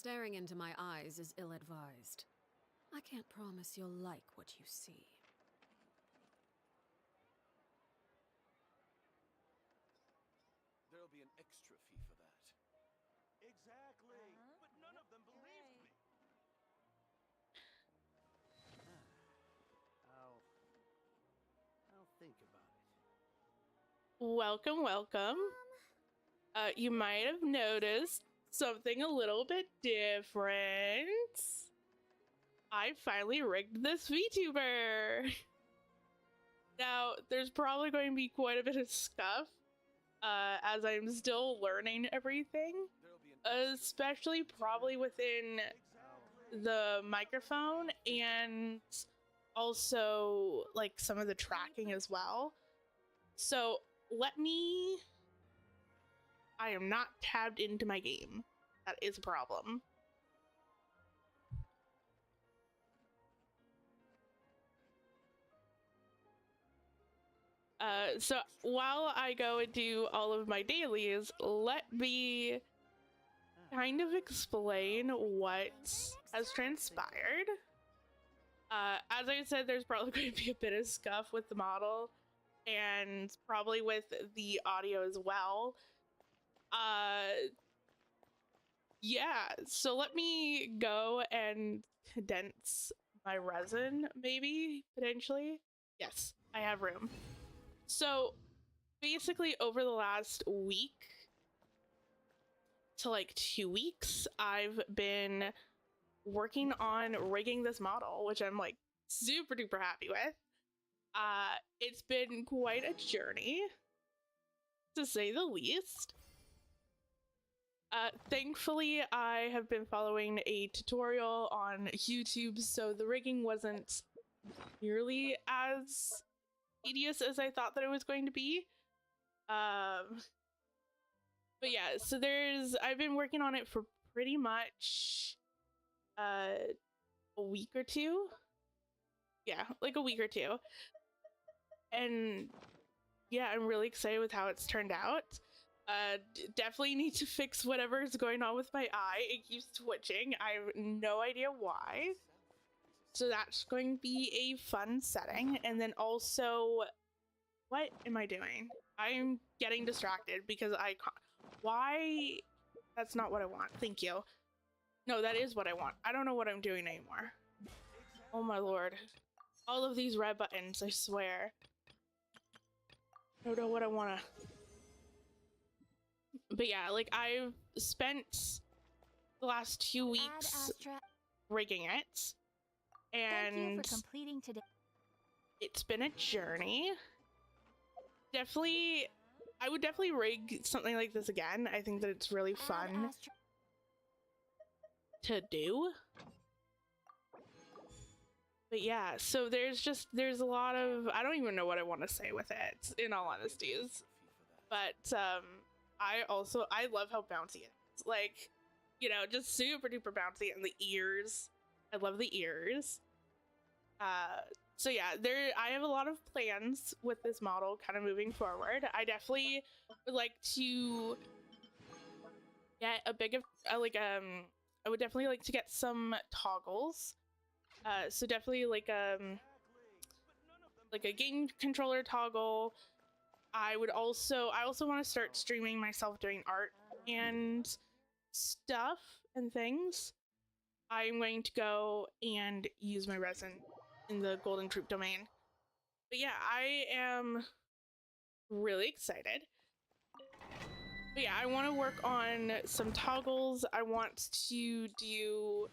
Staring into my eyes is ill-advised. I can't promise you'll like what you see. There'll be an extra fee for that. Exactly. But none of them believed me. I'll think about it. Welcome, welcome. You might have noticed something a little bit different. I finally rigged this VTuber. Now, there's probably going to be quite a bit of scuff, as I'm still learning everything, especially probably within the microphone and also like some of the tracking as well. So I am not tabbed into my game. That is a problem. So while I go and do all of my dailies, let me kind of explain what has transpired. As I said, there's probably going to be a bit of scuff with the model and probably with the audio as well. Yeah, so let me go and condense my resin, maybe, potentially. Yes, I have room. So basically over the last week to like 2 weeks, I've been working on rigging this model, which I'm like super duper happy with. It's been quite a journey, to say the least. Thankfully, I have been following a tutorial on YouTube, so the rigging wasn't nearly as tedious as I thought that it was going to be. But yeah, so I've been working on it for pretty much a week or two. Yeah, like a week or two. And yeah, I'm really excited with how it's turned out. Definitely need to fix whatever is going on with my eye. It keeps twitching. I have no idea why. So that's going to be a fun setting. And then also, what am I doing? I'm getting distracted because I can't. Why? That's not what I want. Thank you. No, that is what I want. I don't know what I'm doing anymore. Oh my lord. All of these red buttons, I swear. I don't know what I want to... But yeah, like I've spent the last 2 weeks rigging it, and thank you for completing today. It's been a journey. Definitely, I would definitely rig something like this again. I think that it's really fun to do. But yeah, so there's a lot of, I don't even know what I want to say with it, in all honesty. But I love how bouncy it is. Like, you know, just super duper bouncy, and the ears. I love the ears. So yeah, I have a lot of plans with this model kind of moving forward. I definitely would like to get a big of, I would definitely like to get some toggles. So definitely like a game controller toggle. I also want to start streaming myself doing art and stuff and things. I'm going to go and use my resin in the Golden Troop domain. But yeah, I am really excited. But yeah, I want to work on some toggles. I want to do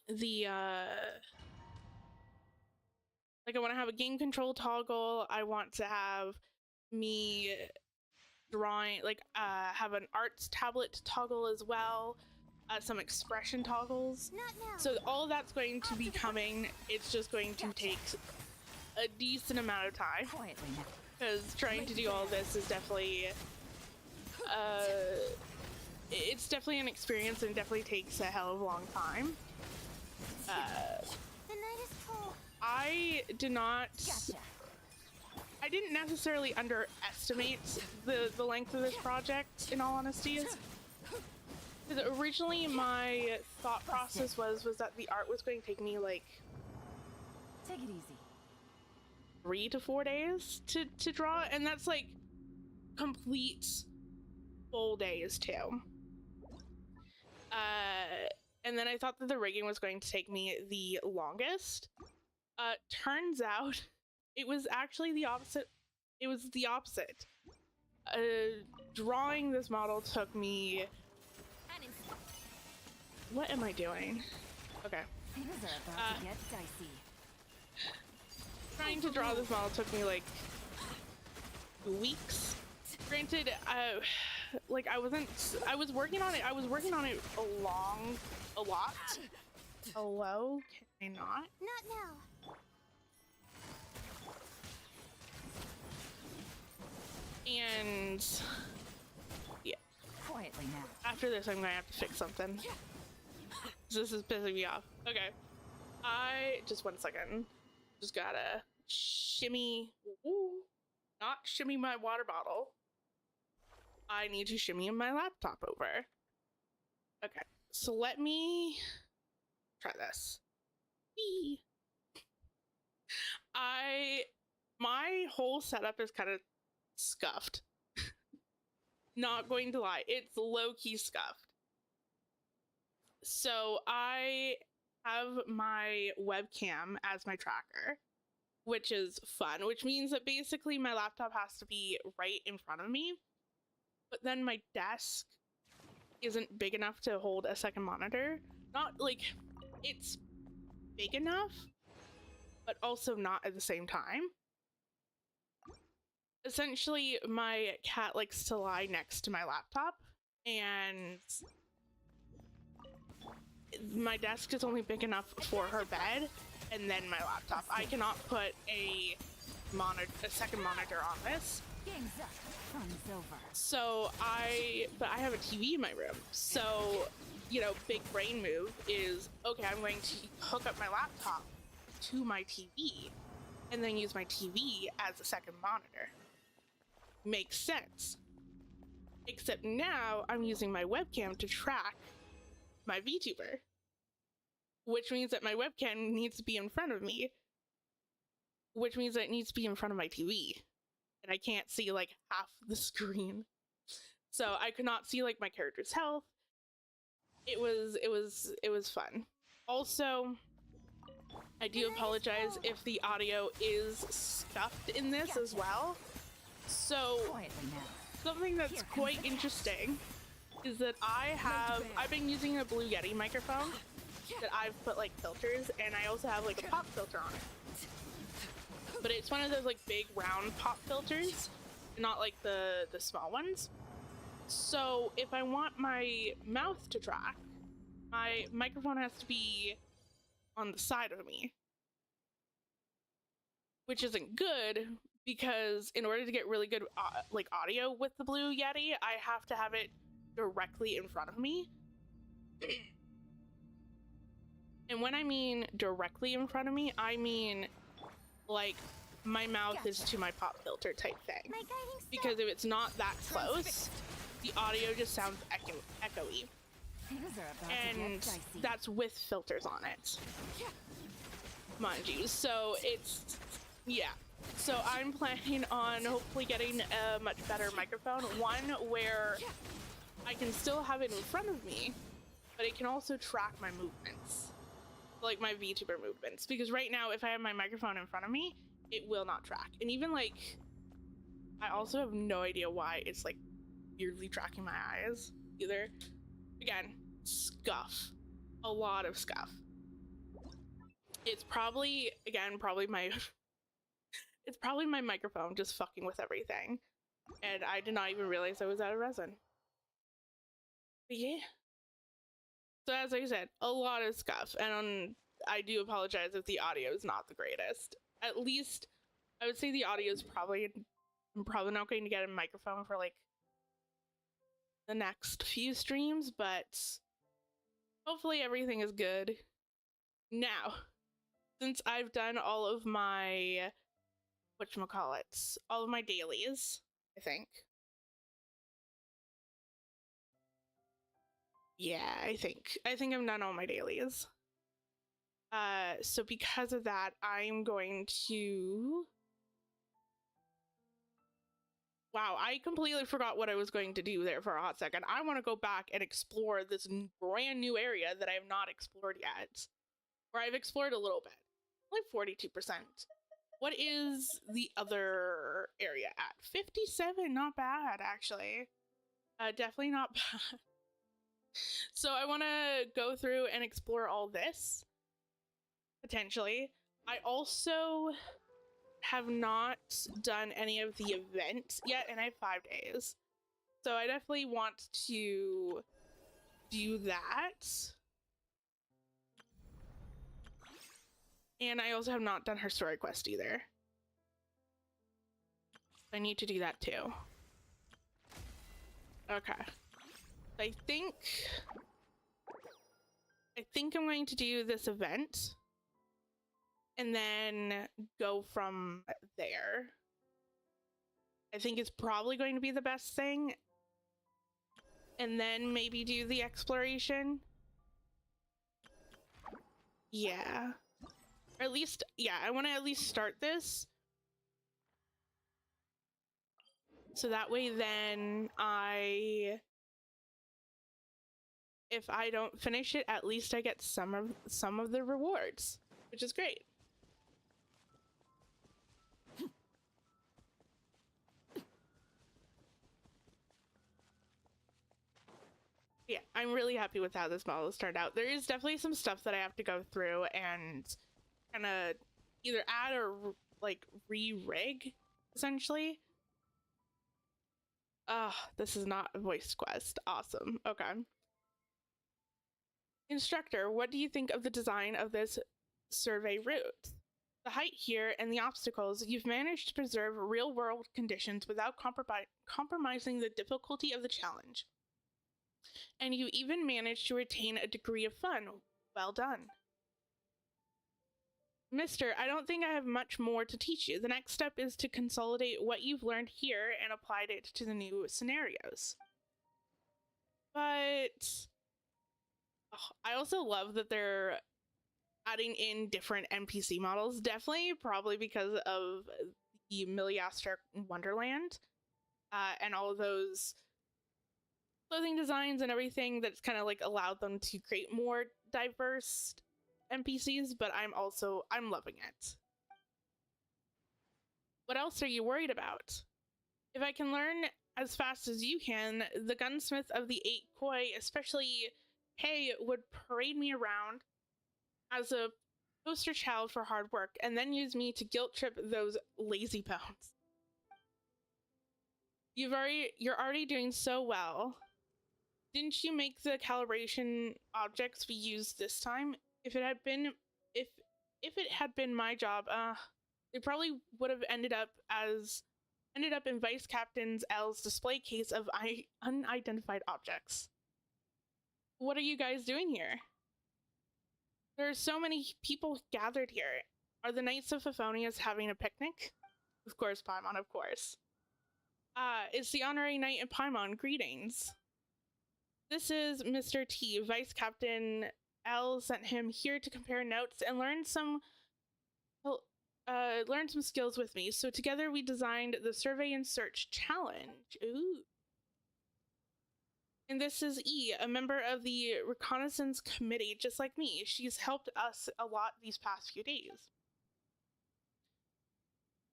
the like I want to have a game control toggle. I want to have me drawing, like have an arts tablet toggle as well. Some expression toggles. So all that's going to be coming. It's just going to take a decent amount of time, because trying to do all this is definitely it's definitely an experience, and it definitely takes a hell of a long time. I didn't necessarily underestimate the length of this project, in all honesty. Because originally my thought process was that the art was going to take me like Take it easy. 3 to 4 days to draw, and that's like complete full days too. And then I thought that the rigging was going to take me the longest. Turns out it was actually the opposite. It was the opposite. Drawing this model took me... What am I doing? Okay. Things are about to get dicey. Trying to draw this model took me like weeks. Granted, like I was working on it a lot. Hello? Can I not? Not now. And yeah. Quietly now. After this, I'm gonna have to fix something. This is pissing me off. Okay. Just 1 second. Just gotta shimmy. Ooh, not shimmy my water bottle. I need to shimmy my laptop over. Okay, so let me try this. Whee! My whole setup is kind of scuffed. Not going to lie, it's low-key scuffed. So I have my webcam as my tracker, which is fun, which means that basically my laptop has to be right in front of me, but then my desk isn't big enough to hold a second monitor. Not like it's big enough, but also not at the same time. Essentially, my cat likes to lie next to my laptop, and my desk is only big enough for her bed and then my laptop. I cannot put a second monitor on this. Game's up. Fun's over. So but I have a TV in my room. So, you know, big brain move is, okay, I'm going to hook up my laptop to my TV and then use my TV as a second monitor. Makes sense. Except now I'm using my webcam to track my VTuber, which means that my webcam needs to be in front of me, which means that it needs to be in front of my TV, and I can't see like half the screen, so I could not see like my character's health. It was fun. Also, I do apologize if the audio is scuffed in this as well. So something that's quite interesting is that I've been using a Blue Yeti microphone that I've put like filters, and I also have like a pop filter on it. But it's one of those like big round pop filters, not like the small ones. So if I want my mouth to track, my microphone has to be on the side of me, which isn't good because in order to get really good like audio with the Blue Yeti, I have to have it directly in front of me. And when I mean directly in front of me, I mean like my mouth is to my pop filter type thing. Because if it's not that close, the audio just sounds echoey. And that's with filters on it, mind you. So it's, yeah. So I'm planning on hopefully getting a much better microphone, one where I can still have it in front of me, but it can also track my movements, like my VTuber movements. Because right now, if I have my microphone in front of me, it will not track. And even like, I also have no idea why it's like weirdly tracking my eyes either. Again, scuff, a lot of scuff. It's probably, again, my it's probably my microphone just fucking with everything, and I did not even realize I was out of resin. But yeah. So as I said, a lot of scuff, and I do apologize if the audio is not the greatest. At least I would say the audio is I'm probably not going to get a microphone for like the next few streams, but hopefully everything is good. Now, since I've done all of my all of my dailies, I think. Yeah, I think I've done all my dailies. So because of that, I'm going to... Wow, I completely forgot what I was going to do there for a hot second. I want to go back and explore this brand new area that I have not explored yet. Or I've explored a little bit. Like 42%. What is the other area at? 57, not bad, actually. Definitely not bad. So I want to go through and explore all this, potentially. I also have not done any of the events yet, and I have 5 days. So I definitely want to do that. And I also have not done her story quest either. I need to do that too. Okay. I think I'm going to do this event and then go from there. I think it's probably going to be the best thing. And then maybe do the exploration. Yeah. Or at least, yeah, I want to at least start this. So that way then if I don't finish it, at least I get some of the rewards, which is great. Yeah, I'm really happy with how this model has turned out. There is definitely some stuff that I have to go through and kind of either add or like re-rig, essentially. This is not a voice quest. Awesome. Okay. Instructor, what do you think of the design of this survey route? The height here and the obstacles, you've managed to preserve real-world conditions without compromising the difficulty of the challenge. And you even managed to retain a degree of fun. Well done. Mister, I don't think I have much more to teach you. The next step is to consolidate what you've learned here and applied it to the new scenarios. But I also love that they're adding in different NPC models, definitely probably because of the Miliaster Wonderland and all of those clothing designs and everything that's kind of like allowed them to create more diverse NPCs, but I'm loving it. What else are you worried about? If I can learn as fast as you can, the gunsmith of the 8 Koi, especially Hay, would parade me around as a poster child for hard work and then use me to guilt trip those lazy bones. You're already doing so well. Didn't you make the calibration objects we used this time? If it had been my job, they probably would have ended up in Vice Captain L's display case of unidentified objects. What are you guys doing here? There are so many people gathered here. Are the Knights of Favonius having a picnic? Of course, Paimon, of course. It's the honorary knight in Paimon. Greetings. This is Mr. T. Vice Captain L sent him here to compare notes and learn some skills with me. So together we designed the Survey and Search Challenge. Ooh. And this is E, a member of the Reconnaissance Committee, just like me. She's helped us a lot these past few days.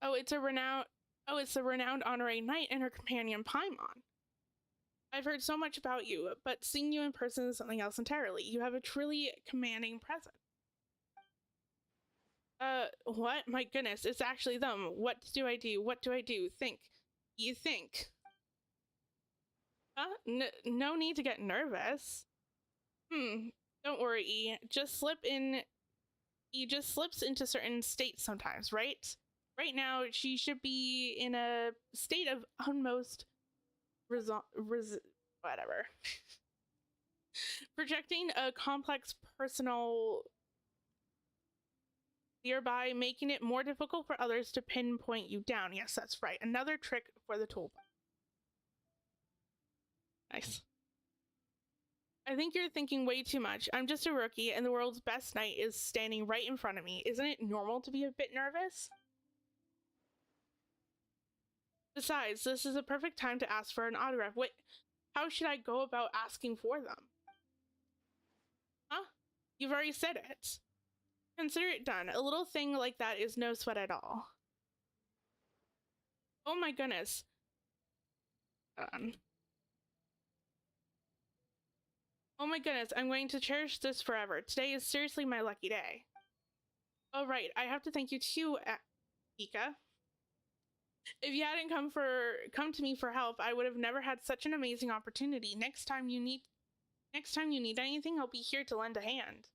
It's the renowned honorary knight and her companion Paimon. I've heard so much about you, but seeing you in person is something else entirely. You have a truly commanding presence. What? My goodness, it's actually them. What do I do? What do I do? Think. You think. No need to get nervous. Don't worry, E. E just slips into certain states sometimes, right? Right now, she should be in a state of utmost whatever. Projecting a complex personal thereby making it more difficult for others to pinpoint you down. Yes, that's right. Another trick for the toolbar. Nice. I think you're thinking way too much. I'm just a rookie, and the world's best knight is standing right in front of me. Isn't it normal to be a bit nervous? Besides, this is a perfect time to ask for an autograph. Wait, how should I go about asking for them? Huh? You've already said it. Consider it done. A little thing like that is no sweat at all. Oh my goodness. Oh my goodness, I'm going to cherish this forever. Today is seriously my lucky day. Oh right, I have to thank you too, Ika. If you hadn't come to me for help, I would have never had such an amazing opportunity. Next time you need anything, I'll be here to lend a hand.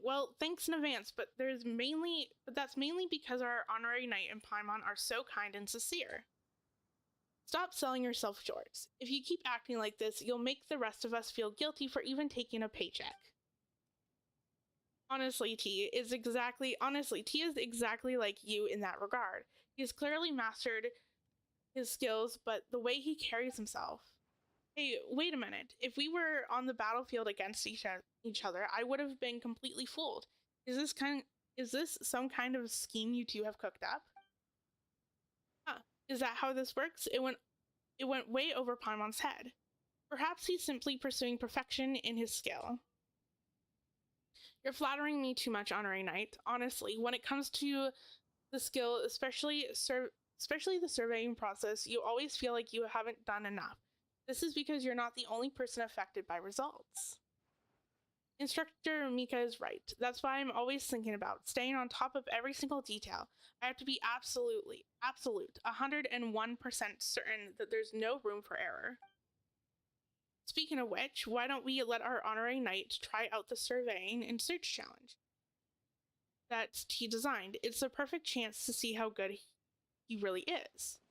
Well, thanks in advance, but that's mainly because our honorary knight and Paimon are so kind and sincere. Stop selling yourself short. If you keep acting like this, you'll make the rest of us feel guilty for even taking a paycheck. Honestly, T is exactly like you in that regard. He has clearly mastered his skills, but the way he carries himself. Hey, wait a minute. If we were on the battlefield against each other, I would have been completely fooled. Is this some kind of scheme you two have cooked up? Huh. Is that how this works? It went way over Paimon's head. Perhaps he's simply pursuing perfection in his skill. You're flattering me too much, Honorary Knight. Honestly, when it comes to the skill, especially the surveying process, you always feel like you haven't done enough. This is because you're not the only person affected by results. Instructor Mika is right. That's why I'm always thinking about staying on top of every single detail. I have to be absolute, 101% certain that there's no room for error. Speaking of which, why don't we let our honorary knight try out the surveying and search challenge that he designed? It's a perfect chance to see how good he really is.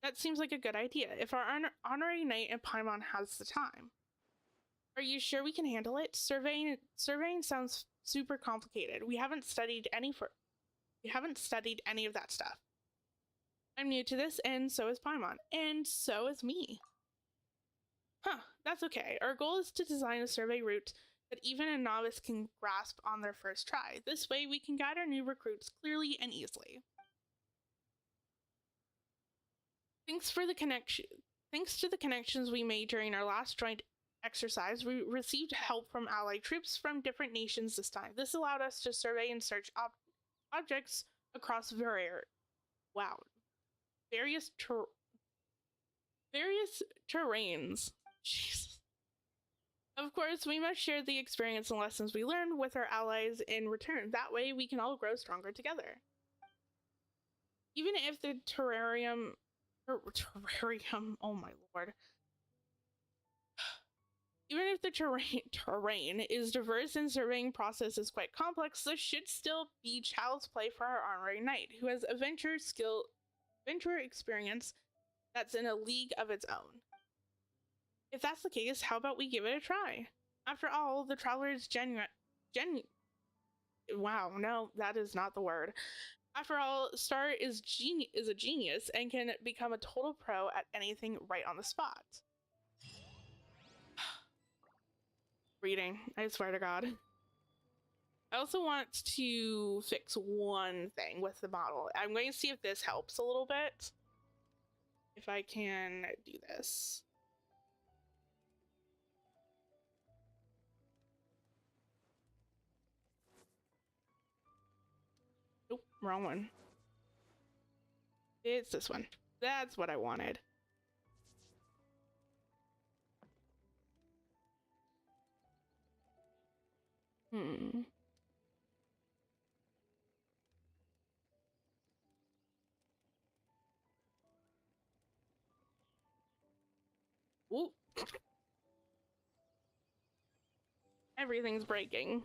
That seems like a good idea, if our honorary knight and Paimon has the time. Are you sure we can handle it? Surveying sounds super complicated. We haven't studied any of that stuff. I'm new to this, and so is Paimon, and so is me. Huh, that's okay. Our goal is to design a survey route that even a novice can grasp on their first try. This way, we can guide our new recruits clearly and easily. Thanks to the connections we made during our last joint exercise, we received help from allied troops from different nations this time. This allowed us to survey and search objects across various terrains. Jesus. Of course, we must share the experience and lessons we learned with our allies in return. That way, we can all grow stronger together. Even if the terrarium, oh my lord. Even if the terrain is diverse and surveying process is quite complex, this should still be child's play for our honorary knight, who has adventure experience that's in a league of its own. If that's the case, how about we give it a try? After all, the traveler is wow, no, that is not the word. After all, Star is a genius and can become a total pro at anything right on the spot. Reading, I swear to God. I also want to fix one thing with the model. I'm going to see if this helps a little bit. If I can do this. Nope, wrong one. It's this one. That's what I wanted. Ooh. Everything's breaking.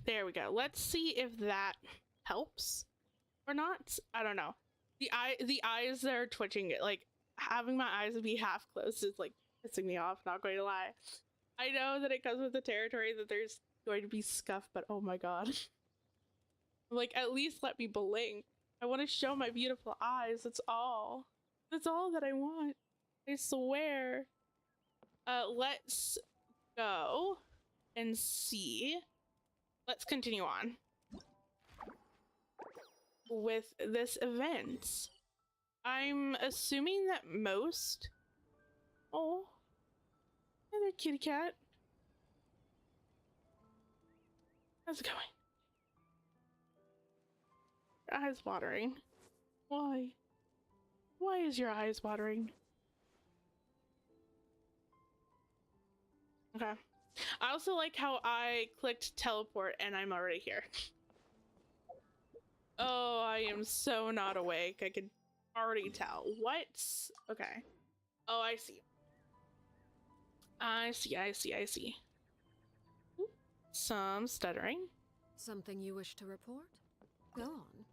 There we go. Let's see if that helps or not. I don't know. The eyes that are twitching, like having my eyes be half closed is like pissing me off, not going to lie. I know that it comes with the territory that there's going to be scuff, but oh my god. Like, at least let me blink. I want to show my beautiful eyes. That's all. That's all that I want. I swear. Let's go and see. Let's continue on with this event. I'm assuming that most... Oh. Hey there, kitty cat. How's it going? Your eyes watering. Why? Why is your eyes watering? Okay. I also like how I clicked teleport and I'm already here. Oh, I am so not awake. I could already tell. What? Okay. Oh, I see. I see. Ooh, some stuttering. Something you wish to report? Go on.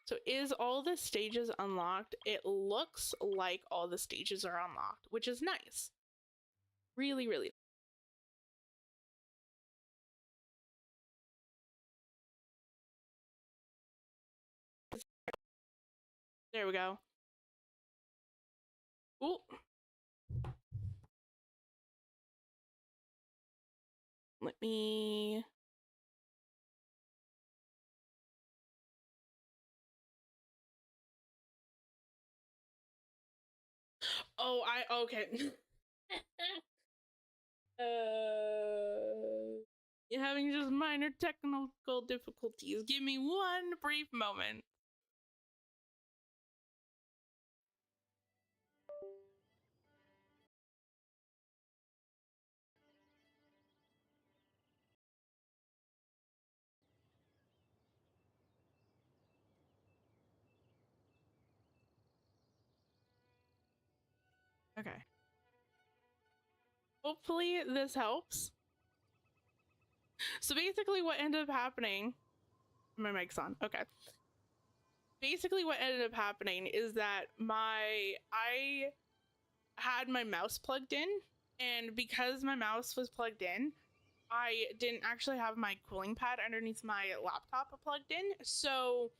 So is all the stages unlocked? It looks like all the stages are unlocked, which is nice. Really, really. There we go. Ooh. Let me... Oh, okay. You're having just minor technical difficulties. Give me one brief moment. Okay. Hopefully this helps. So basically what ended up happening... My mic's on. Okay. Basically what ended up happening is that I had my mouse plugged in, and because my mouse was plugged in, I didn't actually have my cooling pad underneath my laptop plugged in, so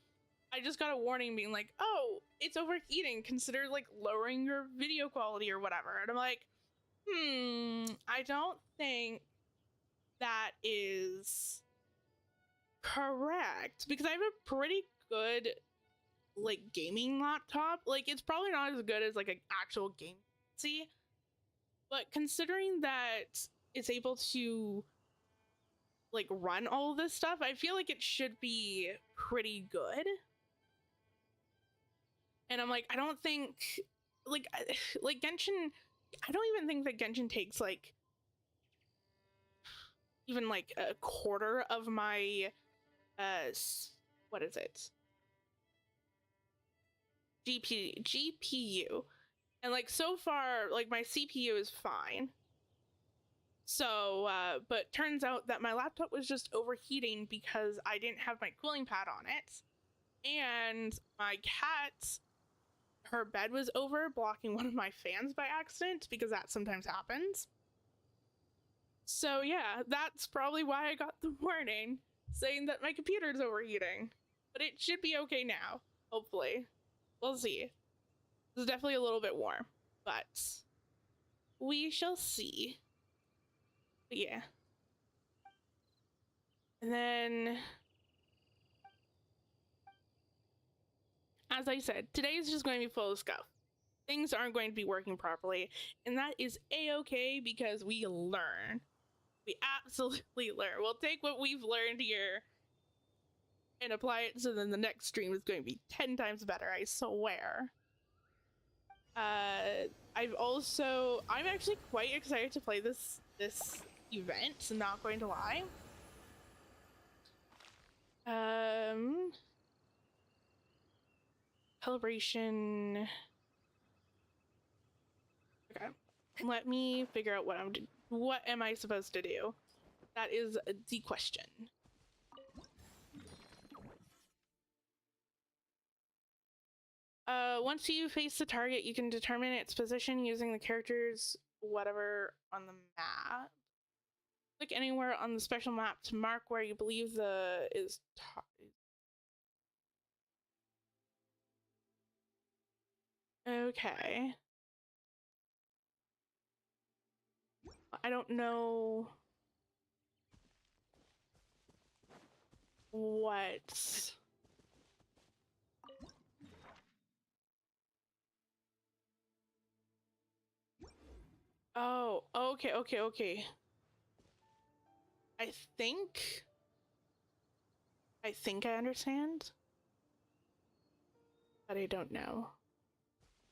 I just got a warning being like, oh, it's overheating, consider like lowering your video quality or whatever. And I'm like, I don't think that is correct, because I have a pretty good like gaming laptop. Like, it's probably not as good as like an actual game PC, but considering that it's able to like run all this stuff, I feel like it should be pretty good. And I'm like, I don't think like Genshin, I don't even think that Genshin takes like even like a quarter of my what is it, GPU, and like so far like my CPU is fine. So but turns out that my laptop was just overheating because I didn't have my cooling pad on it, and my cat, her bed was over blocking one of my fans by accident, because that sometimes happens. So yeah, that's probably why I got the warning saying that my computer's overheating. But it should be okay now, hopefully. We'll see. It's definitely a little bit warm, but we shall see. But yeah. And then, as I said, today is just going to be full of scuff. Things aren't going to be working properly, and that is a-okay, because we learn. We absolutely learn. We'll take what we've learned here and apply it, so then the next stream is going to be 10 times better, I swear. I'm actually quite excited to play this event, not going to lie. Calibration. Okay. Let me figure out what am I supposed to do? That is the question. Once you face the target, you can determine its position using the characters whatever on the map. Click anywhere on the special map to mark where you believe the is okay. I don't know what. Oh, okay. I think I understand, but I don't know.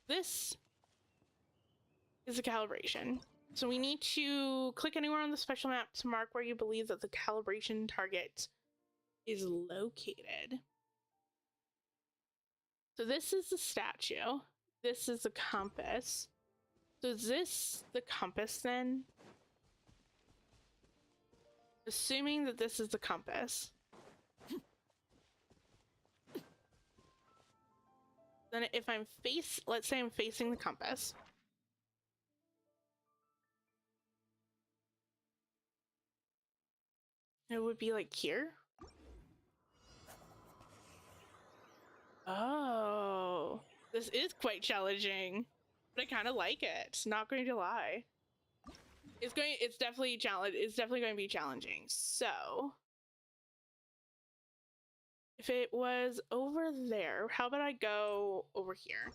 This is a calibration. So we need to click anywhere on the special map to mark where you believe that the calibration target is located. So this is the statue. This is the compass. So is this the compass then? Assuming that this is the compass. Then if I'm let's say I'm facing the compass. It would be like here. Oh, this is quite challenging, but I kind of like it. Not going to lie. It's definitely going to be challenging. So if it was over there, how about I go over here?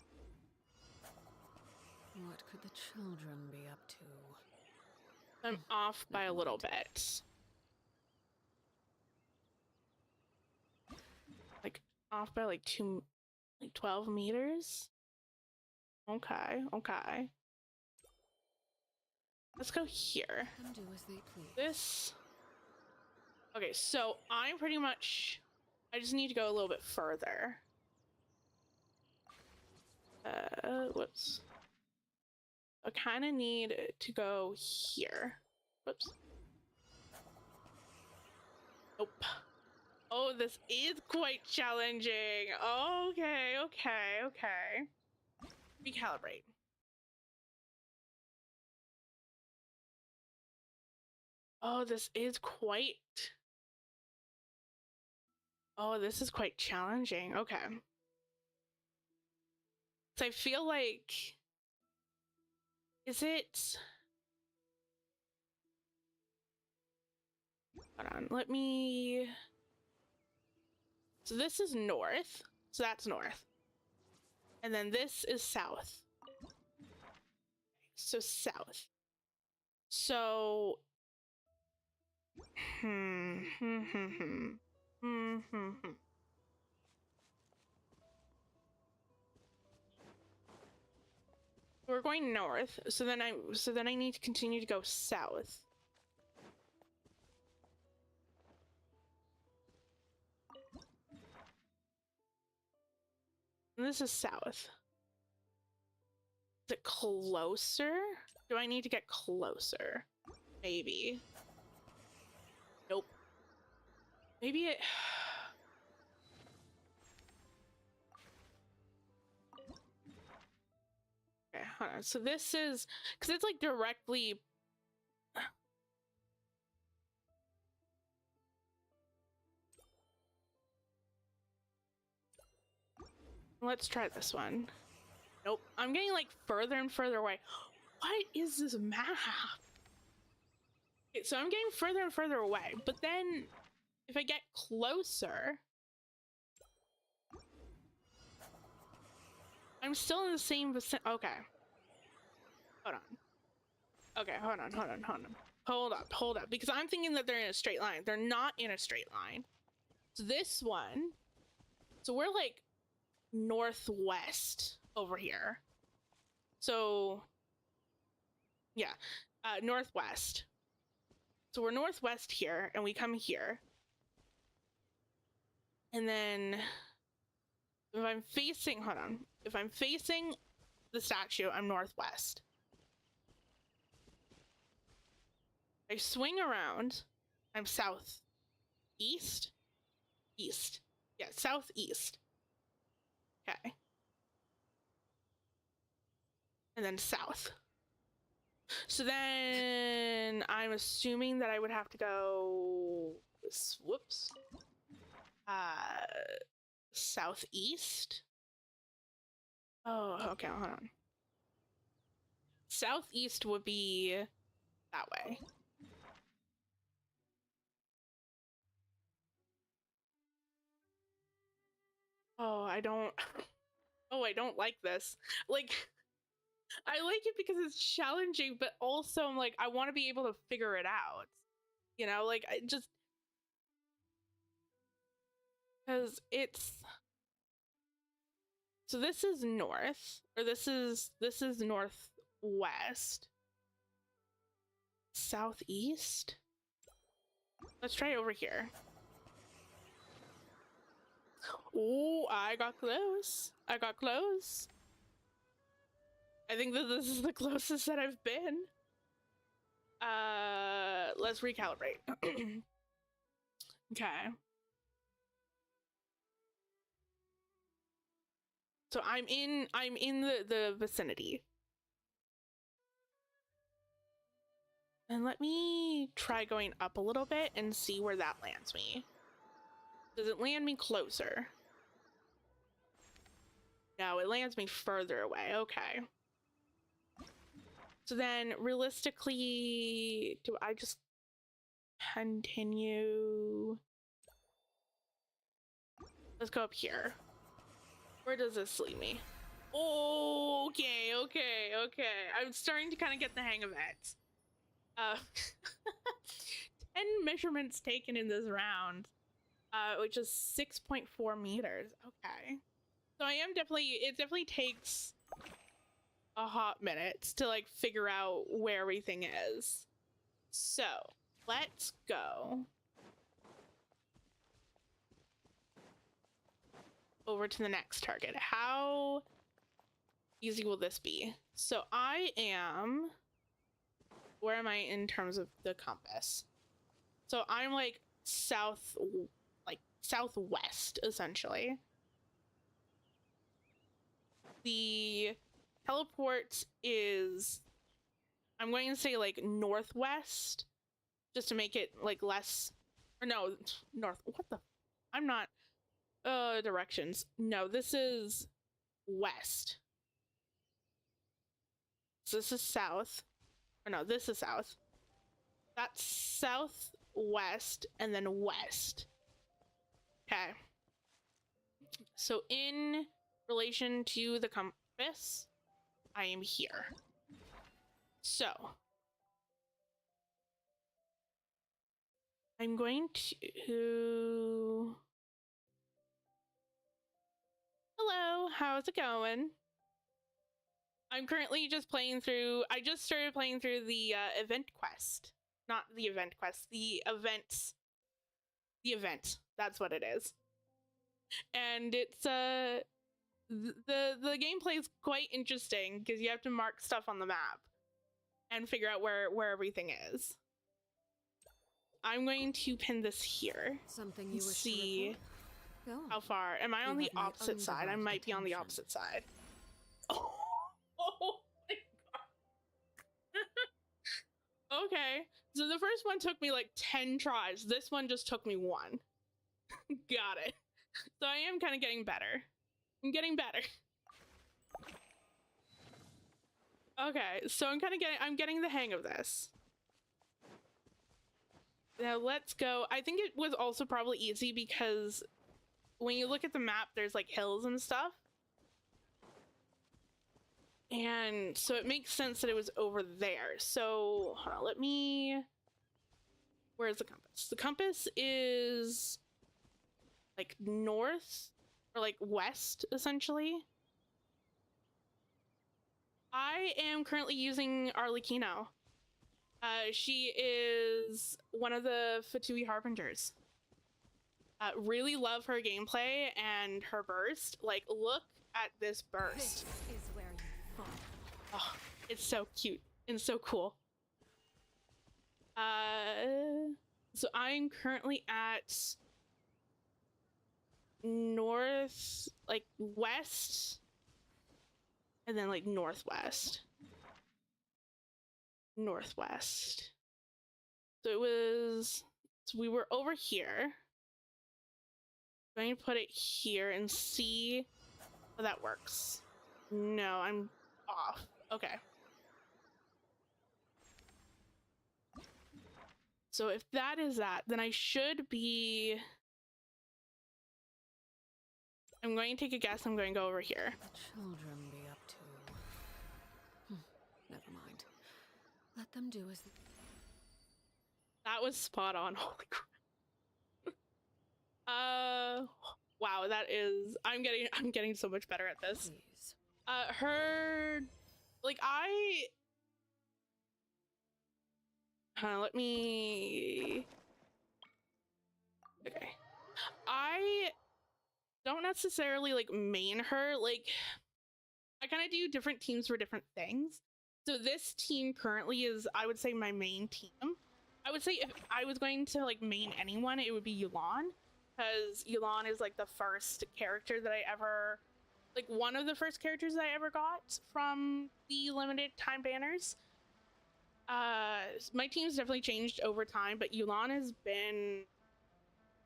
What could the children be up to? I'm off by a little bit. Like off by like 12 meters. Okay. Let's go here. Let them do as they please. This. Okay, so I just need to go a little bit further. Whoops. I kind of need to go here. Whoops. Nope. Oh, this is quite challenging. Okay. Recalibrate. Oh, this is quite challenging. Okay. So I feel like, is it? Hold on, let me. So this is north. So that's north. And then this is south. So south. So. We're going north, so then I need to continue to go south. And this is south. Is it closer? Do I need to get closer? Maybe. Nope. Maybe it. Okay, hold on. So this is because it's like directly. Let's try this one. Nope. I'm getting like further and further away. What is this map? Okay, so I'm getting further and further away, but then if I get closer, I'm still in the same vicinity. Okay. Hold on. Okay, hold on. Hold up. Because I'm thinking that they're in a straight line. They're not in a straight line. So this one, so we're like northwest over here. So yeah, northwest. So we're northwest here and we come here. And then if I'm facing, hold on. If I'm facing the statue, I'm northwest. I swing around. I'm southeast? East. Yeah, southeast. Okay. And then south. So then I'm assuming that I would have to go, whoops, southeast. Oh, okay, hold on. Southeast would be that way. Oh, I don't like this. Like, I like it because it's challenging, but also I'm like, I want to be able to figure it out. You know, like, I just, because it's, so this is north, or this is northwest. Southeast? Let's try over here. Oh, I got close. I got close. I think that this is the closest that I've been. Let's recalibrate. Okay. So I'm in the vicinity. And let me try going up a little bit and see where that lands me. Does it land me closer? No, it lands me further away. Okay. So then realistically, do I just continue? Let's go up here. Where does this lead me? Oh, okay. I'm starting to kind of get the hang of it. 10 measurements taken in this round, which is 6.4 meters. Okay. So it definitely takes a hot minute to like figure out where everything is. So let's go over to the next target. How easy will this be? So where am I in terms of the compass? So I'm like southwest essentially. The teleport is, I'm going to say like northwest, just to make it like less, or no, north, what the, I'm not, directions. No, this is west. So this is south, or no, this is south. That's southwest and then west. Okay. So in relation to the compass, I am here. So I'm going to, hello, how's it going? I'm currently just playing through, I just started playing through the event quest. Not the event quest, the events. The event, that's what it is. And it's the gameplay is quite interesting because you have to mark stuff on the map and figure out where everything is. I'm going to pin this here. Something you wish see to report? Go. how far. Am I on You the have my opposite side? I undivided might be on the attention. opposite side. Oh my god. Okay. So the first one took me like 10 tries. This one just took me 1. Got it. So I am kind of getting better. I'm getting better. Okay, so I'm getting the hang of this. Now let's go. I think it was also probably easy because when you look at the map, there's like hills and stuff. And so it makes sense that it was over there. So hold on, where's the compass? The compass is like north or like west, essentially. I am currently using Arlecchino. She is one of the Fatui Harbingers. Really love her gameplay and her burst. Like, look at this burst. This is where you fall. Oh, it's so cute and so cool. So I'm currently at north, like west, and then like northwest. Northwest. So we were over here. I'm going to put it here and see how that works. No, I'm off. Okay. So if that is that, then I should be... I'm going to take a guess. I'm going to go over here. The children be up to. Never mind. Let them do as. That was spot on. Holy crap. Wow, that is... I'm getting so much better at this. Please. Her... Like, let me... Okay. I don't necessarily, like, main her. Like, I kind of do different teams for different things. So this team currently is, I would say, my main team. I would say if I was going to, like, main anyone, it would be Yulan. Because Yulan is, like, the first character that I ever... Like, one of the first characters that I ever got from the limited time banners. My team's definitely changed over time, but Yulan has been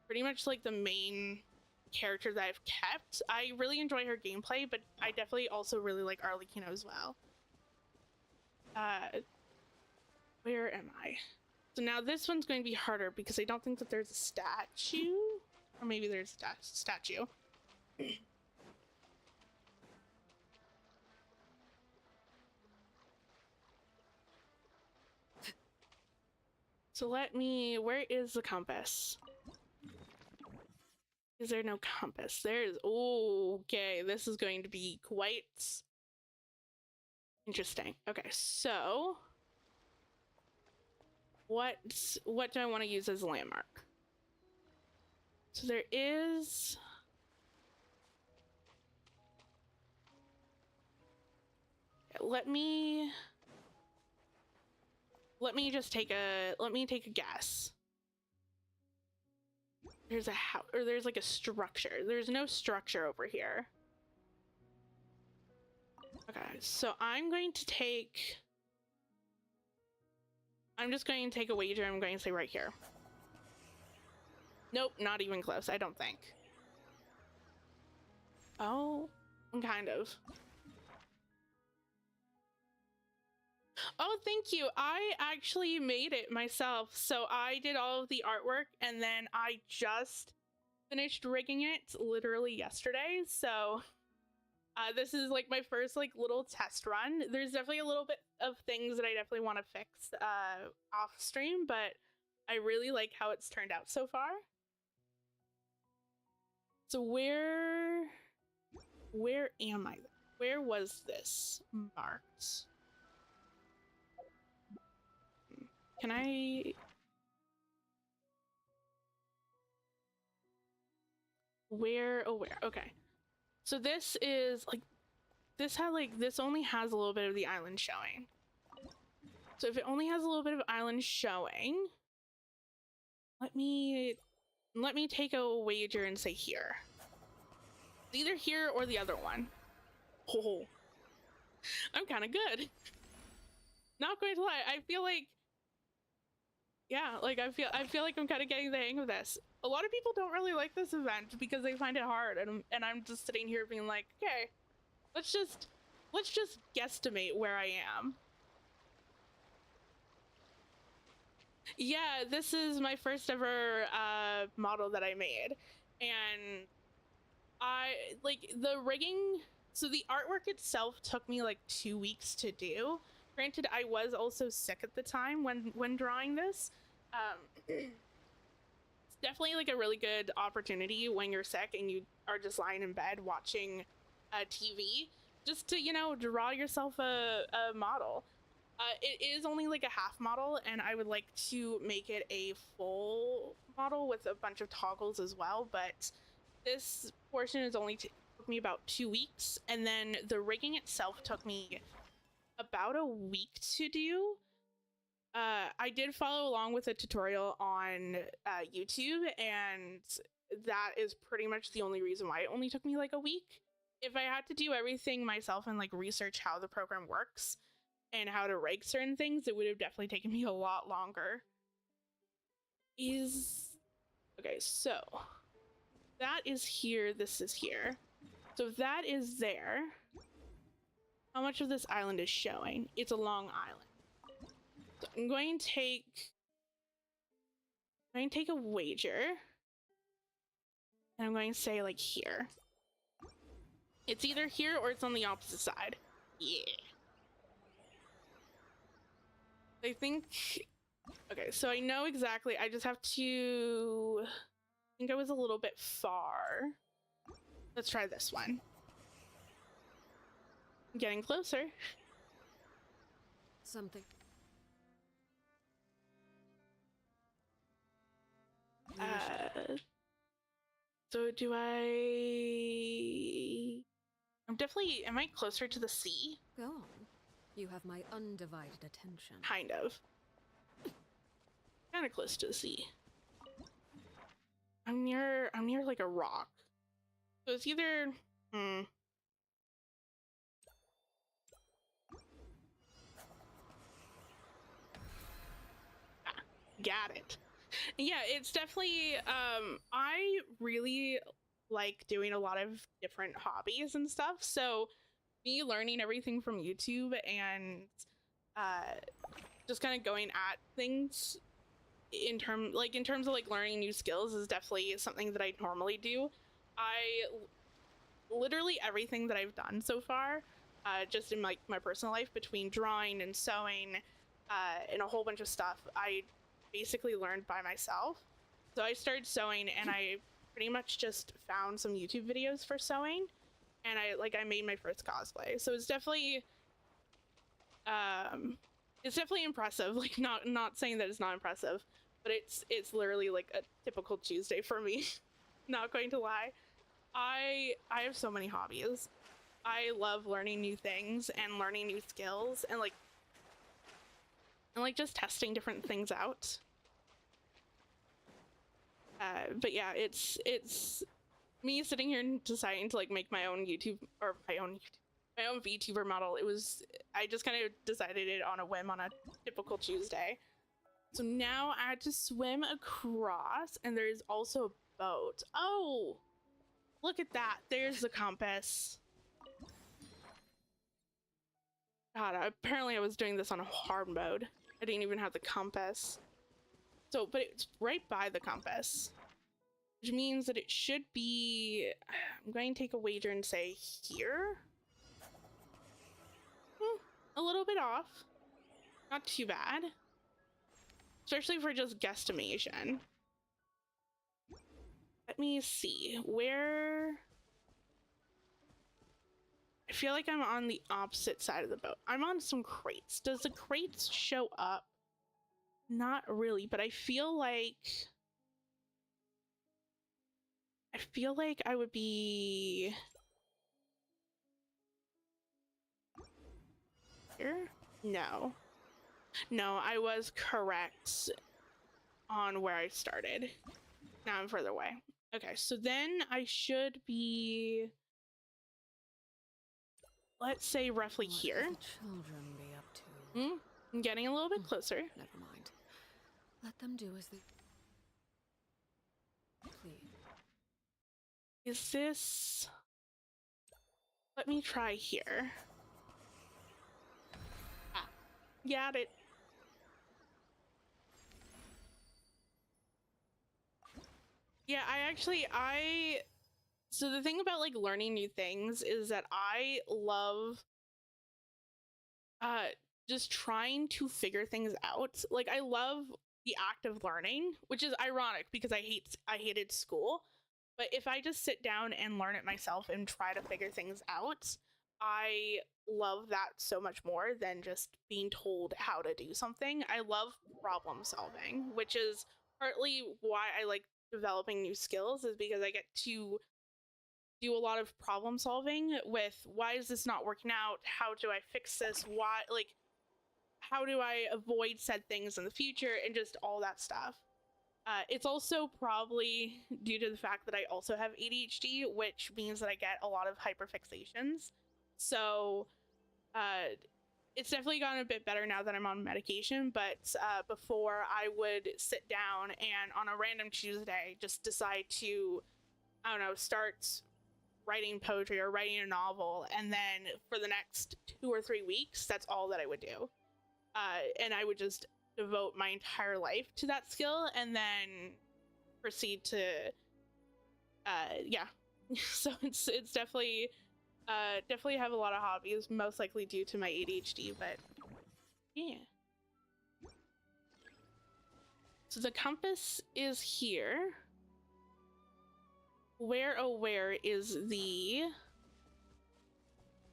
pretty much, like, the main character that I've kept. I really enjoy her gameplay, but I definitely also really like Arlecchino as well. Where am I? So now this one's going to be harder because I don't think that there's a statue. Or maybe there's a statue. So let me... Where is the compass? Is there no compass? There is... Oh, okay. This is going to be quite interesting. Okay, so... What do I want to use as a landmark? So there is... Let me just take a... Let me take a guess. There's a house, or there's like a structure. There's no structure over here. Okay, so I'm just going to take a wager. I'm going to say right here. Nope, not even close, I don't think. Oh, kind of. Oh, thank you. I actually made it myself. So I did all of the artwork and then I just finished rigging it literally yesterday. So this is like my first like little test run. There's definitely a little bit of things that I definitely want to fix off stream, but I really like how it's turned out so far. So where am I? Where was this marked? Can I... Where? Oh, where? Okay. So this is like... This only has a little bit of the island showing. So if it only has a little bit of island showing, let me take a wager and say here. Either here or the other one. Oh, I'm kind of good. Not going to lie, I feel like... Yeah, like I feel like I'm kind of getting the hang of this. A lot of people don't really like this event because they find it hard, and I'm just sitting here being like, okay, let's just guesstimate where I am. Yeah, this is my first ever model that I made, and I like the rigging. So the artwork itself took me like 2 weeks to do. Granted, I was also sick at the time when drawing this. It's definitely like a really good opportunity when you're sick and you are just lying in bed watching TV, just to, you know, draw yourself a model. It is only like a half model, and I would like to make it a full model with a bunch of toggles as well, but this portion is only took me about 2 weeks, and then the rigging itself took me about a week to do. I did follow along with a tutorial on YouTube, and that is pretty much the only reason why it only took me like a week. If I had to do everything myself and like research how the program works and how to rank certain things, it would have definitely taken me a lot longer. Okay, so that is here, this is here. So if that is there, how much of this island is showing? It's a long island. So I'm going to take a wager, and I'm going to say like here. It's either here or it's on the opposite side. Yeah. I think, okay, so I know exactly, I just have to, I think I was a little bit far. Let's try this one. I'm getting closer. Something. So do I'm definitely, am I closer to the sea? Go on. You have my undivided attention. Kind of. Kind of close to the sea. I'm near like a rock. So it's either, got it. Yeah, it's definitely, I really like doing a lot of different hobbies and stuff. So me learning everything from YouTube and just kind of going at things in terms of like learning new skills is definitely something that I normally do. Literally everything that I've done so far, just in my personal life, between drawing and sewing and a whole bunch of stuff, I basically learned by myself. So I started sewing, and I pretty much just found some YouTube videos for sewing, and I made my first cosplay. So it's definitely impressive. Like, not saying that it's not impressive, but it's literally like a typical Tuesday for me. Not going to lie. I have so many hobbies. I love learning new things and learning new skills and just testing different things out. But yeah, it's me sitting here and deciding to like make my own my own VTuber model. I just kind of decided it on a whim on a typical Tuesday. So now I had to swim across, and there is also a boat. Oh, look at that. There's the compass. God, apparently I was doing this on a hard mode. I didn't even have the compass. So, but it's right by the compass, which means that it should be, I'm going to take a wager and say here. A little bit off. Not too bad. Especially for just guesstimation. Let me see. Where... I feel like I'm on the opposite side of the boat. I'm on some crates. Does the crates show up? Not really, but I feel like I would be here? No, I was correct on where I started. Now I'm further away. Okay, so then I should be, let's say, roughly here. What the children be up to? I'm getting a little bit closer. Never mind. Let them do as they please. Is this... Let me try here. Ah, got it. Yeah, so the thing about like learning new things is that I love just trying to figure things out. Like, I love the act of learning, which is ironic because I hated school. But if I just sit down and learn it myself and try to figure things out, I love that so much more than just being told how to do something. I love problem solving, which is partly why I like developing new skills, is because I get to do a lot of problem solving with, why is this not working out? How do I fix this? Why, like, how do I avoid said things in the future, and just all that stuff. It's also probably due to the fact that I also have ADHD, which means that I get a lot of hyperfixations. So it's definitely gotten a bit better now that I'm on medication, but before I would sit down and on a random Tuesday just decide to, I don't know, start writing poetry or writing a novel, and then for the next 2 or 3 weeks, that's all that I would do. And I would just devote my entire life to that skill and then proceed to yeah. So it's definitely definitely have a lot of hobbies, most likely due to my ADHD, but yeah. So the compass is here. Where, oh where is the...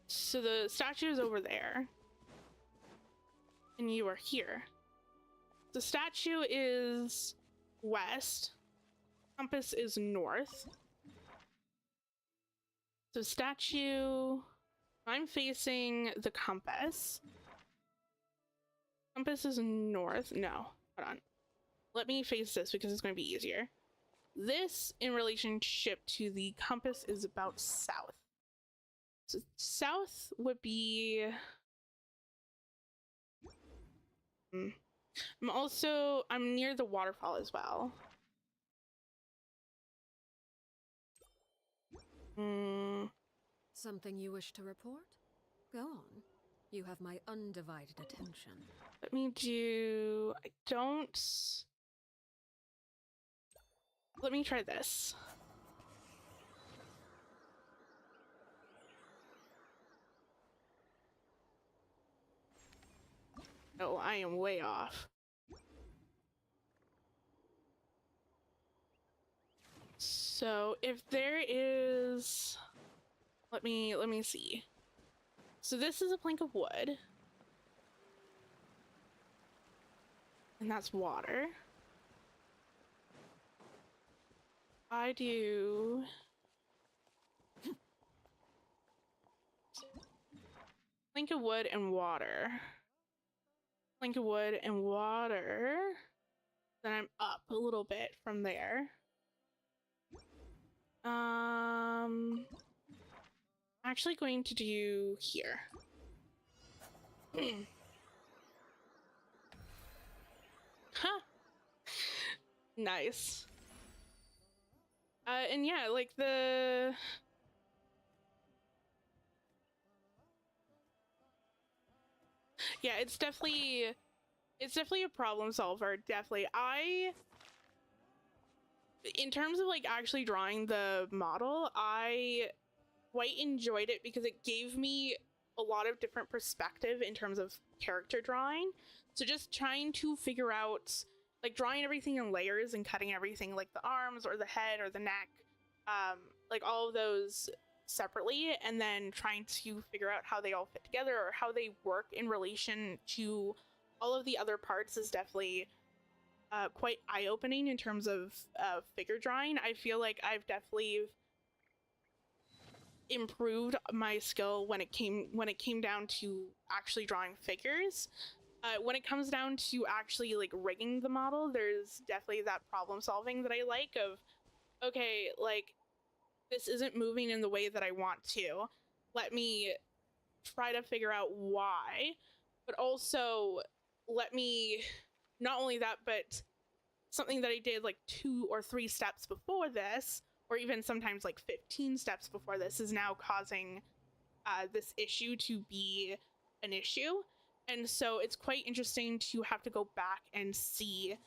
So the statue is over there. And you are here. The statue is west. Compass is north. So statue... I'm facing the compass. Compass is north. No, hold on. Let me face this because it's going to be easier. This, in relationship to the compass, is about south. So south would be... I'm near the waterfall as well. Something you wish to report? Go on. You have my undivided attention. Let me do... Let me try this. Oh, I am way off. So if there is... Let me see. So this is a plank of wood. And that's water. I do... plank of wood and water. Plank of wood and water. Then I'm up a little bit from there. I'm actually going to do here. Huh. Nice. And yeah, like the... Yeah, it's definitely a problem solver, definitely. In terms of like actually drawing the model, I quite enjoyed it because it gave me a lot of different perspective in terms of character drawing. So just trying to figure out, like drawing everything in layers and cutting everything, like the arms or the head or the neck, like all of those separately, and then trying to figure out how they all fit together or how they work in relation to all of the other parts is definitely quite eye-opening in terms of figure drawing. I feel like I've definitely improved my skill when it came down to actually drawing figures. When it comes down to actually like rigging the model, there's definitely that problem solving that I like of, okay, like this isn't moving in the way that I want to. Let me try to figure out why, but also let me, not only that, but something that I did like 2 or 3 steps before this, or even sometimes like 15 steps before this, is now causing this issue to be an issue. And so it's quite interesting to have to go back and see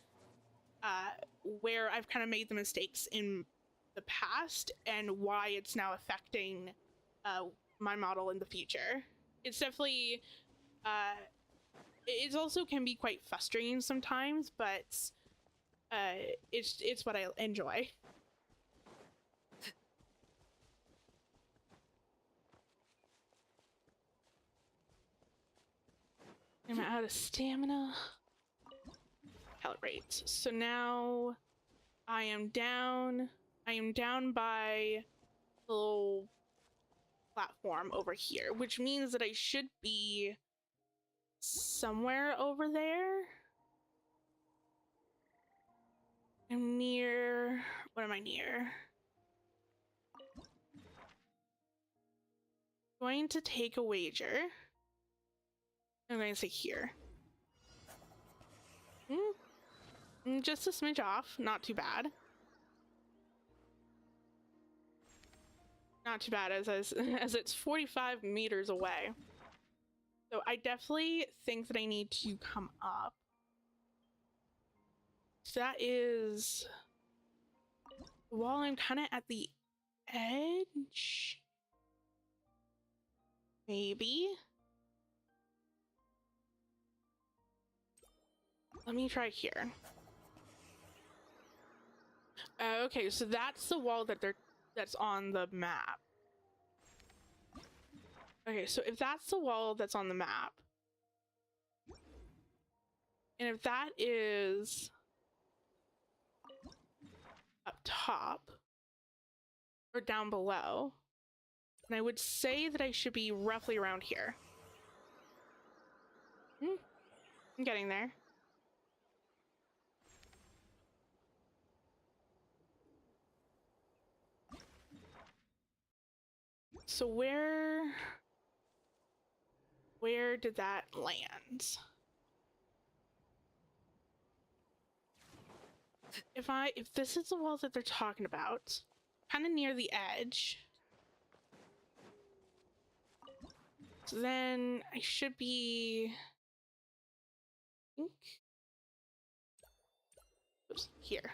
where I've kind of made the mistakes in the past and why it's now affecting my model in the future. It's definitely it also can be quite frustrating sometimes, but it's what I enjoy. I'm out of stamina. Calibrate. So now I am down by the little platform over here, which means that I should be somewhere over there. I'm near, what am I near? Going to take a wager. I'm going to say here. Just a smidge off, not too bad. Not too bad as it's 45 meters away. So I definitely think that I need to come up. So that is while I'm kind of at the edge. Maybe. Let me try here. Okay, so that's the wall that's on the map. Okay, so if that's the wall that's on the map, and if that is up top or down below, then I would say that I should be roughly around here. I'm getting there. So where did that land? If this is the wall that they're talking about, kind of near the edge, so then I should be, I think, oops, here.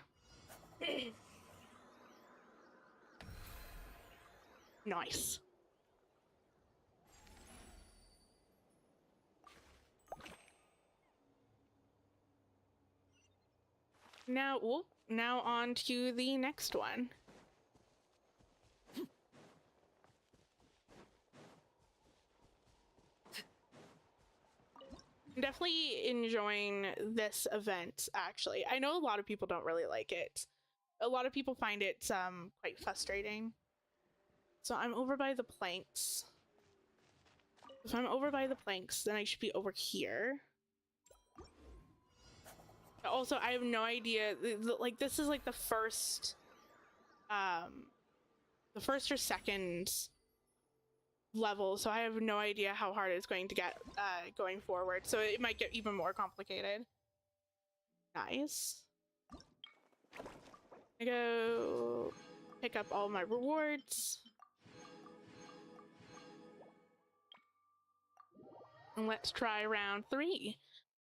Nice. Now, now on to the next one. I'm definitely enjoying this event, actually. I know a lot of people don't really like it. A lot of people find it quite frustrating. So I'm over by the planks. If I'm over by the planks, then I should be over here. Also, I have no idea, like, this is like the first or second level, so I have no idea how hard it's going to get going forward, so it might get even more complicated. Nice. I go pick up all my rewards. And let's try round 3.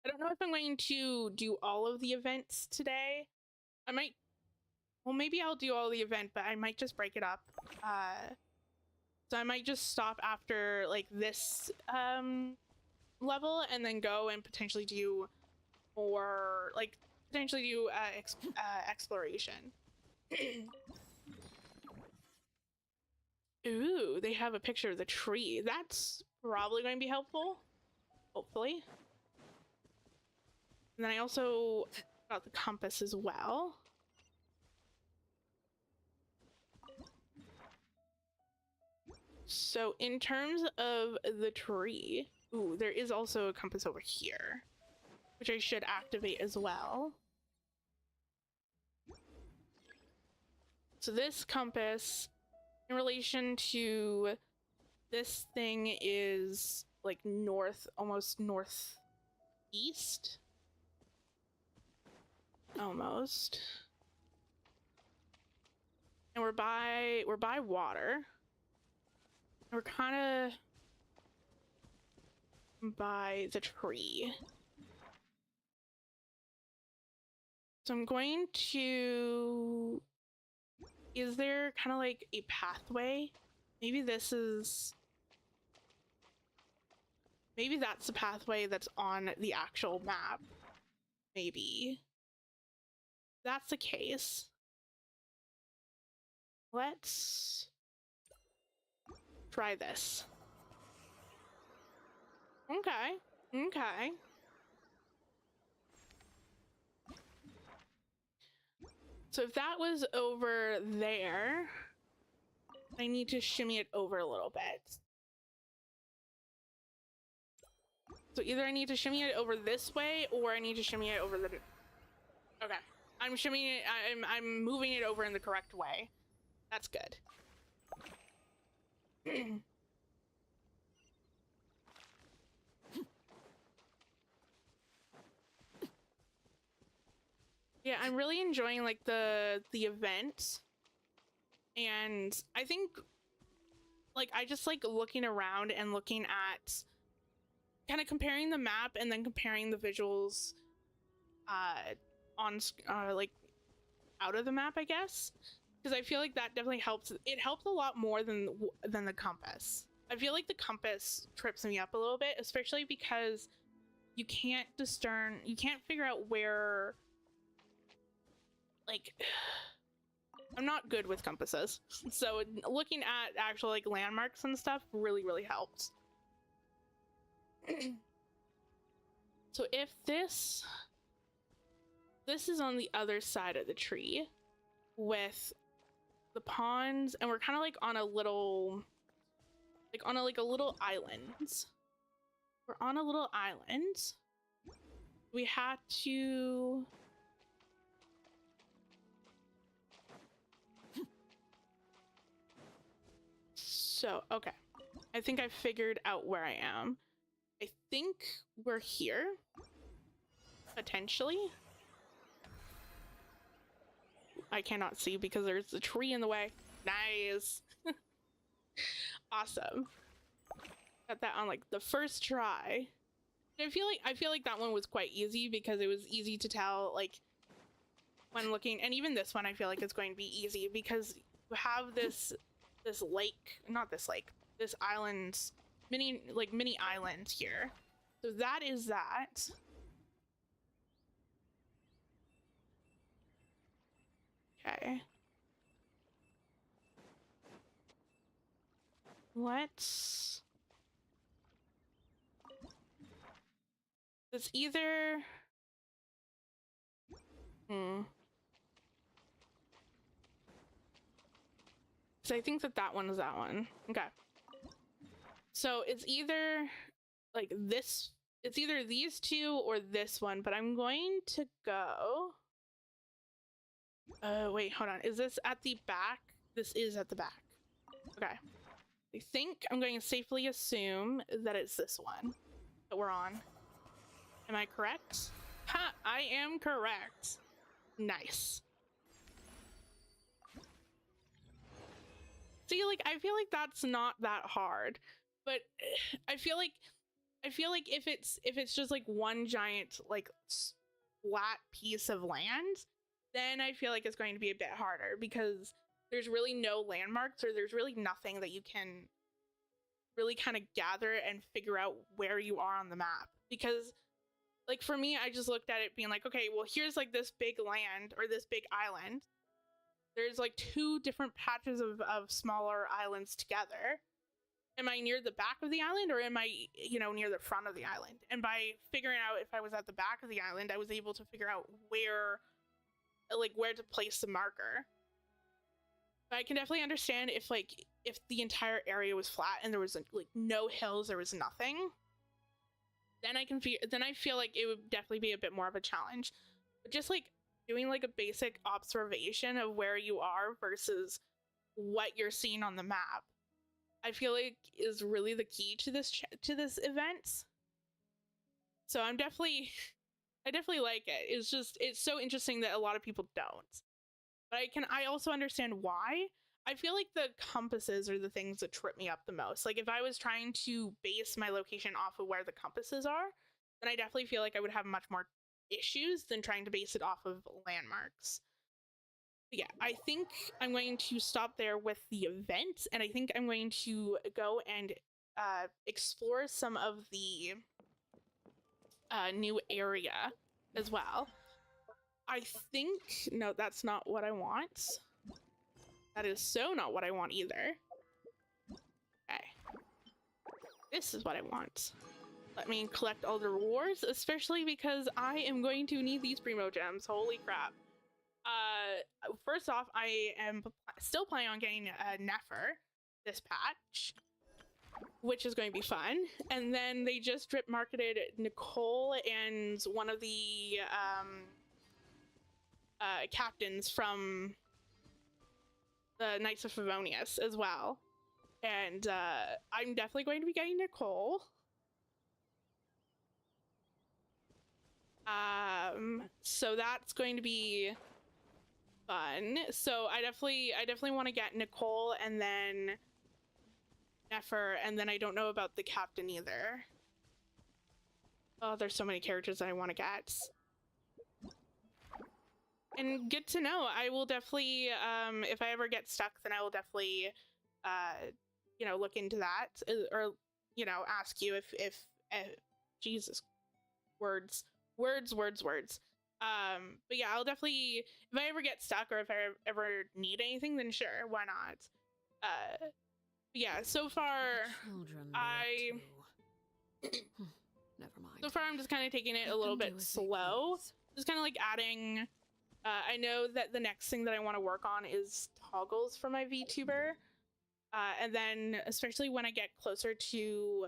I don't know if I'm going to do all of the events today. I might, well, maybe I'll do all the event, but I might just break it up. So I might just stop after like this level and then go and potentially do more, like potentially do exploration. Ooh, they have a picture of the tree. That's probably going to be helpful, hopefully. And then I also got the compass as well. So in terms of the tree, ooh, there is also a compass over here, which I should activate as well. So this compass, in relation to this thing, is like north, almost northeast. Almost. And we're by water. We're kind of by the tree. So I'm going to, is there kind of like a pathway? Maybe this is, maybe that's the pathway that's on the actual map. Maybe. If that's the case, let's try this. Okay, okay. So if that was over there, I need to shimmy it over a little bit. So either I need to shimmy it over this way, or I need to shimmy it over the... Okay. I'm shimmying it, I'm moving it over in the correct way. That's good. Yeah, I'm really enjoying like the event. And I think like I just like looking around and looking at kind of comparing the map and then comparing the visuals on like out of the map, I guess, because I feel like that definitely helps. It helps a lot more than the compass. I feel like the compass trips me up a little bit, especially because you can't discern, you can't figure out where, like, I'm not good with compasses, so looking at actual like landmarks and stuff really helps. So if this is on the other side of the tree with the ponds, and we're kind of like on a little, like on a little island. We're on a little island. We had to... So, okay. I think I figured out where I am. I think we're here. Potentially. I cannot see because there's a tree in the way. Nice. Awesome. Got that on like the first try. I feel like that one was quite easy because it was easy to tell like when looking, and even this one I feel like it's going to be easy because you have this lake, not this lake, this island, mini island here. So that is that. Okay. Let's... It's either... So I think that one is that one. Okay. So it's either like this, it's either these two or this one, but I'm going to go... wait, hold on. Is this at the back? This is at the back. Okay. I think I'm going to safely assume that it's this one that we're on. Am I correct? Ha! I am correct. Nice. See, like, I feel like that's not that hard, but I feel like if it's just like one giant like flat piece of land, then I feel like it's going to be a bit harder because there's really no landmarks, or there's really nothing that you can really kind of gather and figure out where you are on the map. Because like for me, I just looked at it being like, okay, well here's like this big land or this big island. There's like two different patches of smaller islands together. Am I near the back of the island, or am I, you know, near the front of the island? And by figuring out if I was at the back of the island, I was able to figure out where to place the marker. But I can definitely understand if the entire area was flat and there was like no hills, there was nothing. Then I feel like it would definitely be a bit more of a challenge. But just like doing like a basic observation of where you are versus what you're seeing on the map, I feel like is really the key to this event. So I definitely like it. It's so interesting that a lot of people don't. But I also understand why. I feel like the compasses are the things that trip me up the most. Like if I was trying to base my location off of where the compasses are, then I definitely feel like I would have much more issues than trying to base it off of landmarks. But yeah, I think I'm going to stop there with the event, and I think I'm going to go and explore some of the new area as well. I think, no, that's not what I want. That is so not what I want either. Okay. This is what I want. Let me collect all the rewards, especially because I am going to need these primo gems. Holy crap. First off, I am still planning on getting a Nefer this patch. which is going to be fun. And then they just drip marketed Nicole and one of the captains from the Knights of Favonius as well. And I'm definitely going to be getting Nicole. So that's going to be fun. So I definitely want to get Nicole and then Nefer, and then I don't know about the captain either. Oh, there's so many characters that I want to get. And good to know. I will definitely, if I ever get stuck, then I will definitely, you know, look into that, or, you know, ask you if Jesus, words. But yeah, I'll definitely, if I ever get stuck or if I ever need anything, then sure, why not? Yeah, so far, Children Never mind. so far I'm just kind of taking it a little bit slow. Just kind of like adding, I know that the next thing that I want to work on is toggles for my VTuber. And then especially when I get closer to,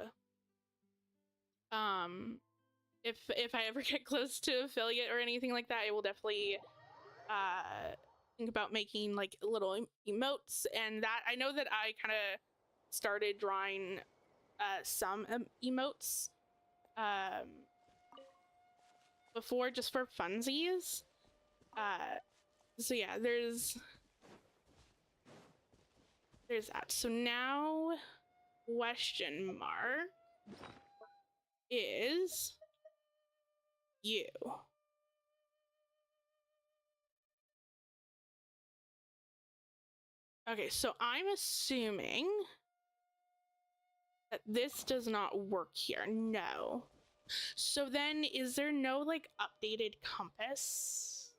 if I ever get close to affiliate or anything like that, I will definitely think about making like little emotes. And that, I know that I kind of started drawing some emotes before, just for funsies. So yeah, there's that. So now question mark is you. Okay, so I'm assuming that this does not work here. No. So then is there no like updated compass?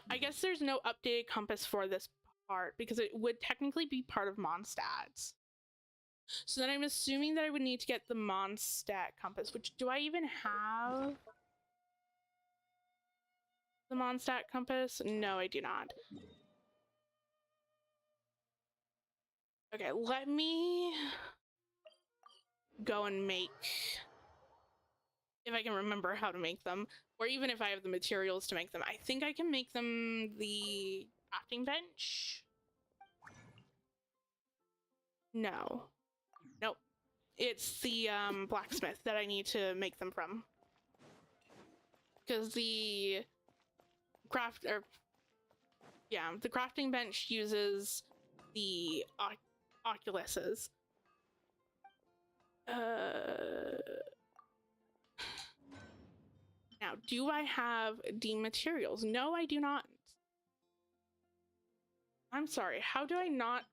I guess there's no updated compass for this part because it would technically be part of Mondstadt. So then I'm assuming that I would need to get the Mondstadt compass, which do I even have the Mondstadt compass? No, I do not. Okay, let me go and make, if I can remember how to make them, or even if I have the materials to make them. I think I can make them the crafting bench. No. Nope. It's the blacksmith that I need to make them from. Because the the crafting bench uses the oculuses. Now, do I have the materials? No, I do not. I'm sorry, how do I not?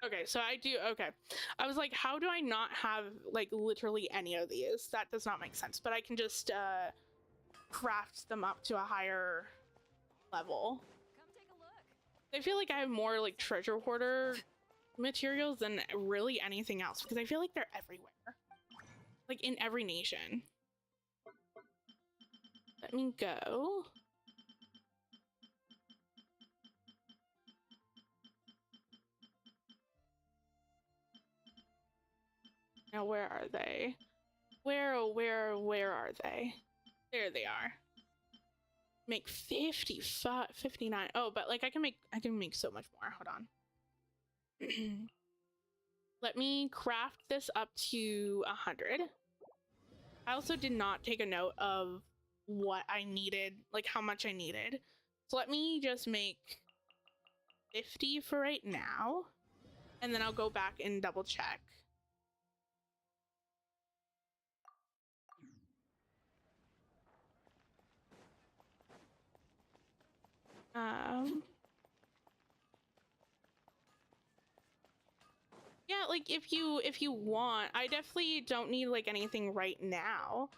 Okay, so I do, okay. I was like, how do I not have, like, literally any of these? That does not make sense, but I can just, craft them up to a higher level. Come take a look. I feel like I have more, like, treasure hoarder materials than really anything else, because I feel like they're everywhere. Like, in every nation. Let me go. Now, where are they? Where are they? There they are. Make 55, 59. Oh, but like I can make so much more. Hold on. Let me craft this up to 100. I also did not take a note of what I needed, like how much I needed. So let me just make 50 for right now, and then I'll go back and double check. Yeah, like if you want, I definitely don't need like anything right now.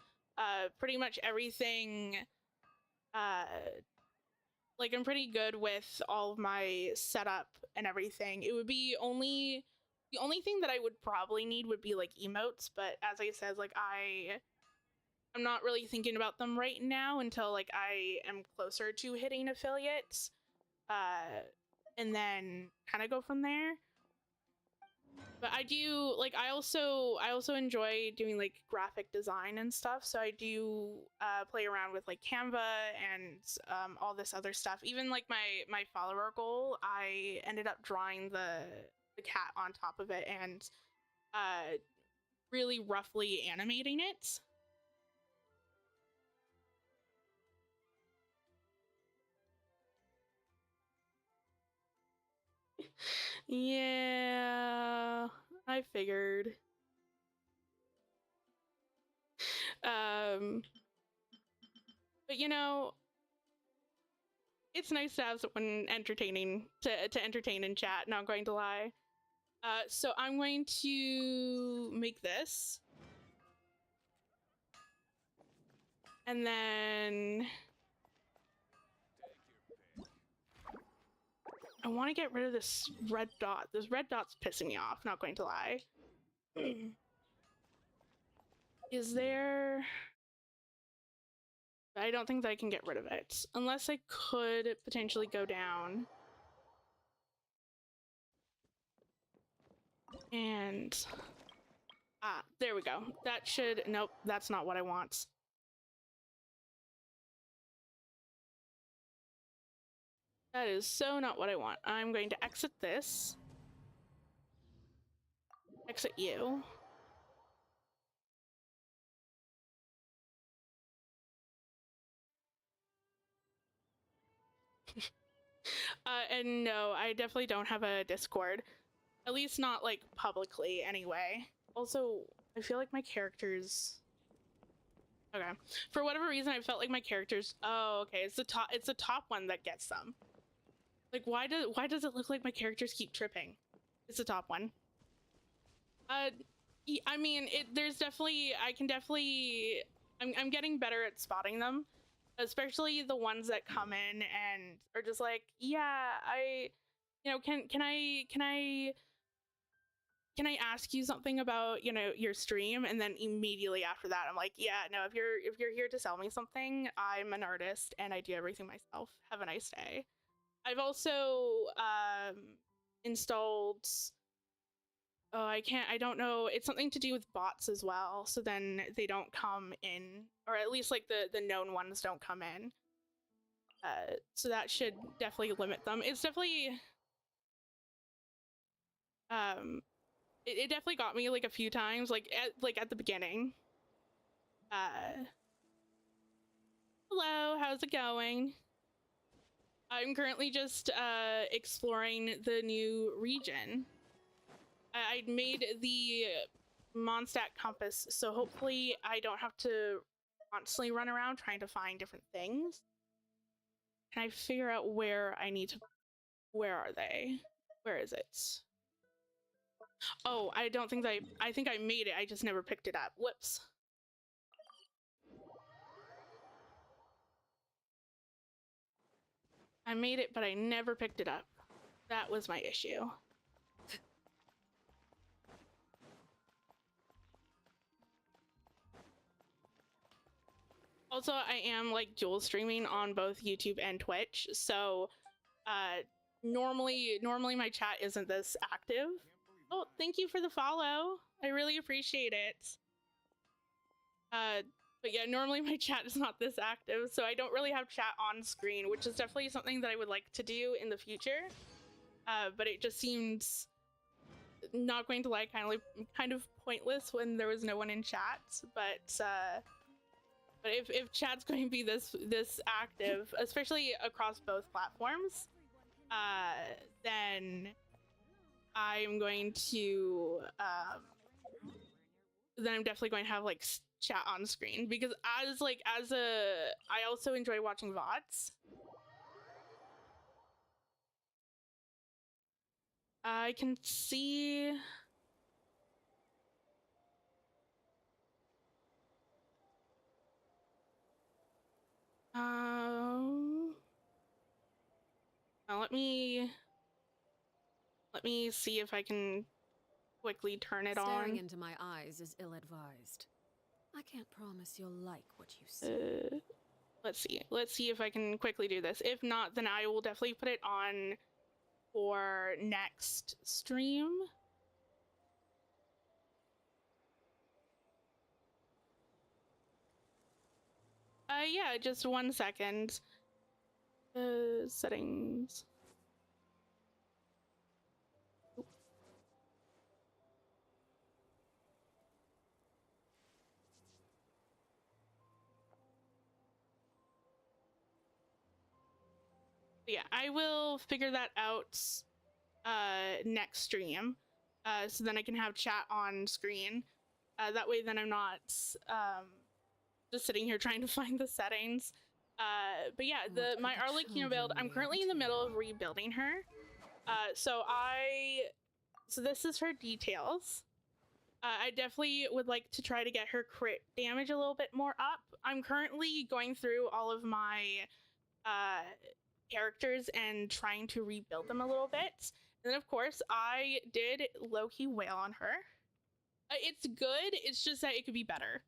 Pretty much everything, like I'm pretty good with all of my setup and everything. It would be the only thing that I would probably need would be like emotes, but as I said, like I'm not really thinking about them right now until like I am closer to hitting affiliates. and then kind of go from there. But I do like I also enjoy doing like graphic design and stuff, so I do play around with like Canva and all this other stuff. Even like my follower goal, I ended up drawing the cat on top of it and really roughly animating it. Yeah, I figured. But you know, it's nice to have someone entertaining to entertain in chat, not going to lie. So I'm going to make this. And then I want to get rid of this red dot. This red dot's pissing me off, not going to lie. Is there... I don't think that I can get rid of it. Unless I could potentially go down. And... ah, there we go. That should... nope, that's not what I want. That is so not what I want. I'm going to exit this. Exit you. And no, I definitely don't have a Discord. At least not, like, publicly, anyway. Also, I feel like my characters... okay. For whatever reason, I felt like my characters... oh, okay, it's the top one that gets them. Like, why does it look like my characters keep tripping? It's the top one. I mean, there's definitely... I'm getting better at spotting them. Especially the ones that come in and are just like, yeah, you know, can I ask you something about, you know, your stream? And then immediately after that, I'm like, yeah, no, if you're here to sell me something, I'm an artist and I do everything myself. Have a nice day. I've also installed... oh, I don't know. It's something to do with bots as well. So then they don't come in, or at least like the known ones don't come in. So that should definitely limit them. It's definitely, it definitely got me like a few times, like at the beginning. Hello, how's it going? I'm currently just exploring the new region. I made the Mondstadt compass, so hopefully I don't have to constantly run around trying to find different things. Can I figure out where I need to... where are they? Where is it? Oh, I don't think that I think I made it, I just never picked it up. Whoops. I made it, but I never picked it up. That was my issue. Also, I am like dual streaming on both YouTube and Twitch, so normally my chat isn't this active. Oh, thank you for the follow. I really appreciate it. But yeah, normally my chat is not this active, so I don't really have chat on screen, which is definitely something that I would like to do in the future. But it just seems, not going to lie, kind of pointless when there was no one in chat. But if chat's going to be this active, especially across both platforms, then I'm going to then I'm definitely going to have like chat on screen, because I also enjoy watching VODs. I can see... now let me see if I can quickly turn it on. Staring into my eyes is ill-advised. I can't promise you'll like what you see. let's see if I can quickly do this. If not, then I will definitely put it on for next stream. Yeah, just 1 second. Settings. Yeah, I will figure that out next stream, so then I can have chat on screen. That way, then I'm not just sitting here trying to find the settings. But yeah, my Arlecchino build, I'm currently in the middle of rebuilding her. So this is her details. I definitely would like to try to get her crit damage a little bit more up. I'm currently going through all of my characters and trying to rebuild them a little bit. And then of course I did low-key wail on her. It's good, it's just that it could be better.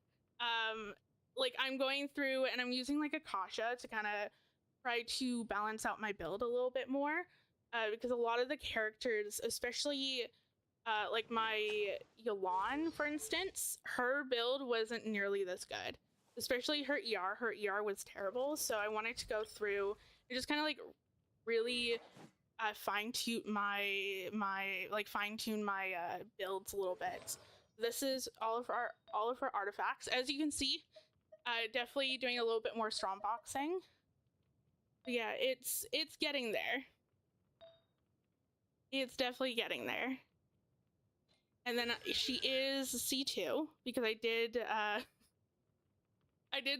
Like I'm going through and I'm using like Akasha to kind of try to balance out my build a little bit more, because a lot of the characters, especially like my Yelan, for instance, her build wasn't nearly this good. Especially her ER was terrible. So I wanted to go through and just kind of like really fine-tune my builds a little bit. This is all of our artifacts. As you can see, definitely doing a little bit more strong boxing. But yeah, it's getting there. It's definitely getting there. And then she is C2 because I did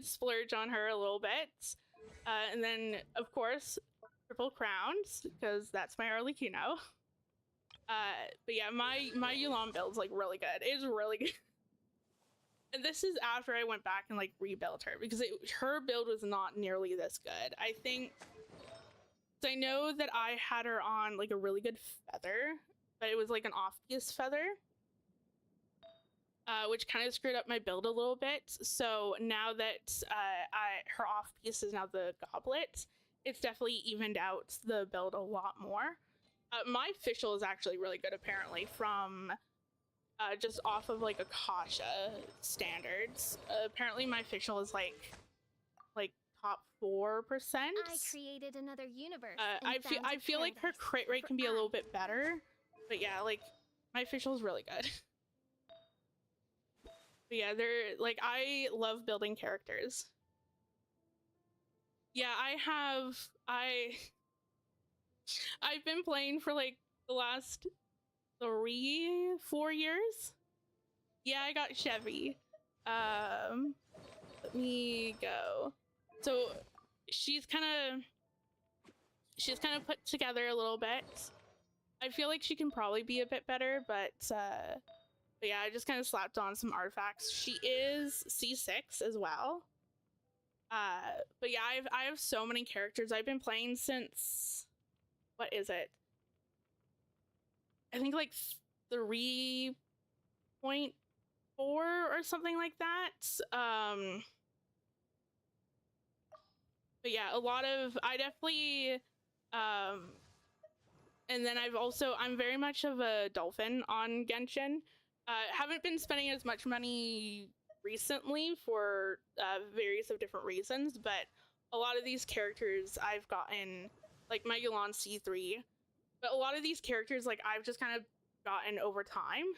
splurge on her a little bit. And then of course triple crowns because that's my Arlecchino. But yeah, my Yelan build's like really good. It's really good. And this is after I went back and like rebuilt her because her build was not nearly this good. I think, I know that I had her on like a really good feather, but it was like an off-piece feather, which kind of screwed up my build a little bit. So now that her off-piece is now the goblet, it's definitely evened out the build a lot more. My official is actually really good apparently from just off of like Akasha standards. Apparently my official is like top 4%. I created another universe. I feel like her crit rate can be a little bit better, but yeah, like my official is really good. But yeah, they're like, I love building characters. Yeah, I've been playing for like the last 3-4 years. Yeah, I got Chevy. Let me go. So she's kind of put together a little bit. I feel like she can probably be a bit better, but yeah, I just kind of slapped on some artifacts. She is C6 as well. But yeah, I have so many characters. I've been playing since, what is it? I think like 3.4 or something like that. But yeah, I definitely, and then I'm very much of a dolphin on Genshin. Haven't been spending as much money recently for various of different reasons, but a lot of these characters I've gotten, like my Yelan C3, but a lot of these characters like I've just kind of gotten over time.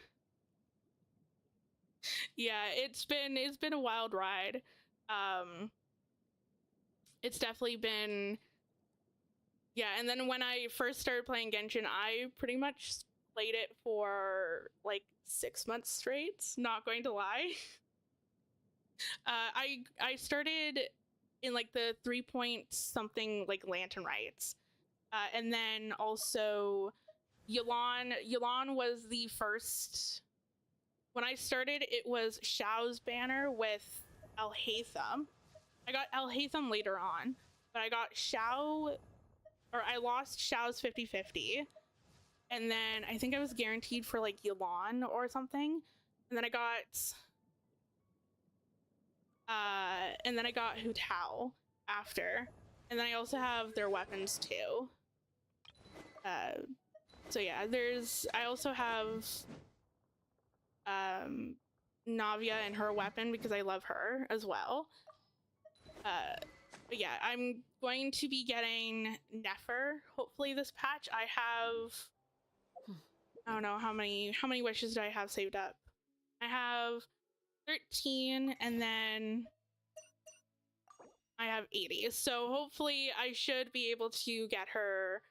Yeah, it's been a wild ride. It's definitely been, yeah, and then when I first started playing Genshin, I pretty much played it for like 6 months straight, not going to lie. I started in like the 3-point-something like Lantern Rites. And then also Yelan was the first, when I started it was Xiao's banner with Alhaitham. I got Alhaitham later on, but I got Xiao, or I lost Xiao's 50-50. And then I think I was guaranteed for like Yelan or something. And then I got Hu Tao. after. And then I also have their weapons too. So yeah, I also have Navia and her weapon because I love her as well. But yeah, I'm going to be getting Nefer hopefully this patch. I don't know how many wishes do I have saved up. I have 13 and then I have 80. So hopefully I should be able to get her.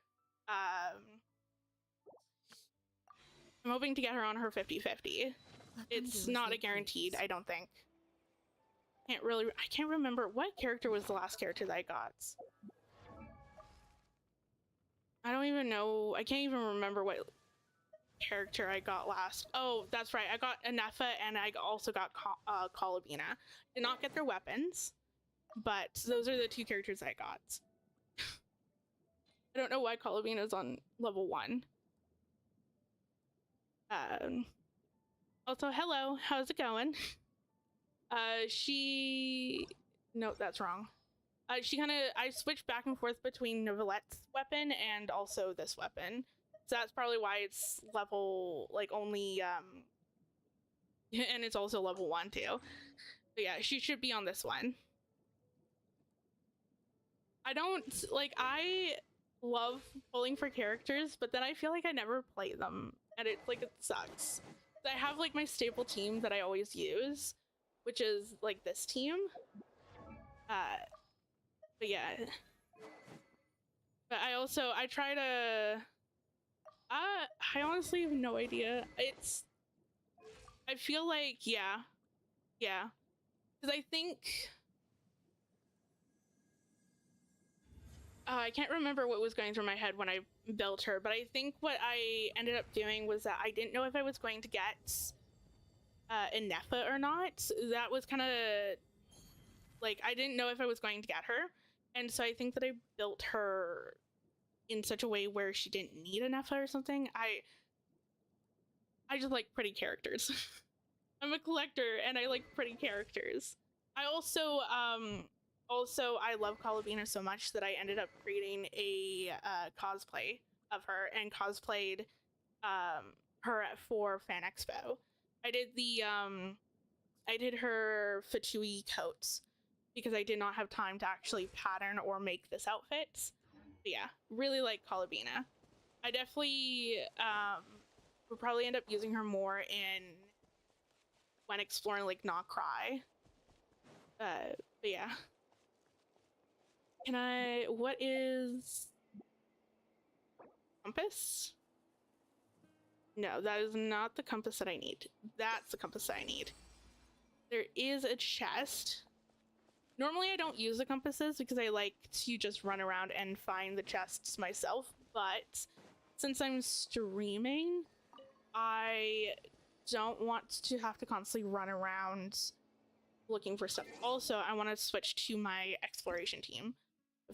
I'm hoping to get her on her 50-50. It's not a guaranteed, I don't think. I can't remember what character was the last character that I got. I don't even know. I can't even remember what character I got last. Oh, that's right. I got Anefa and I also got Colabina. Did not get their weapons, but those are the two characters I got. I don't know why Colabina is on level 1. Also, hello. How's it going? No, that's wrong. I switched back and forth between Novelette's weapon and also this weapon. So that's probably why it's level, like, only, and it's also level 1 too. But yeah, she should be on this one. I love pulling for characters, but then I feel like I never play them, and it sucks. I have, like, my staple team that I always use, which is, like, this team. But yeah. But I try to... I honestly have no idea. I feel like, yeah. Because I think... I can't remember what was going through my head when I built her, but I think what I ended up doing was that I didn't know if I was going to get Anefa or not. That was kind of... Like, I didn't know if I was going to get her, and so I think that I built her in such a way where she didn't need Anefa or something. I just like pretty characters. I'm a collector, and I like pretty characters. I also I love Colabina so much that I ended up creating a cosplay of her and cosplayed her for Fan Expo. I did her Fatui coats because I did not have time to actually pattern or make this outfit. But yeah, really like Colabina. I definitely would probably end up using her more when exploring like Not Cry. But yeah. What is compass? No, that is not the compass that I need. That's the compass that I need. There is a chest. Normally I don't use the compasses because I like to just run around and find the chests myself, but since I'm streaming, I don't want to have to constantly run around looking for stuff. Also, I want to switch to my exploration team.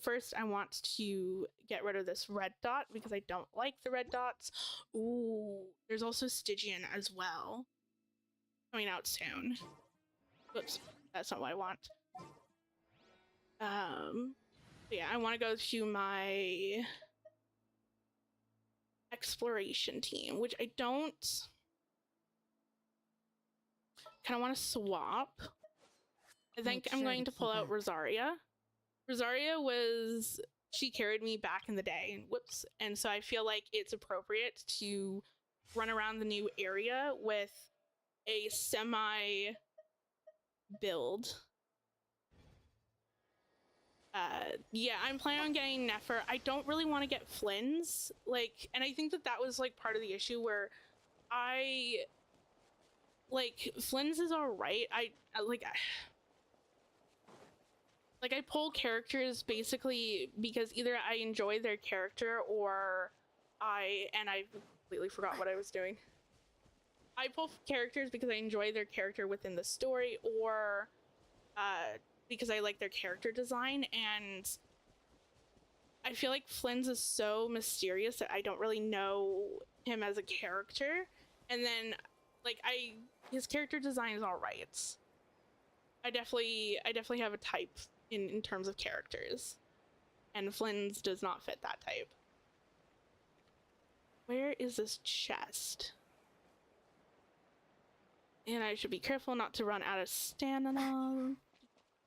First, I want to get rid of this red dot because I don't like the red dots. Ooh, there's also Stygian as well. Coming out soon. Oops, that's not what I want. Yeah, I want to go to my exploration team, which I don't kind of want to swap. I think I'm going to pull out Rosaria. Rosaria she carried me back in the day, whoops, and so I feel like it's appropriate to run around the new area with a semi build. Yeah, I'm planning on getting Nefer. I don't really want to get Flynn's, like, and I think that was like part of the issue where Flynn's is alright. I pull characters basically because either I enjoy their character or I completely forgot what I was doing. I pull characters because I enjoy their character within the story or because I like their character design, and I feel like Flynn's is so mysterious that I don't really know him as a character, and then his character design is alright. I definitely have a type in terms of characters. And Flynn's does not fit that type. Where is this chest? And I should be careful not to run out of stamina.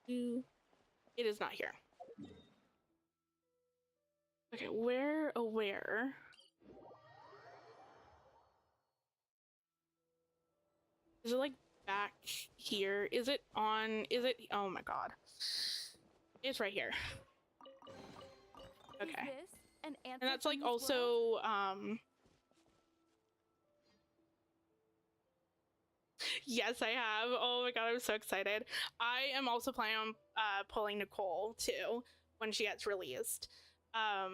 It is not here. Okay, where? Oh, where? Is it like back here? Is it on? Is it? Oh my god. It's right here. Okay. Is this an answer And that's from like this also, world? yes, I have. Oh my god, I'm so excited. I am also planning on pulling Nicole too when she gets released. I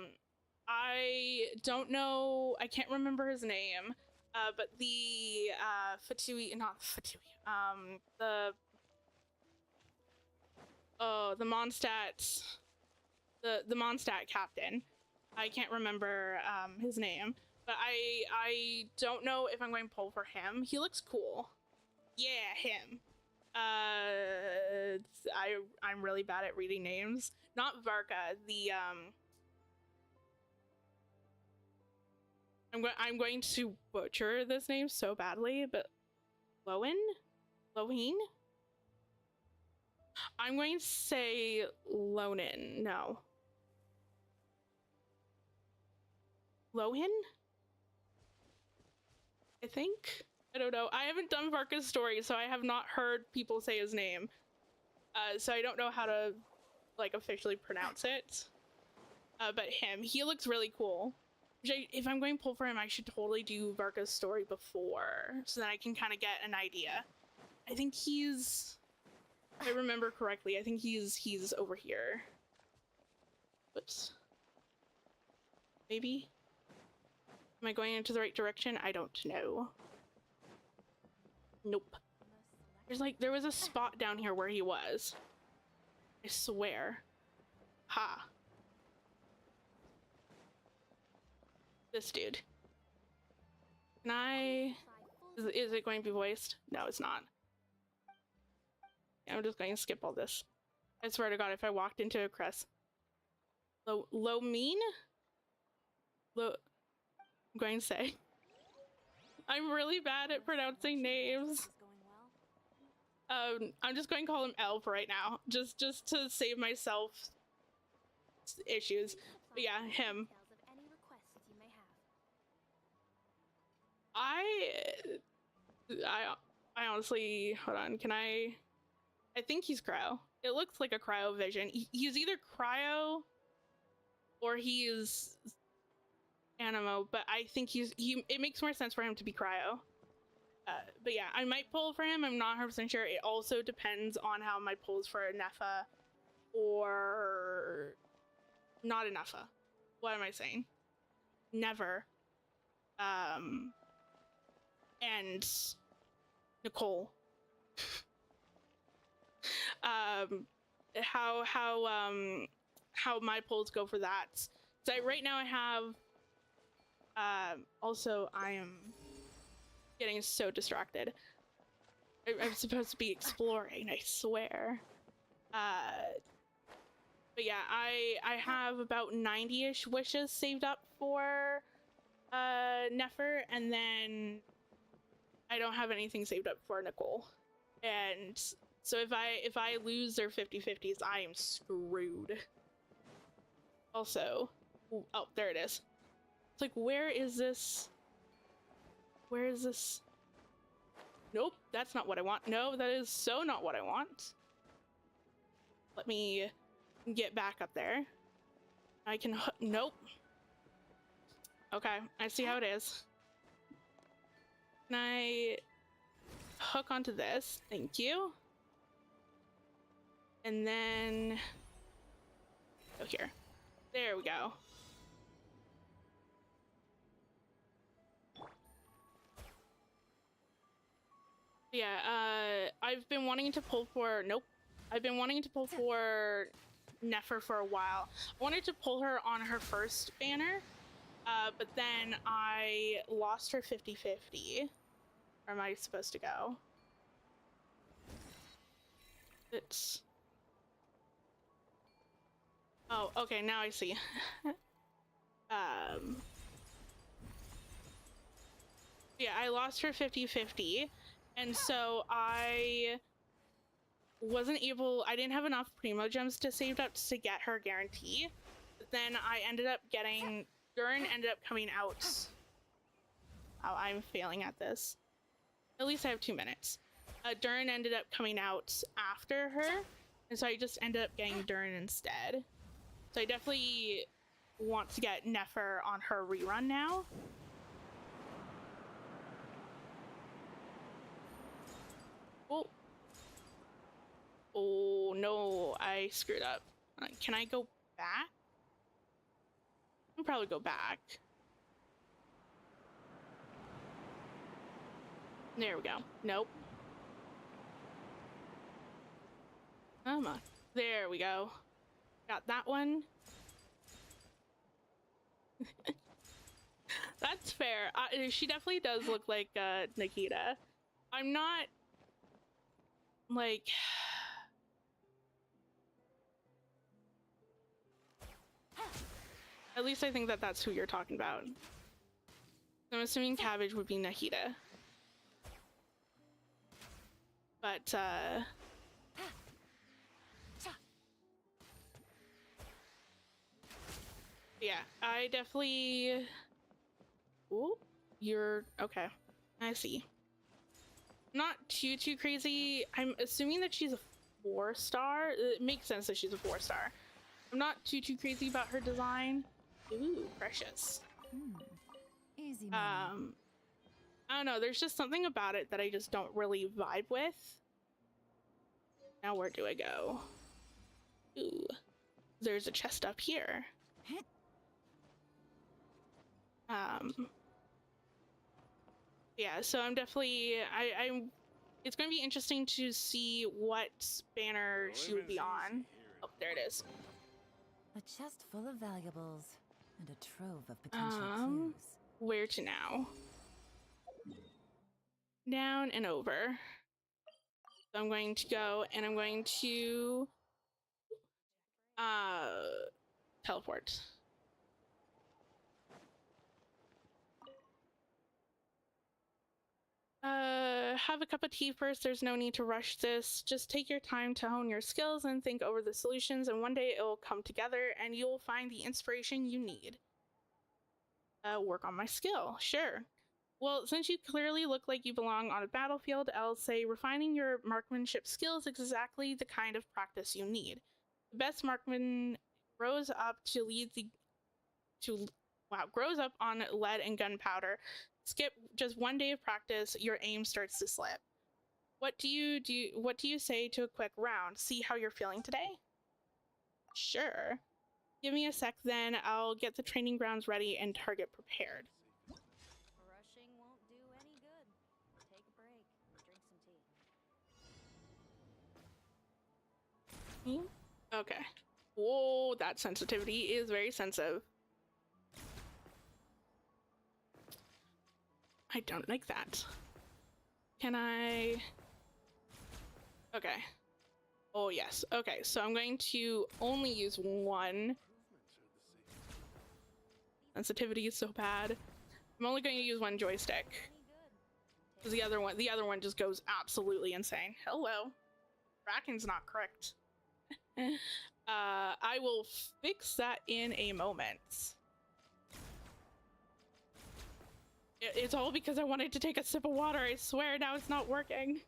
don't know, I can't remember his name, but the not Fatui, the Mondstadt, the Mondstadt captain. I can't remember his name, but I don't know if I'm going to pull for him. He looks cool. Yeah, him. I'm really bad at reading names. Not Varka. The I'm going to butcher this name so badly, but Lowen? I'm going to say Lonin. No. Lohin? I think? I don't know. I haven't done Varka's story, so I have not heard people say his name. So I don't know how to, like, officially pronounce it. But him. He looks really cool. If I'm going to pull for him, I should totally do Varka's story before, so that I can kind of get an idea. I think he's... If I remember correctly, I think he's over here. Whoops. Maybe? Am I going into the right direction? I don't know. Nope. There was a spot down here where he was. I swear. Ha. This dude. Can I... Is it going to be voiced? No, it's not. I'm just going to skip all this. I swear to god, if I walked into a crest. Low mean? I'm going to say. I'm really bad at pronouncing names. I'm just going to call him L for right now. Just to save myself issues. But yeah, him. I honestly, hold on, can I think he's cryo. It looks like a cryo vision. He's either cryo or he's animo, but I think it makes more sense for him to be cryo. But yeah, I might pull for him. I'm not 100% sure. It also depends on how my pulls for Nefa or not a Nefa. What am I saying? Never. And Nicole. How my polls go for that. So right now I have also I am getting so distracted. I'm supposed to be exploring, I swear. But yeah, I have about 90-ish wishes saved up for Nefer, and then I don't have anything saved up for Nicole. And so if I lose their 50-50s, I am screwed. Also, oh, there it is. It's like, where is this? Where is this? Nope, that's not what I want. No, that is so not what I want. Let me get back up there. I can, nope. Okay, I see how it is. Can I hook onto this? Thank you. And then go here. There we go. Yeah, I've been wanting to pull for, nope. I've been wanting to pull for Nefer for a while. I wanted to pull her on her first banner, but then I lost her 50-50. Where am I supposed to go? It's... Oh, okay, now I see. Yeah, I lost her 50-50, and so I didn't have enough primo gems to save up to get her guarantee. But then I ended up getting, Gurn ended up coming out. Oh, I'm failing at this. At least I have 2 minutes. Durin ended up coming out after her, and so I just ended up getting Durin instead. So I definitely want to get Nefer on her rerun now. Oh. Oh no, I screwed up. Can I go back? I'll probably go back. There we go. Nope. Come on. There we go. Got that one. That's fair. She definitely does look like Nikita. I'm not like at least I think that that's who you're talking about. I'm assuming Cabbage would be Nikita. But yeah, I definitely. Ooh, you're okay. I see. Not too crazy. I'm assuming that she's a 4-star. It makes sense that she's a 4-star. I'm not too crazy about her design. Ooh, precious. Easy money. I don't know. There's just something about it that I just don't really vibe with. Now where do I go? Ooh, there's a chest up here. Yeah, so I'm definitely I'm it's going to be interesting to see what banner she would be on. Oh, there it is. A chest full of valuables and a trove of potential clues. Where to now? Down and over. So I'm going to go and I'm going to teleport. Have a cup of tea first. There's no need to rush this. Just take your time to hone your skills and think over the solutions, and one day it will come together and you'll find the inspiration you need. Work on my skill. Sure. Well, since you clearly look like you belong on a battlefield, I'll say refining your marksmanship skills is exactly the kind of practice you need. The best marksman grows up grows up on lead and gunpowder. Skip just one day of practice, your aim starts to slip. What do you say to a quick round? See how you're feeling today? Sure. Give me a sec then. I'll get the training grounds ready and target prepared. Rushing won't do any good. Take a break. Drink some tea. Okay. Whoa, that sensitivity is very sensitive. I don't like that. Can I? Okay. Oh yes. Okay, so I'm going to only use one. Sensitivity is so bad. I'm only going to use one joystick. Because the other one just goes absolutely insane. Hello. Tracking's not correct. I will fix that in a moment. It's all because I wanted to take a sip of water. I swear now it's not working.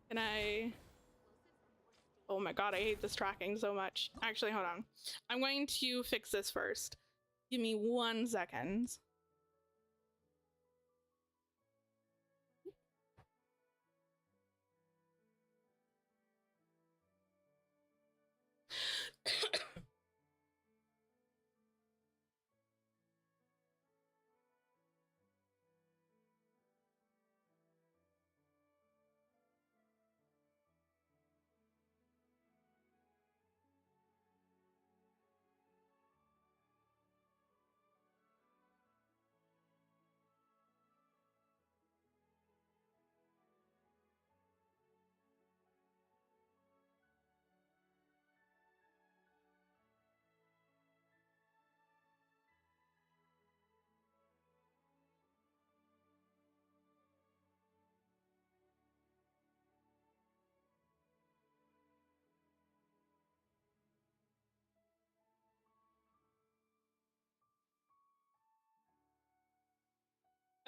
Can I? Oh my god, I hate this tracking so much. Actually, hold on. I'm going to fix this first. Give me 1 second.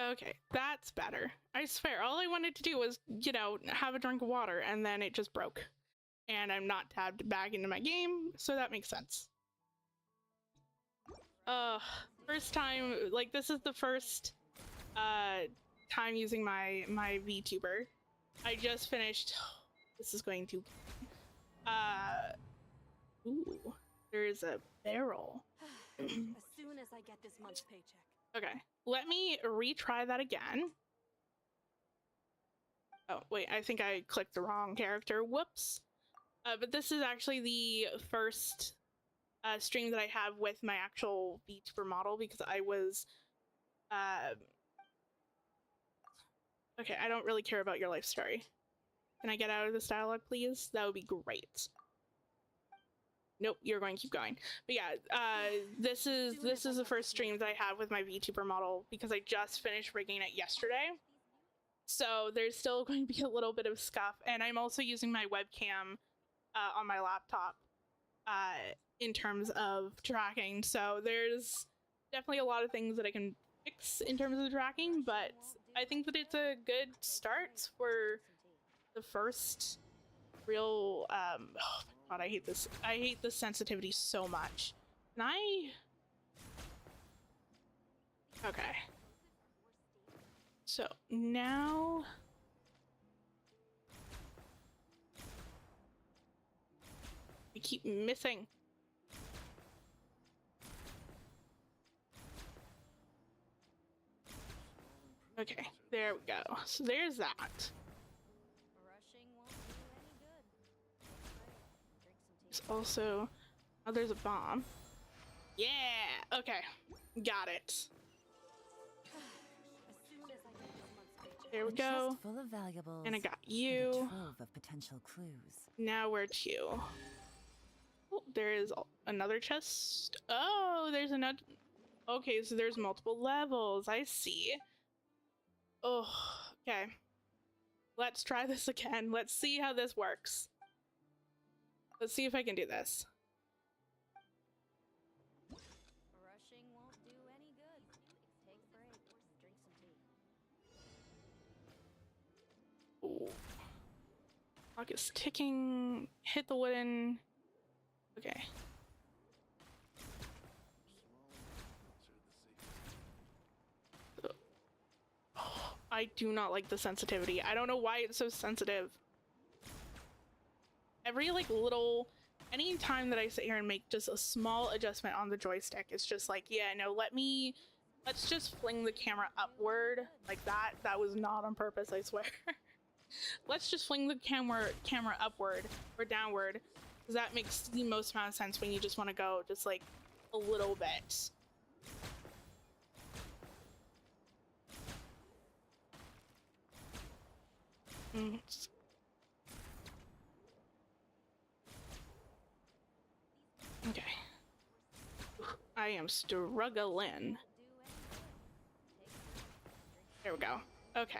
Okay, that's better. I swear, all I wanted to do was, you know, have a drink of water, and then it just broke. And I'm not tabbed back into my game, so that makes sense. First time, like, this is the first time using my vtuber. I just finished. This is going to ooh, there's a barrel. As soon as I get this month's paycheck. Okay, let me retry that again. Oh wait, I think I clicked the wrong character. Whoops. But this is actually the first stream that I have with my actual vtuber model, because I was okay, I don't really care about your life story. Can I get out of this dialogue, please? That would be great. Nope, you're going to keep going. But yeah, this is the first stream that I have with my vtuber model, because I just finished rigging it yesterday. So there's still going to be a little bit of scuff, and I'm also using my webcam on my laptop in terms of tracking. So there's definitely a lot of things that I can fix in terms of the tracking, but I think that it's a good start for the first real oh my god, I hate this. I hate the sensitivity so much. Can I? Okay. So now I keep missing. Okay, there we go. So there's that. Rushing won't do any good. Drink some tea. There's also, oh, there's a bomb. Yeah, okay, got it. As soon as I get this month's paycheck. There we A go. chest full of valuables. And I got and a you. trove of potential clues. Now where to? Oh, there is another chest. Oh, there's another. Okay, so there's multiple levels. I see. Oh, okay. Let's try this again. Let's see how this works. Let's see if I can do this. Rushing won't do any good. Take a break. Drink some tea. Ooh. Clock is ticking. Hit the wooden. Okay. Oh, I do not like the sensitivity. I don't know why it's so sensitive. Every like little, any time that I sit here and make just a small adjustment on the joystick, it's just like, yeah, no, let's just fling the camera upward like that. That was not on purpose, I swear. Let's just fling the camera upward or downward, because that makes the most amount of sense when you just want to go just like a little bit. Okay. I am struggling. There we go. Okay.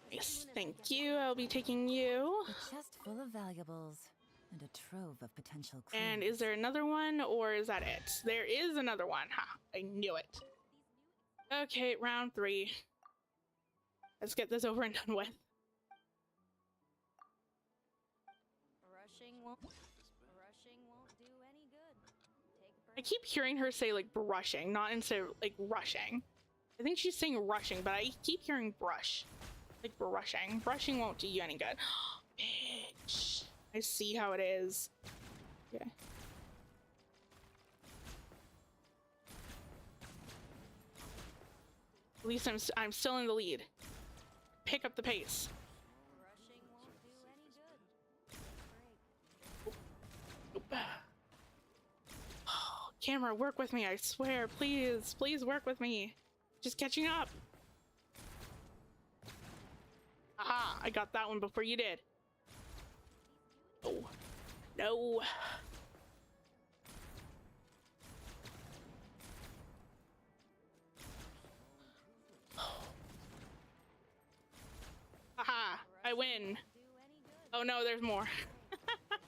Nice. Thank you. I'll be taking you. A chest full of valuables and a trove of potential clues. And is there another one, or is that it? There is another one. Ha! I knew it. Okay, round 3. Let's get this over and done with. Rushing won't do any good. Take a I break. keep hearing her say like brushing, not instead of like rushing. I think she's saying rushing, but I keep hearing brush. Like brushing. Brushing won't do you any good. Bitch. I see how it is. Okay. At least I'm still in the lead. Pick up the pace. Rushing won't do any good. Take a break. Nope. Oh, camera, work with me, I swear. Please, please work with me. Just catching up. Aha, I got that one before you did. Oh, no. Haha, I win. Do any good. Oh no, there's more.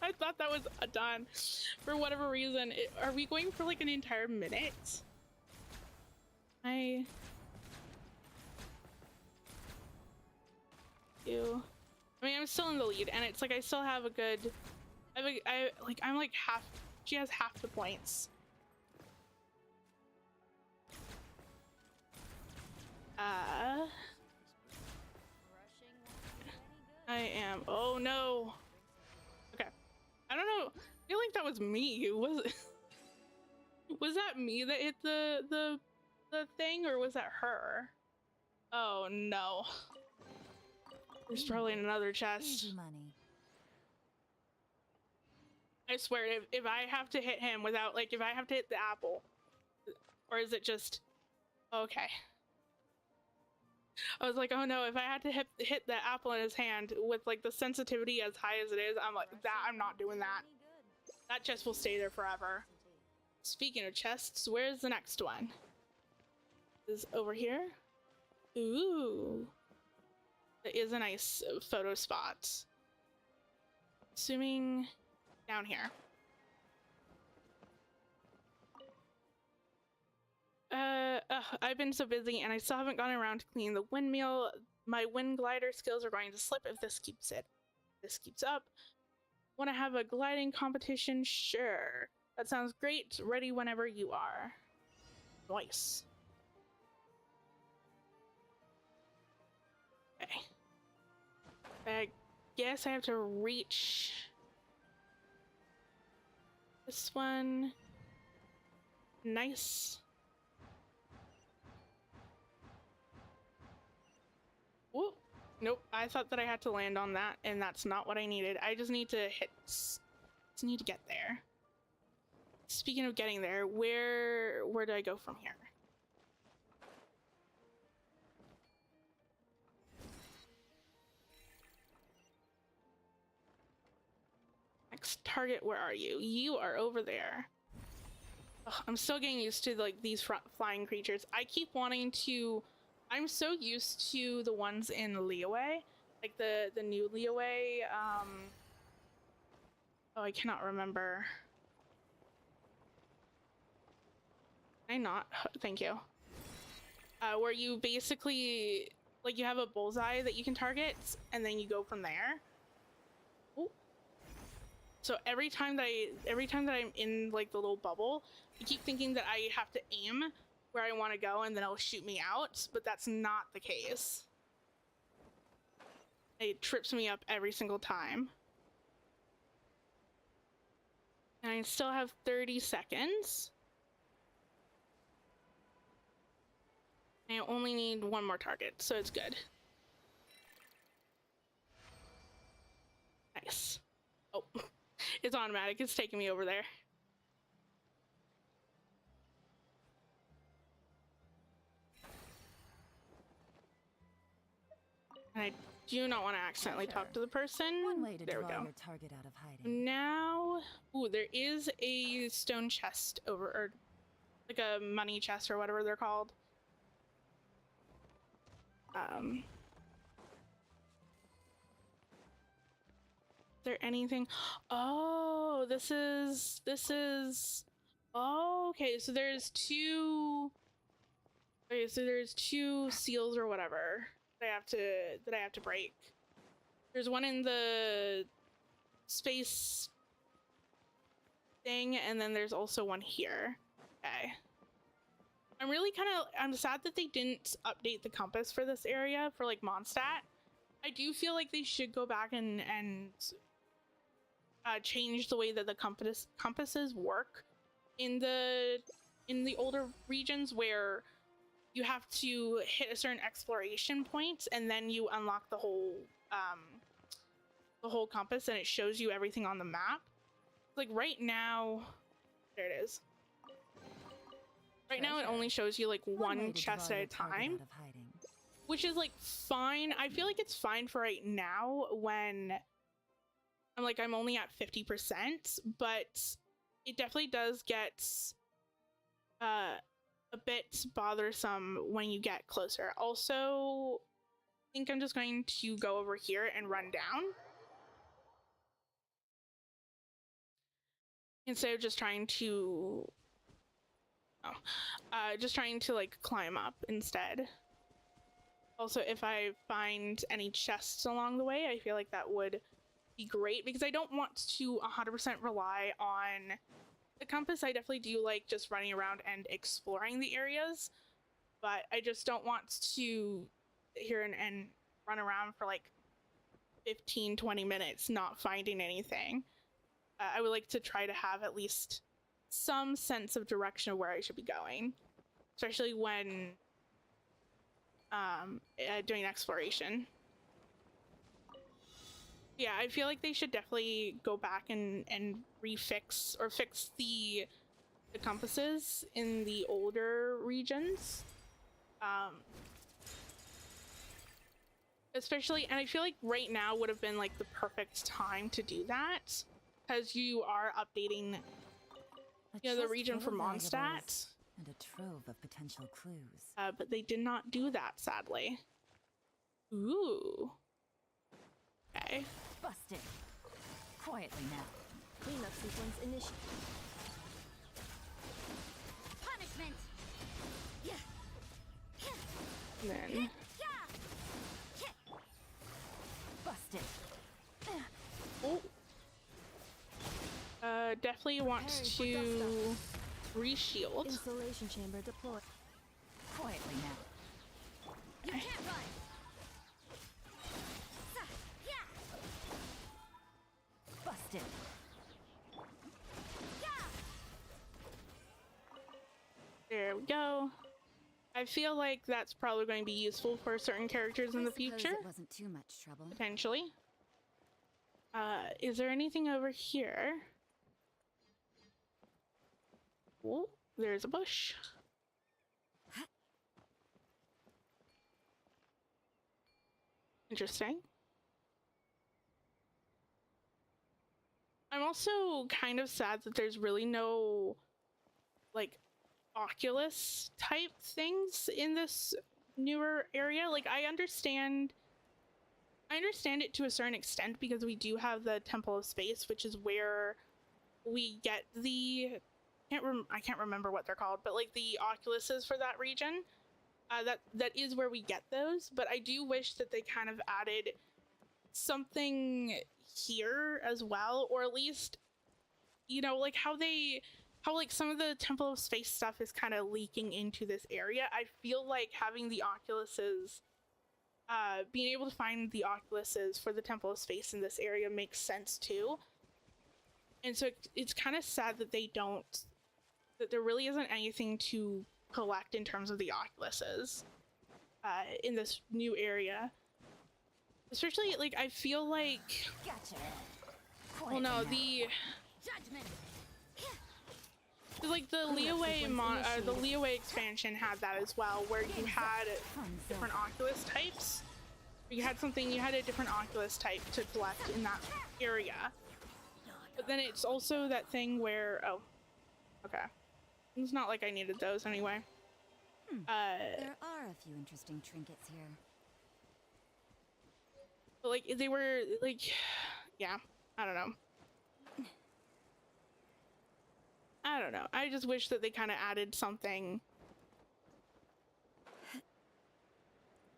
I thought that was done. For whatever reason, are we going for like an entire minute? I do. I mean, I'm still in the lead, and it's like I still have a good. I'm like half. She has half the points. Rushing won't do any good. I am. Oh no. Okay. I don't know. I feel like that was me. Was that me that hit the thing, or was that her? Oh no. There's probably another chest. Easy money. I swear, if I have to hit him without, like, if I have to hit the apple, or is it just okay? I was like, oh no, if I had to hit the apple in his hand with like the sensitivity as high as it is, I'm like, that I'm not doing that. That chest will stay there forever. Speaking of chests, where's the next one? Is over here? Ooh. It is a nice photo spot. Assuming down here. I've been so busy and I still haven't gotten around to cleaning the windmill. My wind glider skills are going to slip if this keeps up. Want to have a gliding competition? Sure. That sounds great. Ready whenever you are. Nice. Okay. I guess I have to reach this one. Nice. Whoop. Nope. I thought that I had to land on that, and that's not what I needed. I just need to just need to get there. Speaking of getting there, where do I go from here? Next target, where are you? You are over there. Ugh, I'm still getting used to like these flying creatures. I keep wanting to. I'm so used to the ones in Liyue, like the new Liyue. Oh, I cannot remember. Can I not? Thank you. Where you basically like you have a bullseye that you can target, and then you go from there. Ooh. So every time that I'm in like the little bubble, I keep thinking that I have to aim where I want to go and then it'll shoot me out, but that's not the case. It trips me up every single time. And I still have 30 seconds. I only need one more target, so it's good. Nice. Oh, it's automatic. It's taking me over there. And I do not want to accidentally talk to the person. One way to there we draw go. your target out of hiding. Now, ooh, there is a stone chest over, or like a money chest or whatever they're called. Is there anything? Oh, this is. Oh, okay. So there's two. Okay, so there's two seals or whatever that I have to break. There's one in the space thing, and then there's also one here. Okay. I'm sad that they didn't update the compass for this area for like Mondstadt. I do feel like they should go back and change the way that the compasses work in the older regions, where you have to hit a certain exploration point and then you unlock the whole compass, and it shows you everything on the map. Like right now, there it is. Right now it only shows you like one chest at a time, which is like fine. I feel like it's fine for right now when I'm only at 50%, but it definitely does get a bit bothersome when you get closer. Also, I think I'm just going to go over here and run down instead of just trying to Just trying to like climb up instead. Also, if I find any chests along the way, I feel like that would be great because I don't want to 100% rely on the compass. I definitely do like just running around and exploring the areas, but I just don't want to sit here and run around for like 15-20 minutes not finding anything. I would like to try to have at least some sense of direction of where I should be going, especially when doing exploration. Yeah, I feel like they should definitely go back and refix or fix the compasses in the older regions. Especially, and I feel like right now would have been like the perfect time to do that, because you are updating, you know, the region for Mondstadt. And a trove of potential clues. But they did not do that, sadly. Ooh. Okay. Busted. Quietly now. Cleanup sequence initiated. Punishment! And then Busted. oh. Definitely want to reshield. Insulation chamber deployed. Quietly now. You can't run! Busted. There we go. I feel like that's probably going to be useful for certain characters in the future. It wasn't too much trouble. Potentially. Is there anything over here? Oh, there's a bush. Interesting. I'm also kind of sad that there's really no, like, Oculus type things in this newer area. Like, I understand it to a certain extent because we do have the Temple of Space, which is where we get the I can't remember what they're called, but like the Oculuses for that region. That is where we get those, but I do wish that they kind of added something here as well, or at least, you know, like how like some of the Temple of Space stuff is kind of leaking into this area. I feel like having the Oculuses, being able to find the Oculuses for the Temple of Space in this area makes sense too. And so it's kind of sad that that there really isn't anything to collect in terms of the Oculuses in this new area. Especially, like, I feel like... Gotcha. Well, no, the... Judgment! Like, the Leeway expansion had that as well, where you had different Oculus types. You had a different Oculus type to collect in that area. But then it's also that thing where... Oh. Okay. It's not like I needed those anyway. There are a few interesting trinkets here. But, like, they were, like... Yeah. I don't know. I just wish that they kind of added something.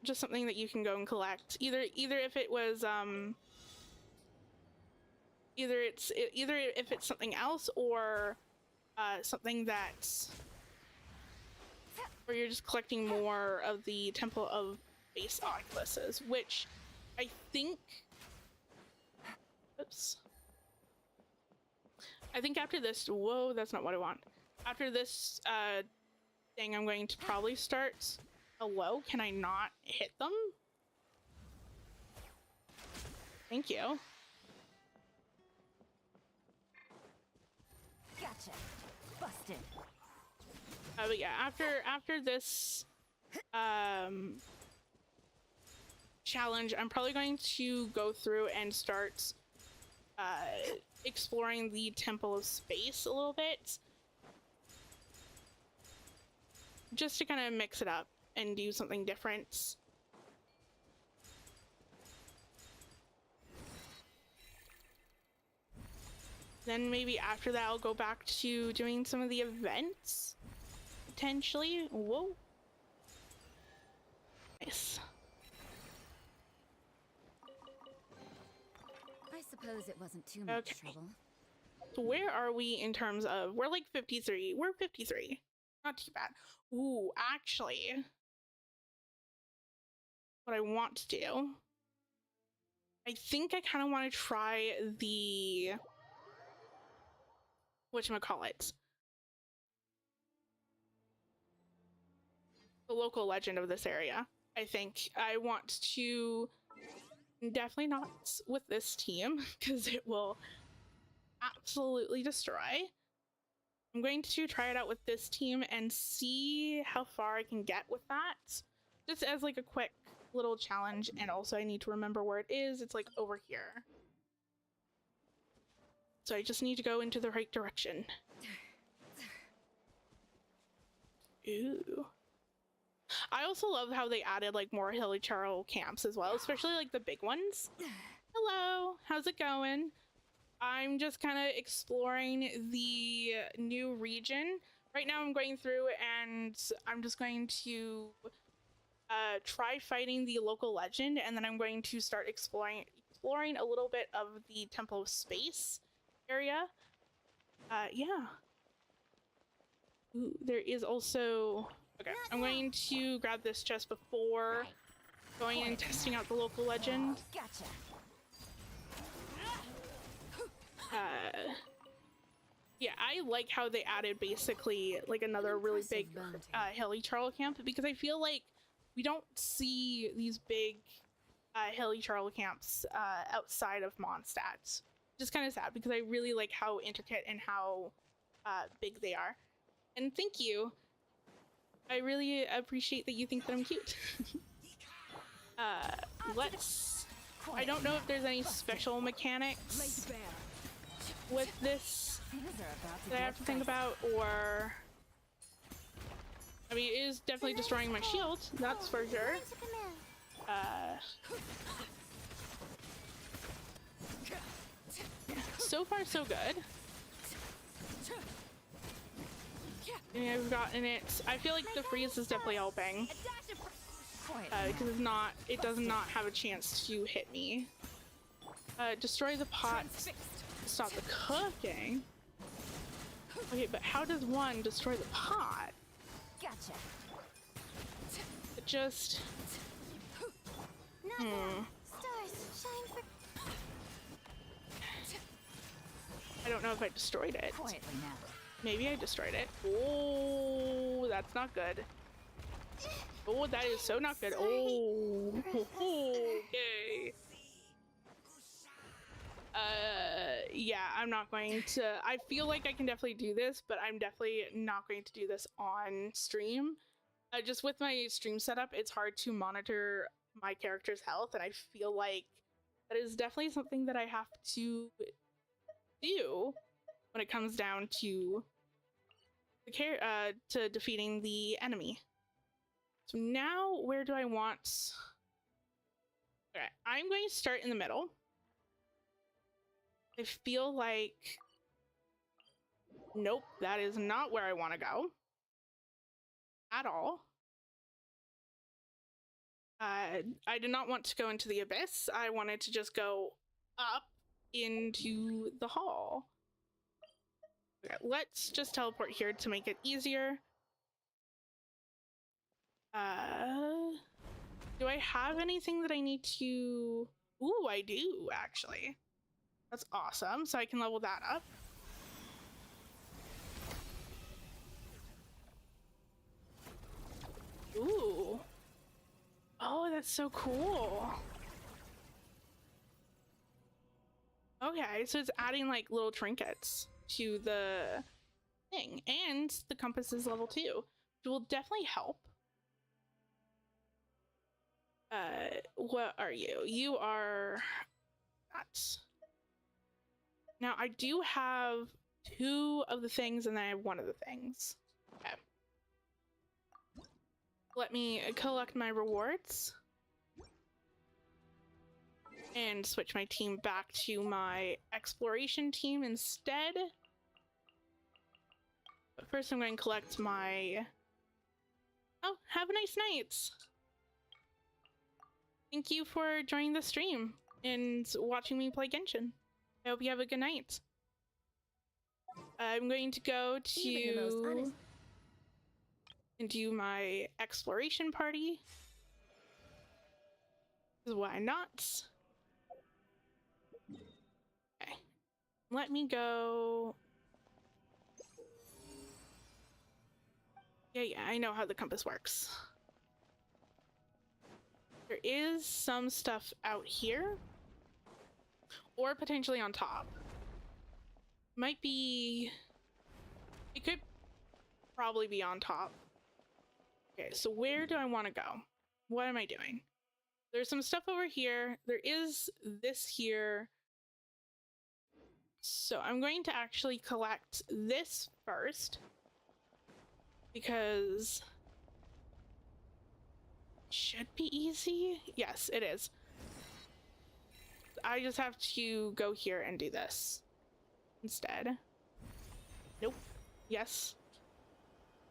Just something that you can go and collect. Either if it was, either if it's something else, or something that's where you're just collecting more of the Temple of Base Oculuses, which I think, oops, I think after this, whoa, that's not what I want. After this thing, I'm going to probably start. Hello, can I not hit them? Thank you. Gotcha. Busted. But yeah, after this challenge, I'm probably going to go through and start exploring the Temple of Space a little bit, just to kind of mix it up and do something different. Then maybe after that I'll go back to doing some of the events. potentially. Whoa. Nice. I suppose it wasn't too much Okay. trouble. So where are we in terms of, we're like 53. We're 53. Not too bad. Ooh, actually, what I want to do, I think I kind of want to try the, whatchamacallit, the local legend of this area. I think I want to, definitely not with this team, because it will absolutely destroy. I'm going to try it out with this team and see how far I can get with that. Just as like a quick little challenge, and also I need to remember where it is. It's like over here. So I just need to go into the right direction. Ooh. I also love how they added like more hilly charl camps as well, especially like the big ones. Hello, how's it going? I'm just kind of exploring the new region. Right now I'm going through and I'm just going to try fighting the local legend, and then I'm going to start exploring a little bit of the Temple of Space area. Yeah. Ooh, there is also... Okay, I'm going to grab this chest before going and testing out the local legend. Gotcha. Yeah, I like how they added basically like another really big hilly charl camp, because I feel like we don't see these big hilly charl camps outside of Mondstadt. Just kind of sad, because I really like how intricate and how big they are. And thank you. I really appreciate that you think that I'm cute. Let's... I don't know if there's any special mechanics with this that I have to think about, or... I mean, it is definitely destroying my shield, that's for sure. So far, so good. And I've gotten it. I feel like the freeze is definitely helping. Because it does not have a chance to hit me. Destroy the pot. Stop the cooking. Okay, but how does one destroy the pot? Gotcha. It just... Stars shine for... I don't know if I destroyed it. Quietly now. Maybe I destroyed it. Oh, that's not good. Oh, that is so not good. Oh, okay. Yeah, I'm not going to... I feel like I can definitely do this, but I'm definitely not going to do this on stream. Just with my stream setup, it's hard to monitor my character's health, and I feel like that is definitely something that I have to do when it comes down to the to defeating the enemy. So now, where do I want... Okay, I'm going to start in the middle. I feel like... Nope, that is not where I want to go. At all. I did not want to go into the abyss. I wanted to just go up into the hall. Okay, let's just teleport here to make it easier. Do I have anything that I need to... Ooh, I do, actually. That's awesome, so I can level that up. Ooh. Oh, that's so cool. Okay, so it's adding like little trinkets to the thing, and the compass is level 2, which will definitely help. What are you? You are that. Now I do have 2 of the things, and then I have 1 of the things. Okay. Let me collect my rewards and switch my team back to my exploration team instead. But first I'm going to collect my Oh, have a nice night. Thank you for joining the stream and watching me play Genshin. I hope you have a good night. I'm going to go to and do my exploration party. Why not? Okay. Let me go. Yeah, I know how the compass works. There is some stuff out here. Or potentially on top. Might be... It could probably be on top. Okay, so where do I want to go? What am I doing? There's some stuff over here. There is this here. So I'm going to actually collect this first. Because... it should be easy. Yes, it is. I just have to go here and do this instead. Nope. Yes.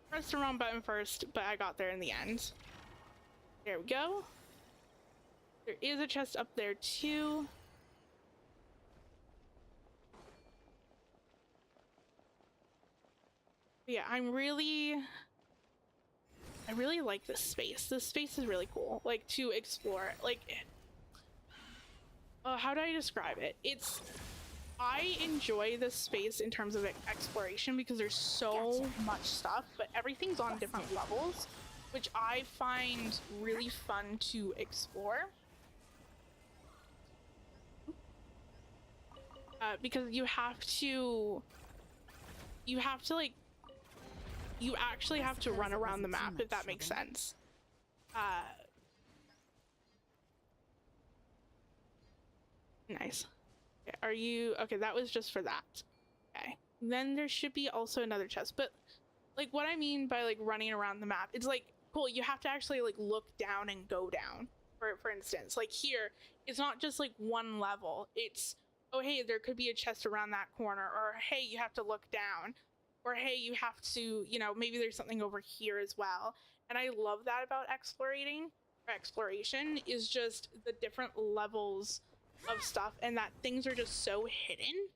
Pressed the wrong button first, but I got there in the end. There we go. There is a chest up there too. But yeah, I really like this space. This space is really cool. Like, to explore. Like, how do I describe it? I enjoy this space in terms of exploration because there's so much stuff, but everything's on different levels, which I find really fun to explore. Because you actually have to run around the map, if that makes sense. Nice. Okay, are you... okay, that was just for that. Okay. Then there should be also another chest, but like what I mean by like running around the map, it's like, cool, you have to actually like look down and go down. For instance, like here, it's not just like one level. It's, oh hey, there could be a chest around that corner, or hey, you have to look down, or hey, you have to, you know, maybe there's something over here as well. And I love that about exploration is just the different levels of stuff, and that things are just so hidden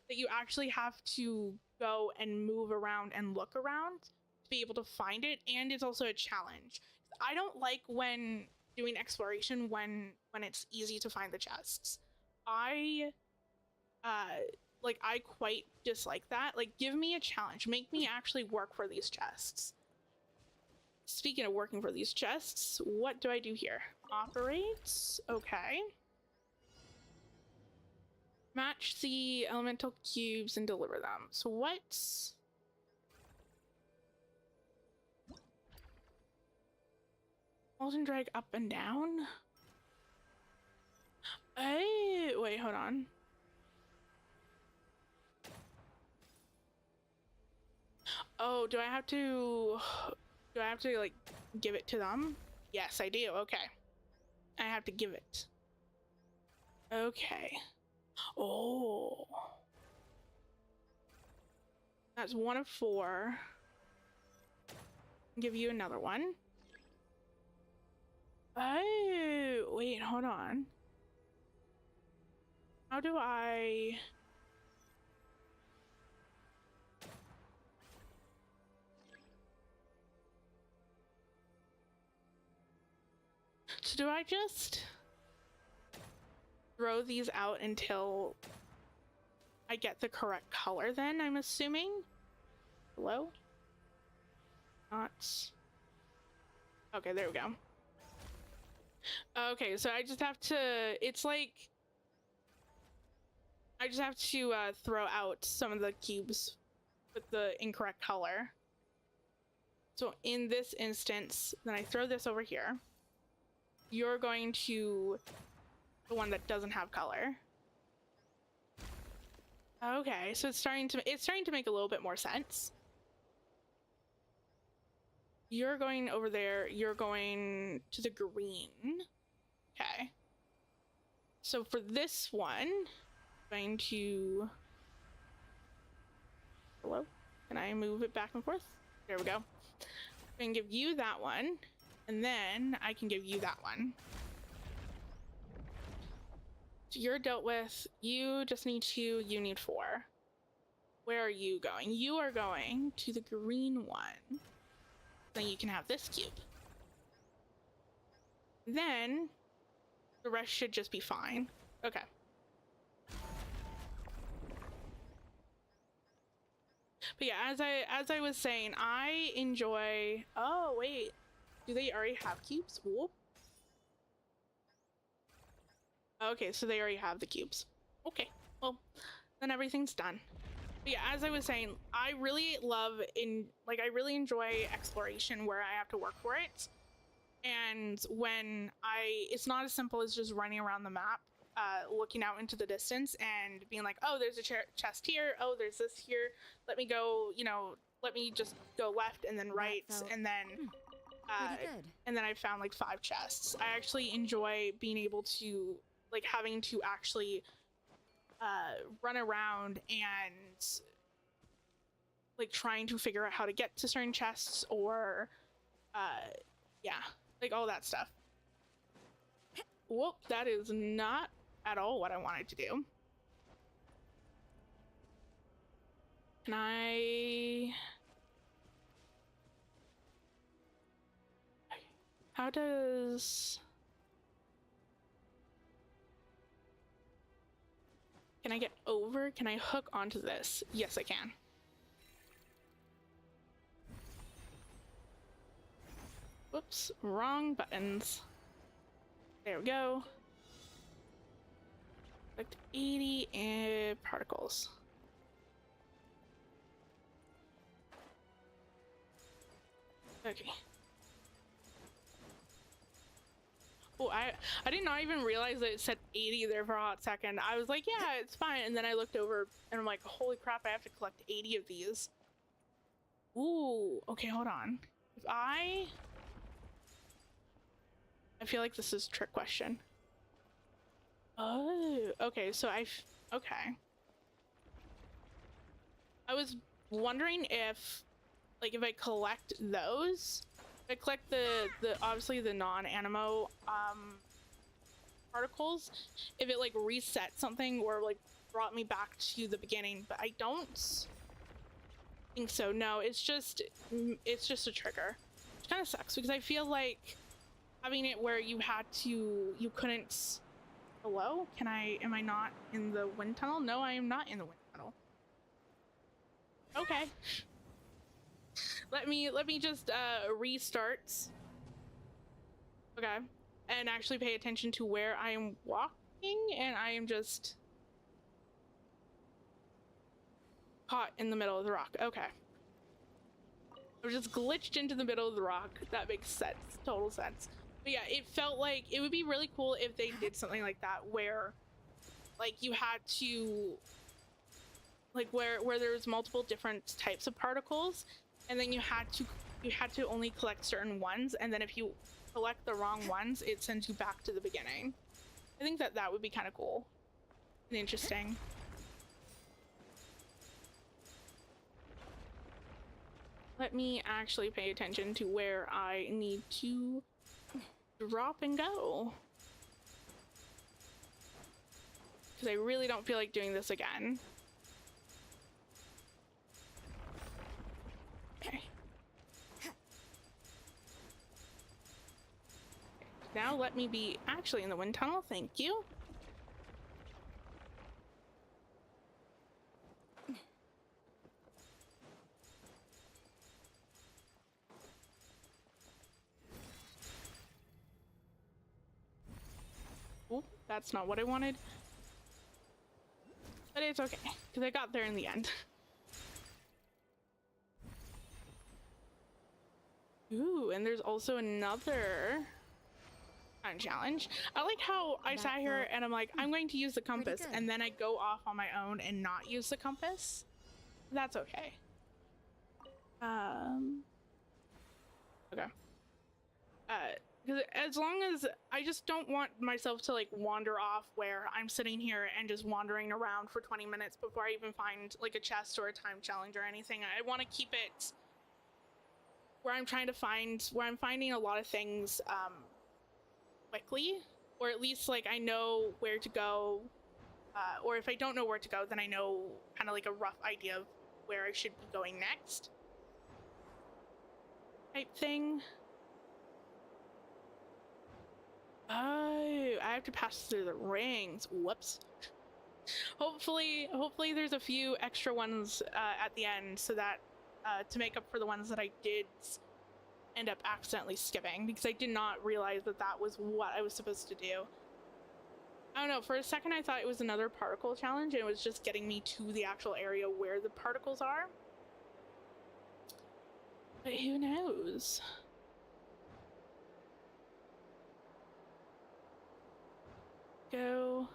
that you actually have to go and move around and look around to be able to find it. And it's also a challenge. I don't like when doing exploration when it's easy to find the chests. I quite dislike that. Like, give me a challenge, make me actually work for these chests. Speaking of working for these chests, what do I do here? Operates. Okay. Match the elemental cubes and deliver them. So what's... hold and drag up and down? Hey, wait, hold on. Oh, do I have to like give it to them? Yes, I do. Okay. I have to give it. Okay. Oh. That's 1 of 4. Give you another one. Oh, wait, hold on. How do I... so do I just throw these out until I get the correct color then, I'm assuming? Hello? Not... okay, there we go. Okay, so I just have to... it's like... I just have to throw out some of the cubes with the incorrect color. So in this instance, then I throw this over here. You're going to the one that doesn't have color. Okay, so it's starting to make a little bit more sense. You're going over there, you're going to the green. Okay. So for this one, I'm going to... hello? Can I move it back and forth? There we go. I can give you that one, and then I can give you that one. So you're dealt with. You just need 2. You need 4. Where are you going? You are going to the green one. Then you can have this cube. Then the rest should just be fine. Okay. But yeah, as I was saying, I enjoy. Oh wait, do they already have cubes? Whoop. Okay, so they already have the cubes. Okay, well, then everything's done. But yeah, as I was saying, I really love I really enjoy exploration where I have to work for it. And when it's not as simple as just running around the map, looking out into the distance and being like, oh, there's a chest here. Oh, there's this here. Let me go, let me just go left and then right. And then, pretty good. and then I found like 5 chests. I actually enjoy being able to, like, having to actually run around and like trying to figure out how to get to certain chests or yeah, like all that stuff. Whoop, that is not at all what I wanted to do. Can I... How does... Can I get over? Can I hook onto this? Yes, I can. Whoops, wrong buttons. There we go. Select 80 particles. Okay. Oh, I did not even realize that it said 80 there for a hot second. I was like, yeah, it's fine. And then I looked over and I'm like, holy crap, I have to collect 80 of these. Ooh, okay, hold on. If I feel like this is a trick question. Oh, okay, so okay. I was wondering if I collect those, if I collect the obviously the non-animo particles, if it like reset something or like brought me back to the beginning, but I don't think so. No, it's just a trigger, which kind of sucks because I feel like having it where you couldn't. Hello? Am I not in the wind tunnel? No, I am not in the wind tunnel. Okay. Let me just restart. Okay. And actually pay attention to where I am walking, and I am just caught in the middle of the rock. Okay. I was just glitched into the middle of the rock. That makes sense. Total sense. But yeah, it felt like it would be really cool if they did something like that where like you had to like where there was multiple different types of particles, and then you had to only collect certain ones, and then if you collect the wrong ones, it sends you back to the beginning. I think that would be kind of cool and interesting. Let me actually pay attention to where I need to drop and go, because I really don't feel like doing this again. Okay. Now let me be actually in the wind tunnel. Thank you. Ooh, that's not what I wanted. But it's okay, because I got there in the end. Ooh, and there's also another kind of challenge. I like how I sat here and I'm like, I'm going to use the compass, and then I go off on my own and not use the compass. That's okay. Okay. Because as long as I just don't want myself to like wander off where I'm sitting here and just wandering around for 20 minutes before I even find like a chest or a time challenge or anything. I want to keep it where I'm finding a lot of things quickly, or at least like I know where to go, or if I don't know where to go, then I know kind of like a rough idea of where I should be going next type thing. Oh, I have to pass through the rings. Whoops. Hopefully there's a few extra ones at the end, so that to make up for the ones that I did end up accidentally skipping, because I did not realize that that was what I was supposed to do. I don't know, for a second I thought it was another particle challenge and it was just getting me to the actual area where the particles are. But who knows? Go.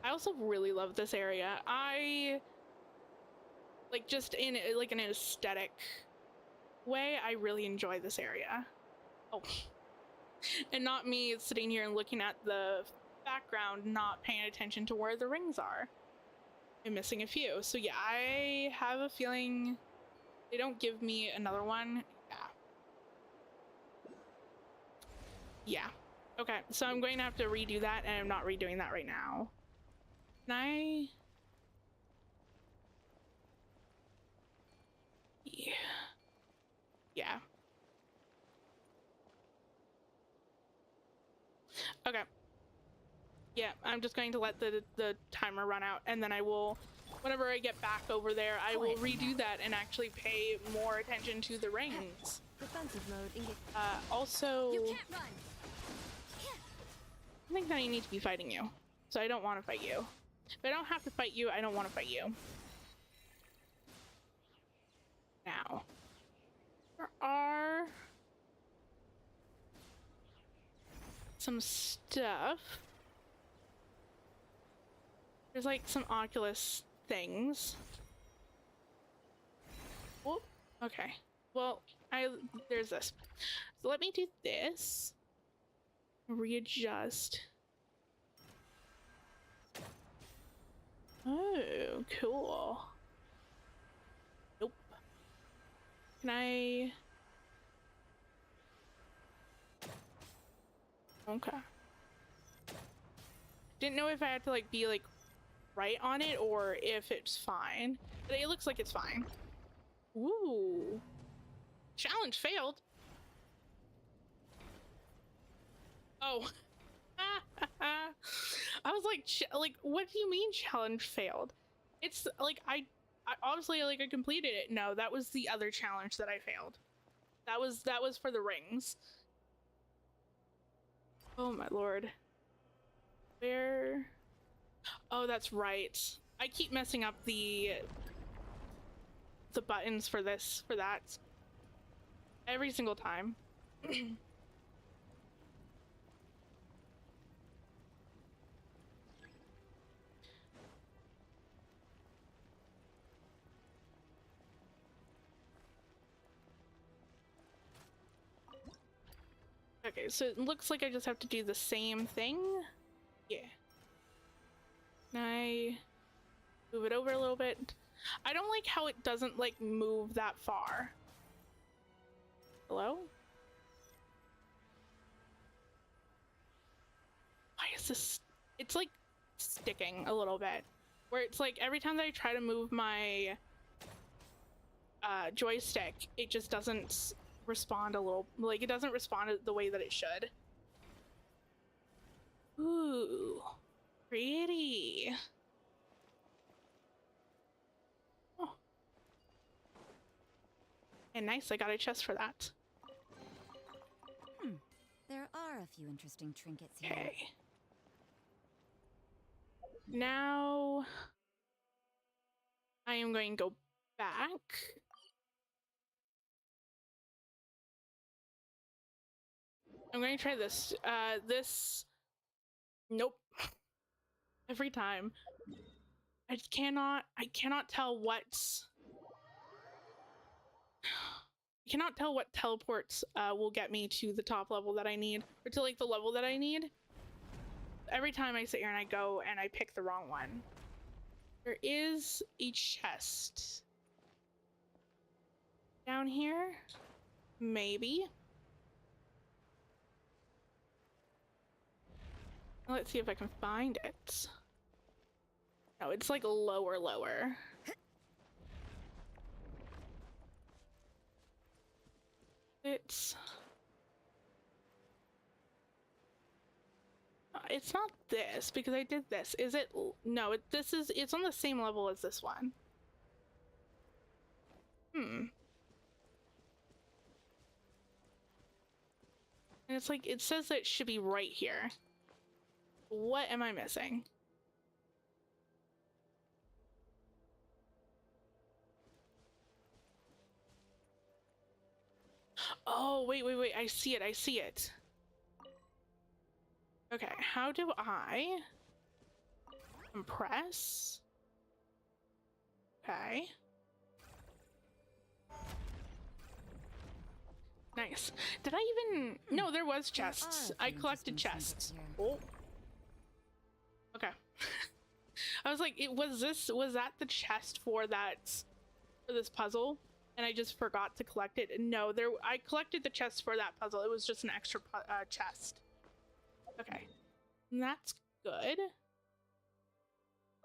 I also really love this area. I like, just in like an aesthetic way, I really enjoy this area. Oh. And not me sitting here and looking at the background, not paying attention to where the rings are. I'm missing a few. So yeah, I have a feeling they don't give me another one. Yeah. Okay, so I'm going to have to redo that, and I'm not redoing that right now. Can I? Yeah. Yeah. Okay. Yeah, I'm just going to let the timer run out, and then I will, whenever I get back over there, I will redo that and actually pay more attention to the rings. Defensive mode. Also, You can't run. I think that I need to be fighting you, so I don't want to fight you. If I don't have to fight you, I don't want to fight you. Now, there are some stuff. There's like some Oculus things. Oh, okay. Well, there's this. So let me do this. Readjust. Oh, cool. Nope. Can I? Okay. Didn't know if I had to like be like right on it or if it's fine. But it looks like it's fine. Ooh. Challenge failed. Oh. I was like, what do you mean challenge failed? It's like I obviously like I completed it. No, that was the other challenge that I failed. That was for the rings. Oh my lord. Where? Oh, that's right. I keep messing up the buttons for that every single time. Okay, so it looks like I just have to do the same thing. Yeah. Can I move it over a little bit? I don't like how it doesn't like move that far. Hello? Why is this? It's like sticking a little bit. Where it's like every time that I try to move my joystick, it just doesn't respond a little, like it doesn't respond the way that it should. Ooh, pretty. Oh. And nice, I got a chest for that. There are a few interesting trinkets here. Okay. Now I am going to go back. I'm going to try this. Nope. Every time. I cannot tell what's... I cannot tell what teleports will get me to the top level that I need, or to like the level that I need. Every time I sit here and I go and I pick the wrong one. There is a chest. down here? Maybe. Let's see if I can find it. No, it's like lower. It's not this because I did this. Is it? No, it's on the same level as this one. And it's like, it says that it should be right here. What am I missing? Oh, wait. I see it. Okay, how do I compress? Okay. Nice. Did I even... No, there was chests. I collected chests. Oh. Okay. I was like, was that the chest for this puzzle? And I just forgot to collect it. No, I collected the chest for that puzzle. It was just an extra chest. Okay. And that's good.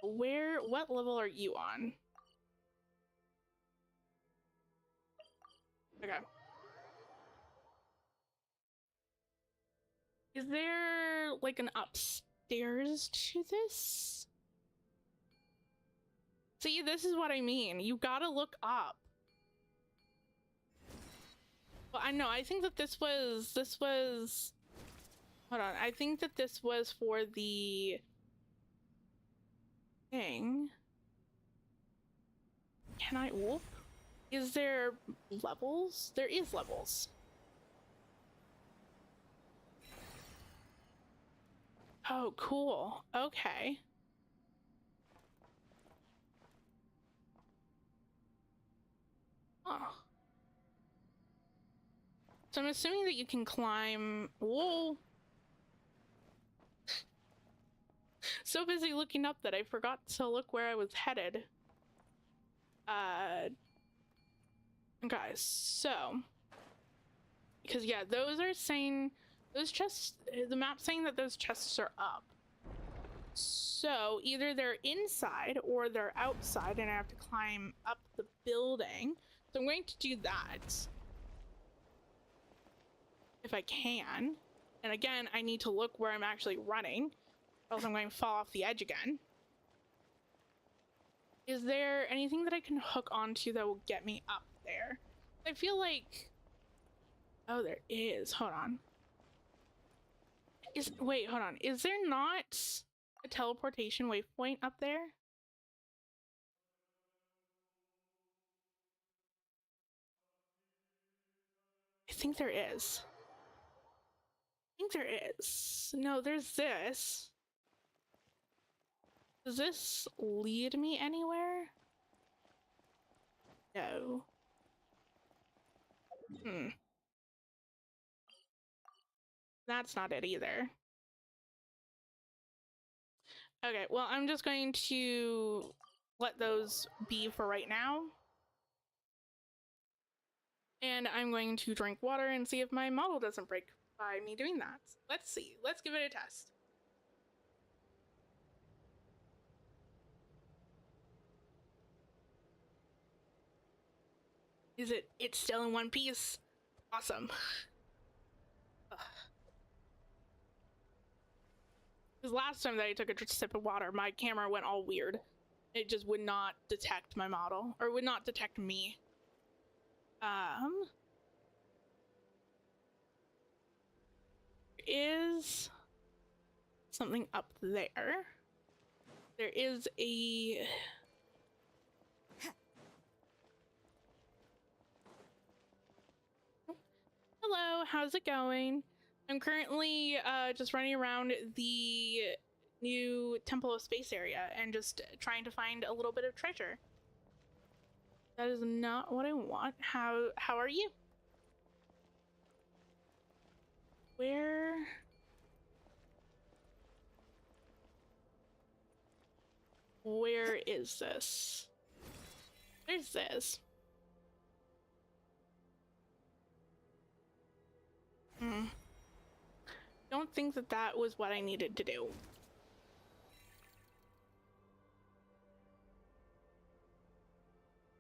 What level are you on? Okay. Is there like an upstairs to this? See, this is what I mean. You gotta look up. Well, I know, I think that this was... Hold on, I think that this was for the thing. Can I... Whoop. Is there levels? There is levels. Oh, cool. Okay. Oh. So I'm assuming that you can climb... Whoa! So busy looking up that I forgot to look where I was headed. Okay, so... Because, yeah, those are saying... Those chests... The map's saying that those chests are up. So, either they're inside or they're outside and I have to climb up the building. So I'm going to do that. If I can. And again, I need to look where I'm actually running. Or else I'm going to fall off the edge again. Is there anything that I can hook onto that will get me up there? I feel like... Oh, there is. Hold on. Wait, hold on. Is there not a teleportation waypoint up there? I think there is. No, there's this. Does this lead me anywhere? No. That's not it either. Okay, well, I'm just going to let those be for right now. And I'm going to drink water and see if my model doesn't break by me doing that. Let's see. Let's give it a test. It's still in one piece. Awesome. Because last time that I took a sip of water, my camera went all weird. It just would not detect my model, or would not detect me. Is something up there. There is a... Hello, how's it going? I'm currently just running around the new Temple of Space area and just trying to find a little bit of treasure. That is not what I want. How are you? Where is this? There's this. Don't think that that was what I needed to do.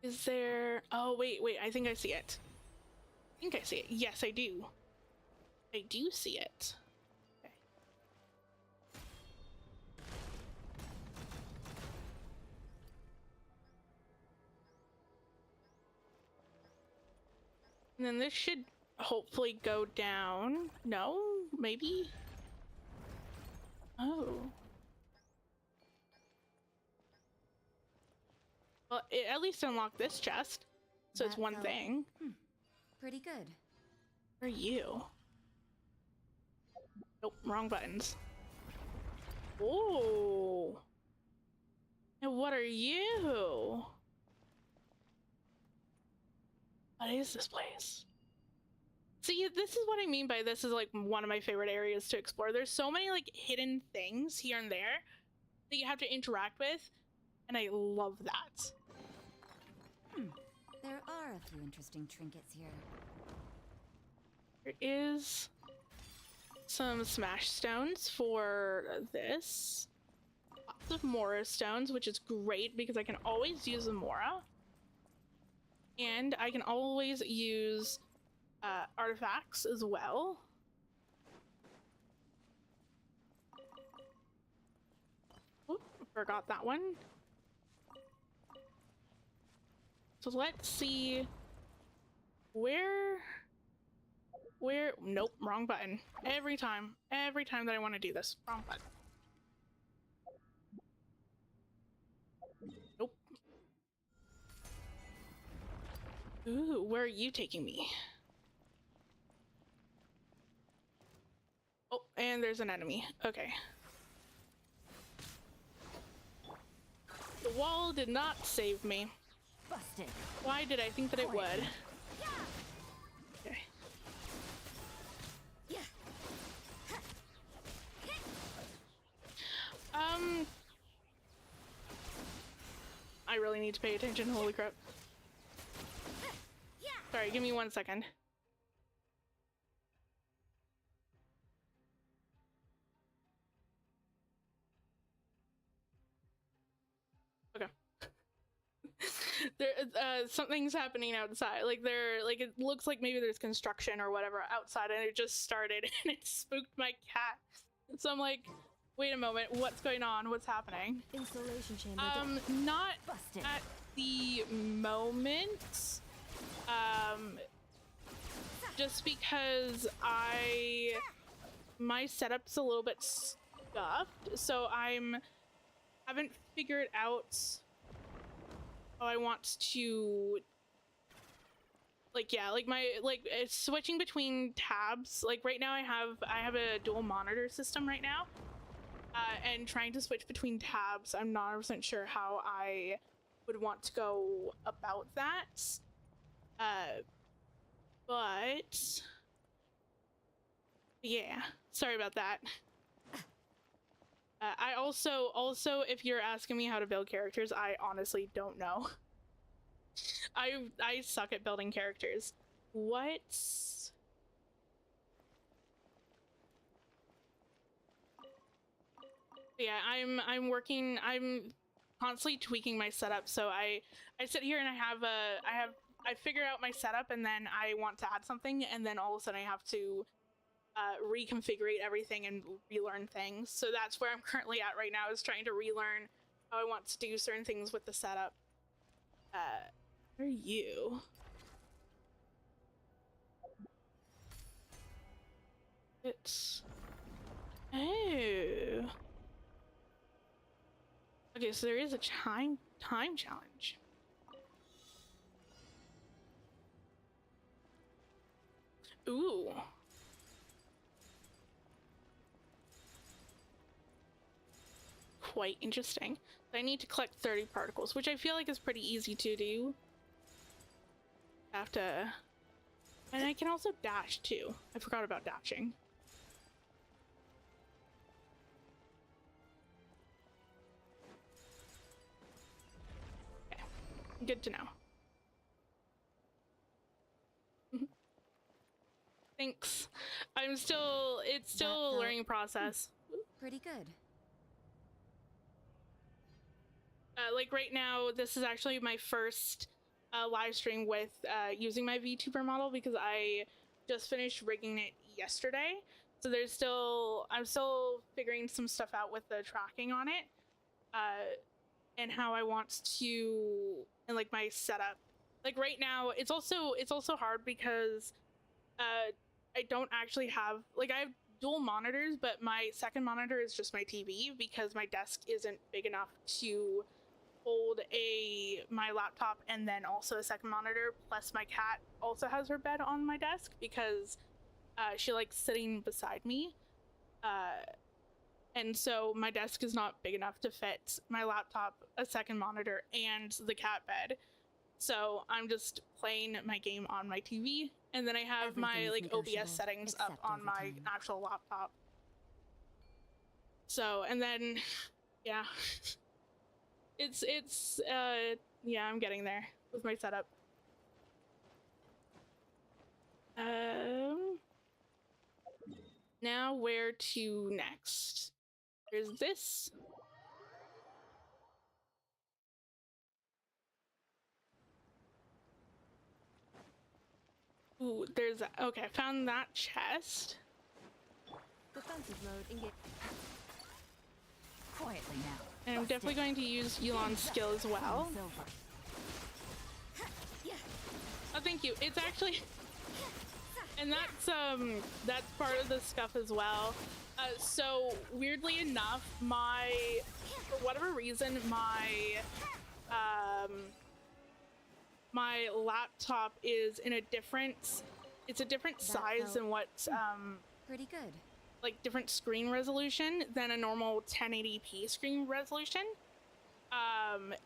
Is there... Oh, wait, I think I see it. I think I see it. Yes, I do. I do see it. Okay. And then this should hopefully go down. No? Maybe? Oh. Well, it at least unlocked this chest. So it's That one felt- thing. Pretty good. Where are you? Nope, wrong buttons. Oh. And what are you? What is this place? See, this is what I mean by this is like one of my favorite areas to explore. There's so many like hidden things here and there that you have to interact with, and I love that. There are a few interesting trinkets here. There is some smash stones for this. Lots of Mora stones, which is great because I can always use a Mora. And I can always use artifacts as well. Oop, forgot that one. So let's see where, nope, wrong button. Every time that I want to do this, wrong button. Nope. Ooh, where are you taking me? Oh, and there's an enemy. Okay. The wall did not save me. Busted. Why did I think that it would? Okay. I really need to pay attention, holy crap. Sorry, give me 1 second. Okay. There, something's happening outside. Like it looks like maybe there's construction or whatever outside, and it just started, and it spooked my cat. So I'm like, wait a moment, what's going on? What's happening? Installation chamber. Not Busted. at the moment. Just because my setup's a little bit stuffed, so haven't figured out how I want to it's switching between tabs. Like right now I have a dual monitor system right now, and trying to switch between tabs, I'm not 100% sure how I would want to go about that. But yeah, sorry about that. I also, if you're asking me how to build characters, I honestly don't know. I suck at building characters. What? Yeah, I'm constantly tweaking my setup. So I sit here and I figure out my setup, and then I want to add something, and then all of a sudden I have to reconfigure everything and relearn things. So that's where I'm currently at right now, is trying to relearn how I want to do certain things with the setup. Where are you? It's... Oh. Okay, so there is a time challenge. Ooh. Quite interesting. I need to collect 30 particles, which I feel like is pretty easy to do. Have to... And I can also dash too. I forgot about dashing. Okay. Good to know. Thanks. it's still a learning process. Pretty good. Like right now, this is actually my first live stream with using my VTuber model because I just finished rigging it yesterday. So I'm still figuring some stuff out with the tracking on it, and how I want to, and like my setup. Like right now, it's also hard because I don't actually have, like, I have dual monitors, but my second monitor is just my TV because my desk isn't big enough to hold my laptop and then also a second monitor. Plus my cat also has her bed on my desk because she likes sitting beside me, and so my desk is not big enough to fit my laptop, a second monitor, and the cat bed. So I'm just playing my game on my TV, and then I have my like OBS settings up on my actual laptop. So, and then yeah. It's yeah, I'm getting there with my setup. Now where to next? There's this. Ooh, there's okay, found that chest. Defensive mode engage. Quietly now. And I'm definitely going to use Elon's skill as well. Oh, thank you. It's actually, and that's part of the scuff as well. So weirdly enough, for whatever reason, my laptop is in a different size than what pretty good. like different screen resolution than a normal 1080p screen resolution.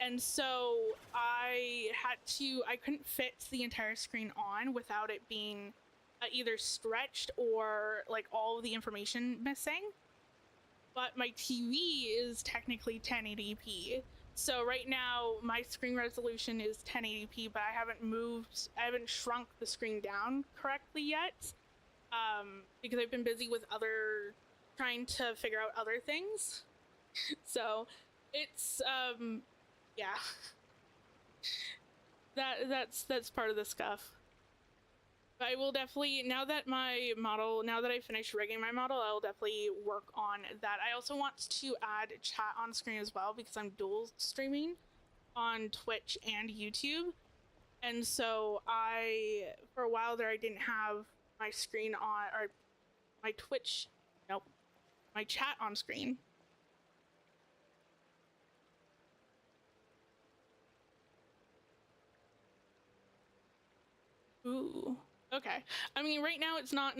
And so I couldn't fit the entire screen on without it being either stretched or like all of the information missing. But my TV is technically 1080p. So right now my screen resolution is 1080p, but I haven't shrunk the screen down correctly yet. Because I've been busy with trying to figure out other things. So it's, yeah. That's part of the scuff. But I will definitely, now that I finish rigging my model, I will definitely work on that. I also want to add chat on screen as well because I'm dual streaming on Twitch and YouTube. And so for a while there, I didn't have my screen on, or my my chat on screen. Ooh, okay. I mean, right now it's not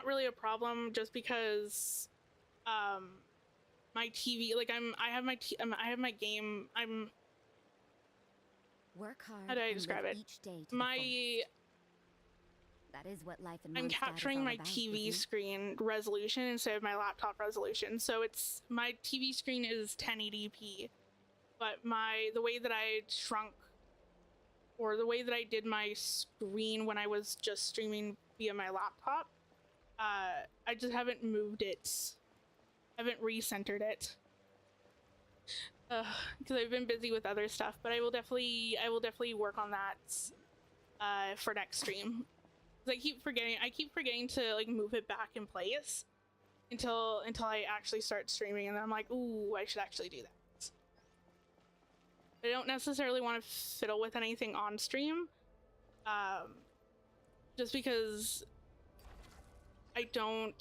really a problem just because my TV, like I have my game, work hard. How do I describe it? Each day to the fullest. That is what life in I'm capturing my TV screen resolution instead of my laptop resolution. So my TV screen is 1080p, but the way that I shrunk, or the way that I did my screen when I was just streaming via my laptop, I just haven't moved it. I haven't recentered it. Because I've been busy with other stuff, but I will definitely work on that for next stream. I keep forgetting to like move it back in place until I actually start streaming, and then I'm like, ooh, I should actually do that. I don't necessarily want to fiddle with anything on stream, just because I don't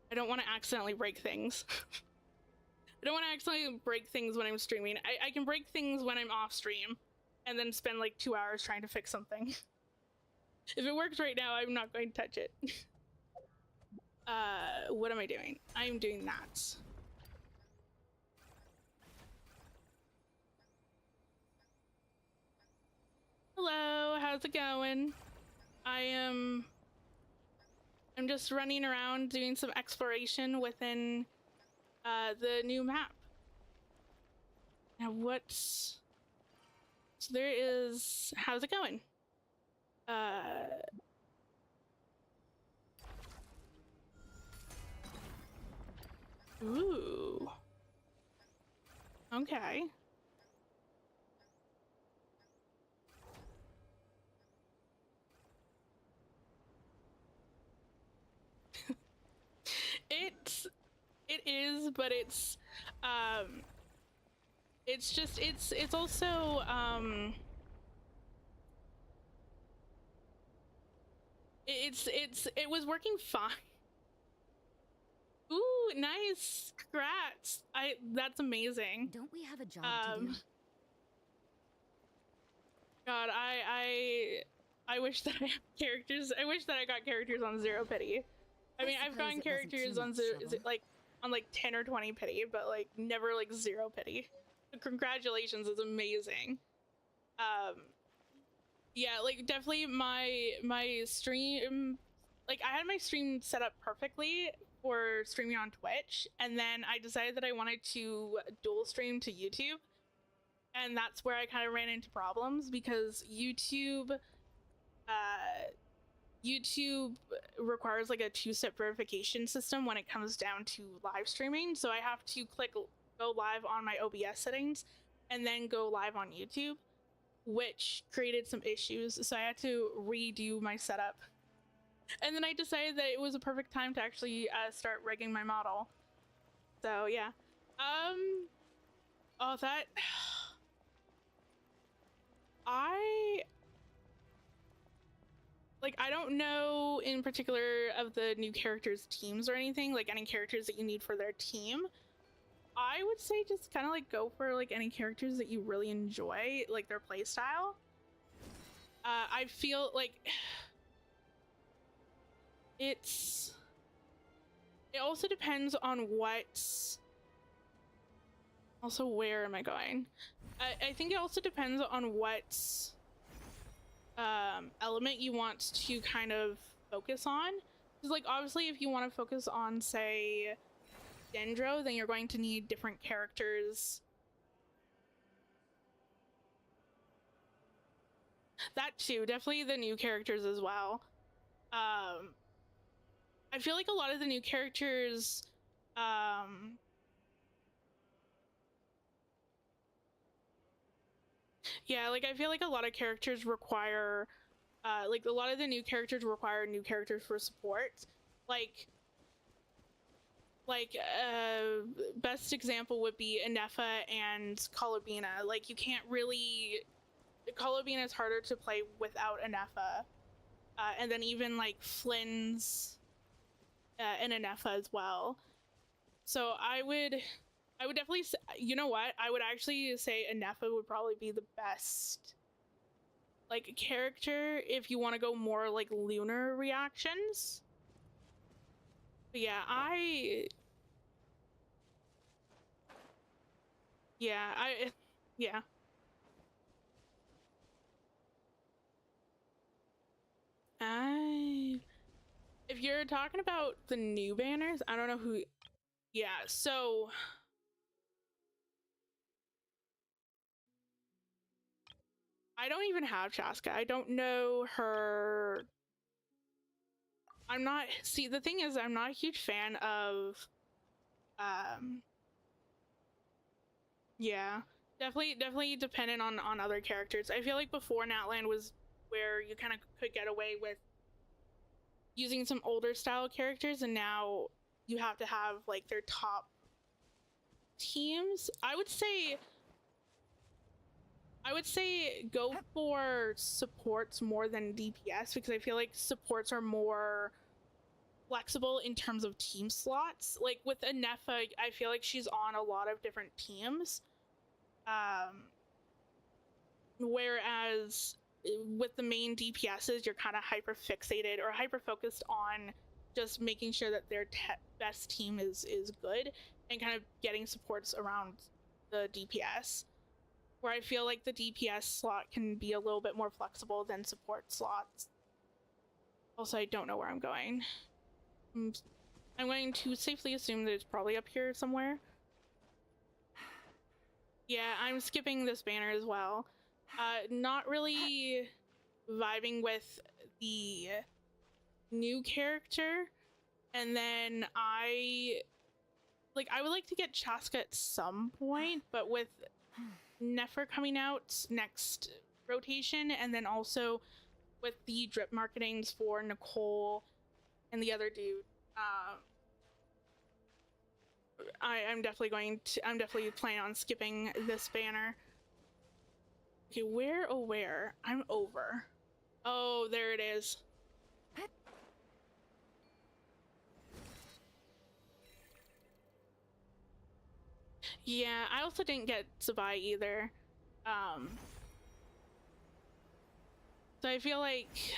want to accidentally break things. I don't want to accidentally break things when I'm streaming. I can break things when I'm off stream and then spend like 2 hours trying to fix something. If it works right now, I'm not going to touch it. What am I doing? I'm doing that. Hello, how's it going? I'm just running around doing some exploration within the new map. Now so there is, how's it going? Ooh. Okay. It is, but it's just it's also it was working fine. Ooh, nice. Congrats. That's amazing. Don't we have a job to do? God, I wish that I have characters. I wish that I got characters on zero pity. I mean, I've suppose gotten it wasn't characters too on much zero, trouble. like on like 10 or 20 pity, but like never like zero pity. So congratulations, is amazing. Yeah, like definitely my stream, like I had my stream set up perfectly for streaming on Twitch, and then I decided that I wanted to dual stream to YouTube, and that's where I kind of ran into problems because YouTube requires like a two-step verification system when it comes down to live streaming. So I have to click go live on my OBS settings and then go live on YouTube, which created some issues. So I had to redo my setup. And then I decided that it was a perfect time to actually start rigging my model. So yeah. Oh, that I don't know in particular of the new characters' teams or anything, like any characters that you need for their team. I would say just kind of like go for like any characters that you really enjoy, like their playstyle. I feel like it also depends on also where am I going? I think it also depends on what element you want to kind of focus on. Because like obviously if you want to focus on say Dendro, then you're going to need different characters. That too, definitely the new characters as well. I feel like a lot of the new characters yeah, like I feel like a lot of characters require like a lot of the new characters require new characters for support. Best example would be Inefa and Colobina. Like you can't really, Colobina is harder to play without Inefa. And then even like Flynn's and Inefa as well. So I would definitely say, you know what? I would actually say Inefa would probably be the best like character if you want to go more like lunar reactions. But yeah, yeah. If you're talking about the new banners, I don't know who. Yeah, so I don't even have Chaska. I don't know her. I'm not. See, the thing is, I'm not a huge fan of. Yeah, definitely dependent on other characters. I feel like before Natland was where you kind of could get away with using some older style characters, and now you have to have like their top teams. I would say go for supports more than DPS because I feel like supports are more flexible in terms of team slots. Like with Inefa, I feel like she's on a lot of different teams. Whereas with the main DPSs, you're kind of hyper fixated or hyper focused on just making sure that their best team is good and kind of getting supports around the DPS. Where I feel like the DPS slot can be a little bit more flexible than support slots. Also, I don't know where I'm going. I'm going to safely assume that it's probably up here somewhere. Yeah, I'm skipping this banner as well. Not really vibing with the new character. And then I like I would like to get Chaska at some point, but with Nefer coming out next rotation, and then also with the drip marketings for Nicole and the other dude, I'm definitely planning on skipping this banner. Okay, where? Oh, where? I'm over. Oh, there it is. Yeah, I also didn't get Sabai either. So I feel like...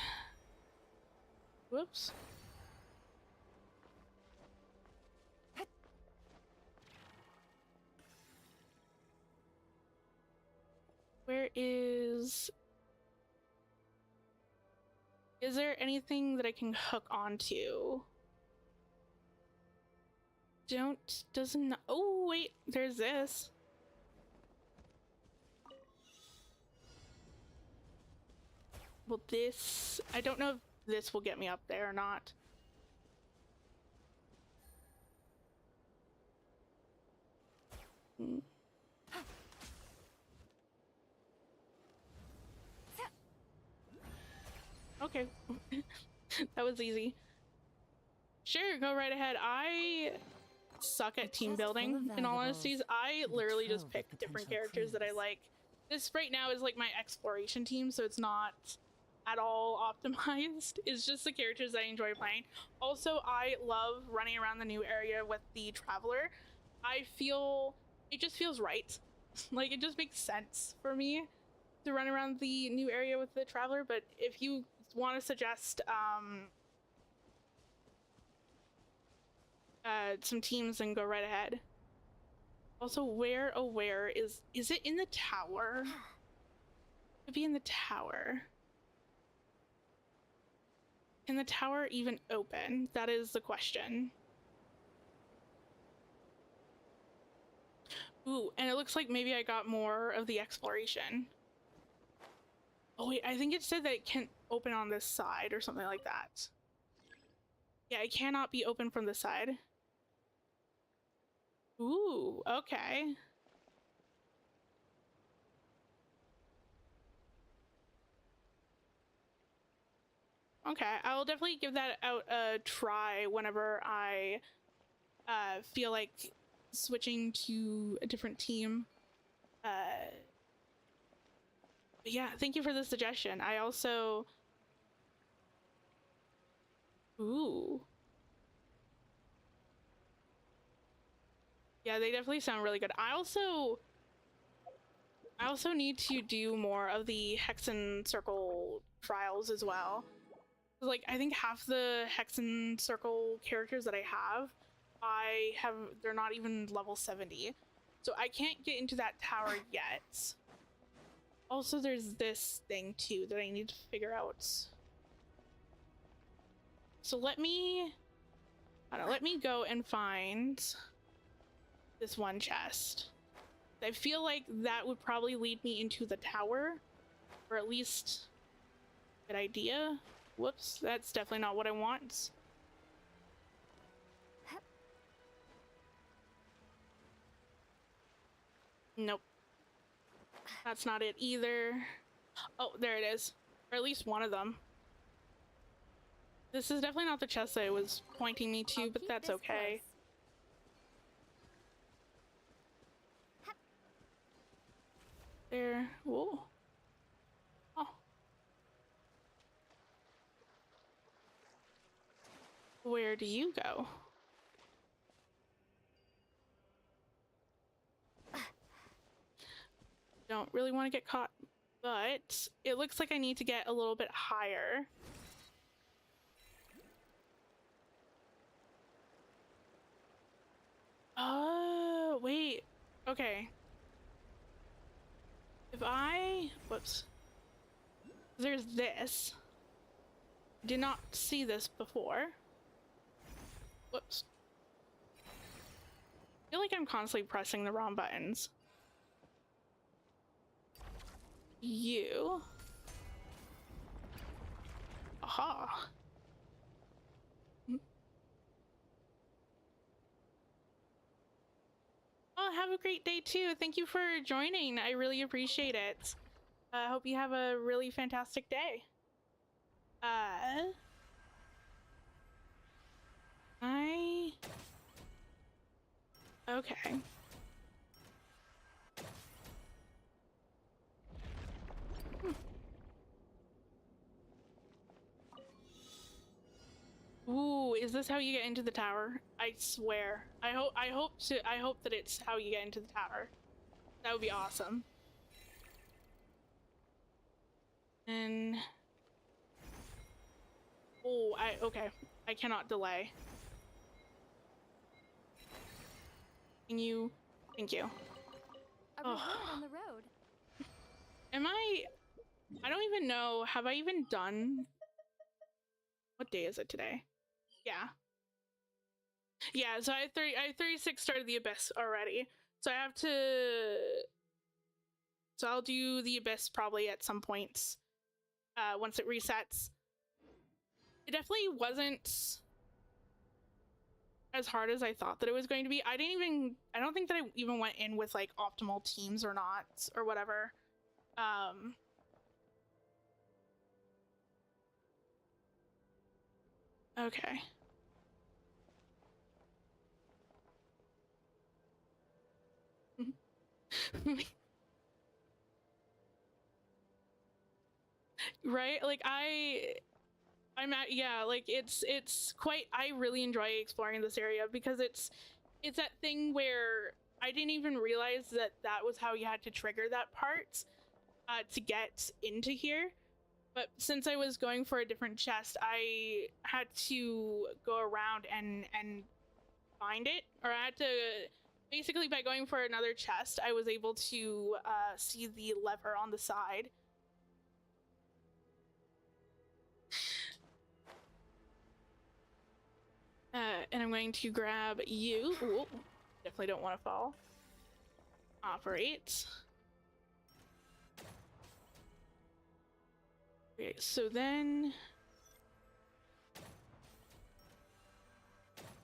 Whoops. Where is... Is there anything that I can hook onto? Doesn't... Oh, wait, there's this. Well, this... I don't know if this will get me up there or not. Okay. That was easy. Sure, go right ahead. I suck at team building, in all honesty. I literally just pick different characters that I like. This right now is like my exploration team, so it's not at all optimized. It's just the characters I enjoy playing. Also, I love running around the new area with the Traveler. I feel it just feels right. Like, it just makes sense for me to run around the new area with the Traveler. But if you want to suggest some teams, then go right ahead. Also, where is it in the tower? Could be in the tower. Can the tower even open? That is the question. Ooh, and it looks like maybe I got more of the exploration. Oh wait, I think it said that it can open on this side or something like that. Yeah, it cannot be open from this side. Ooh, okay. Okay, I'll definitely give that out a try whenever I feel like switching to a different team. But yeah, thank you for the suggestion. I also... Ooh. Yeah, they definitely sound really good. I also need to do more of the Hexen Circle trials as well. Like, I think half the Hexen Circle characters that I have, they're not even level 70. So I can't get into that tower yet. Also, there's this thing too that I need to figure out. So let me go and find this one chest. I feel like that would probably lead me into the tower, or at least a good idea. Whoops, that's definitely not what I want. Nope. That's not it either. Oh, there it is. Or at least one of them. This is definitely not the chest that it was pointing me to, but that's okay. There. Whoa. Oh. Where do you go? Don't really want to get caught, but it looks like I need to get a little bit higher. Oh, wait. Okay. If I... Whoops. There's this. Did not see this before. Whoops. I feel like I'm constantly pressing the wrong buttons. You. Aha. have a great day too. Thank you for joining. I really appreciate it. I hope you have a really fantastic day. Okay. Ooh, is this how you get into the tower? I swear. I hope that it's how you get into the tower. That would be awesome. And oh, okay. I cannot delay. Can you? Thank you. A reward on the road. Am I don't even know. Have I even done? What day is it today? Yeah. Yeah, so I have 36 started the Abyss already. So I have to... So I'll do the Abyss probably at some point once it resets. It definitely wasn't as hard as I thought that it was going to be. I don't think that I even went in with like optimal teams or not or whatever. Okay. Right? Like I'm at, yeah, like it's quite, I really enjoy exploring this area because it's that thing where I didn't even realize that was how you had to trigger that part to get into here. But since I was going for a different chest, I had to go around and find it, or I had to basically, by going for another chest, I was able to see the lever on the side. And I'm going to grab you. Ooh, definitely don't want to fall. Operate. Okay, so then...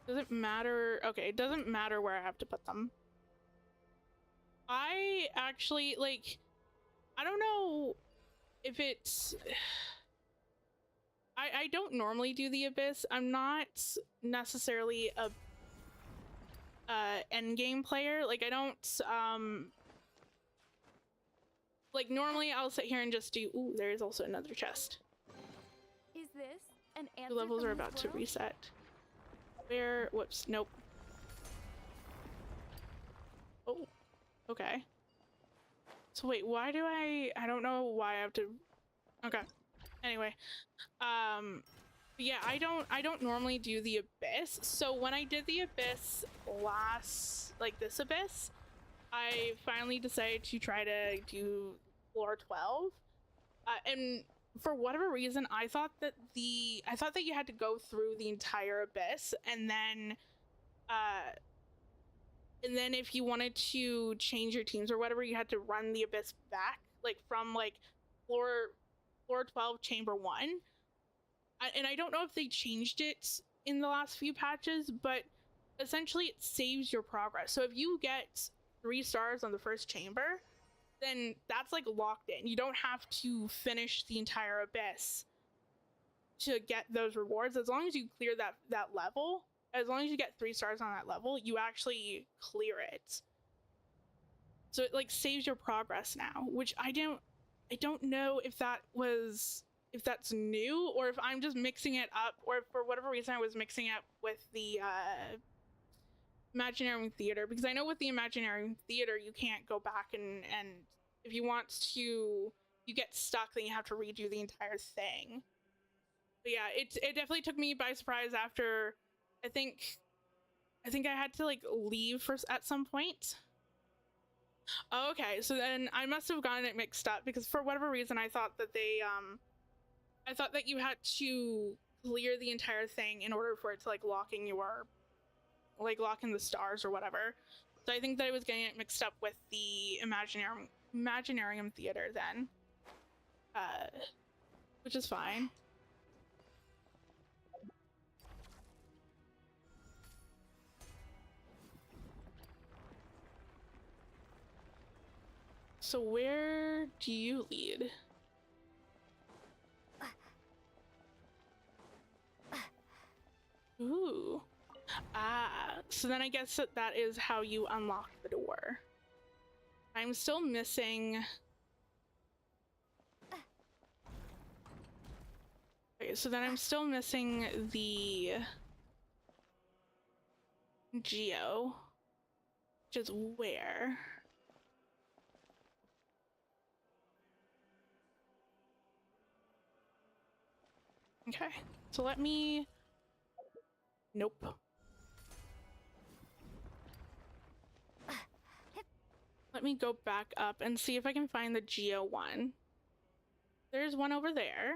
Does it matter? Okay, it doesn't matter where I have to put them. I actually, like... I don't know if it's... I don't normally do the Abyss. I'm not necessarily a endgame player. Like, I don't, like, normally I'll sit here and just do... Ooh, there's also another chest. Is this an answer? The levels from are this about to world? reset. Where? Whoops. Nope. Oh. Okay. So wait, why do I don't know why I have to... Okay. Anyway. Yeah, I don't normally do the Abyss. So when I did the Abyss last... Like, this Abyss, I finally decided to try to do floor 12. And for whatever reason, I thought that you had to go through the entire Abyss, and then if you wanted to change your teams or whatever, you had to run the Abyss back, like from like floor 12, chamber 1. And I don't know if they changed it in the last few patches, but essentially it saves your progress. So if you get 3 stars on the first chamber, then that's like locked in. You don't have to finish the entire Abyss to get those rewards. As long as you clear that level, as long as you get 3 stars on that level, you actually clear it. So it like saves your progress now, which I don't know if that's new, or if I'm just mixing it up, or if for whatever reason I was mixing it with the Imaginary Theater, because I know with the Imaginary Theater you can't go back and if you want to, you get stuck, then you have to redo the entire thing. But yeah, it definitely took me by surprise after I think I had to like leave at some point. Oh, okay, so then I must have gotten it mixed up, because for whatever reason I thought that I thought that you had to clear the entire thing in order for it to like lock in the stars or whatever. So I think that I was getting it mixed up with the Imaginarium Theater then, which is fine. So where do you lead? Ooh. Ah, so then I guess that is how you unlock the door. I'm still missing... Okay, so then I'm still missing the Geo, which is where? Okay, so let me... Nope. Let me go back up and see if I can find the Geo one. There's one over there.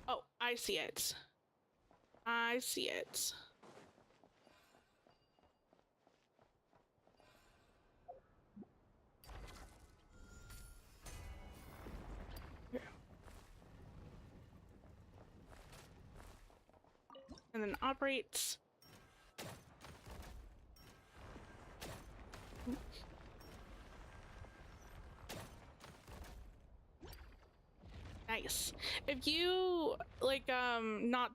Oh, I see it. I see it. And then operates. Nice. If you like not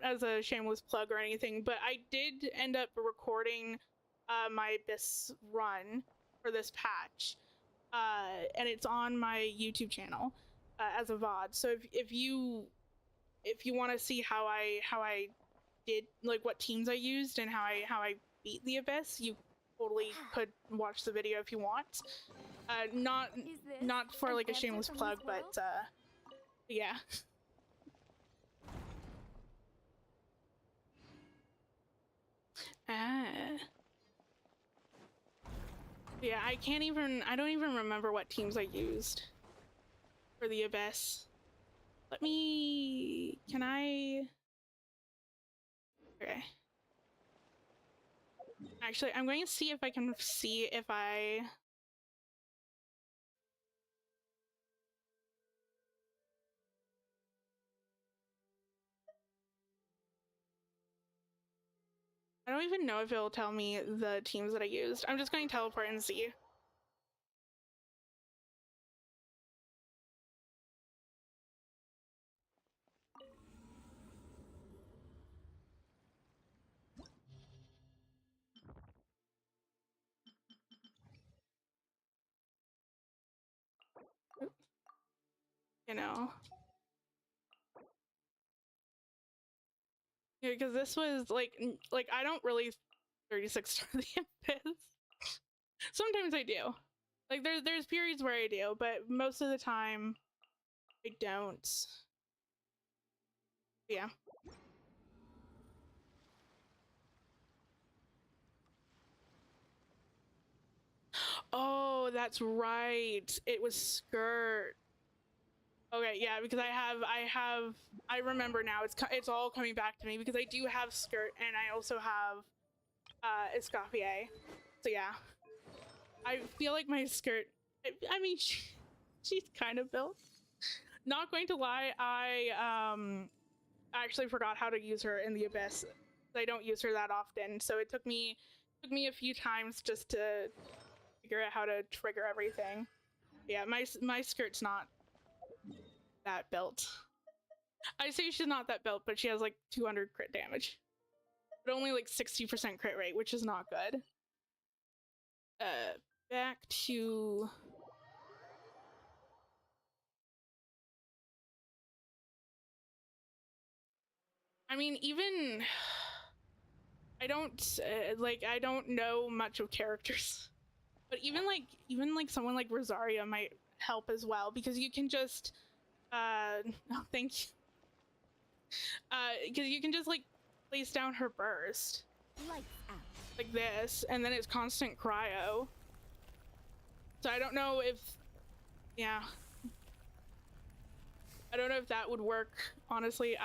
as a shameless plug or anything, but I did end up recording my Abyss run for this patch. And it's on my YouTube channel as a VOD. So if you want to see how I did, like what teams I used and how I beat the Abyss, you totally could watch the video if you want. Not for like a shameless plug, but yeah. Yeah, I don't even remember what teams I used for the Abyss. Can I? Okay. Actually, I'm going to see if I can see if I don't even know if it'll tell me the teams that I used. I'm just going to teleport and see. You know. Yeah, because this was like I don't really 36 star the Abyss. Sometimes I do. Like there's periods where I do, but most of the time I don't. Yeah. Oh, that's right. It was skirt. Okay, yeah, because I remember now. It's all coming back to me because I do have skirt and I also have Escoffier. So yeah. I feel like my skirt, I mean she's kind of built. Not going to lie, I actually forgot how to use her in the Abyss. I don't use her that often, so it took me a few times just to figure out how to trigger everything. Yeah, my skirt's not that built. I say she's not that built, but she has like 200 crit damage, but only like 60% crit rate, which is not good. Back to... I mean, even... I don't know much of characters, but even like someone like Rosaria might help as well, because you can just no, thank you. Because you can just like place down her burst like this, and then it's constant cryo. So I don't know if, yeah, I don't know if that would work. Honestly,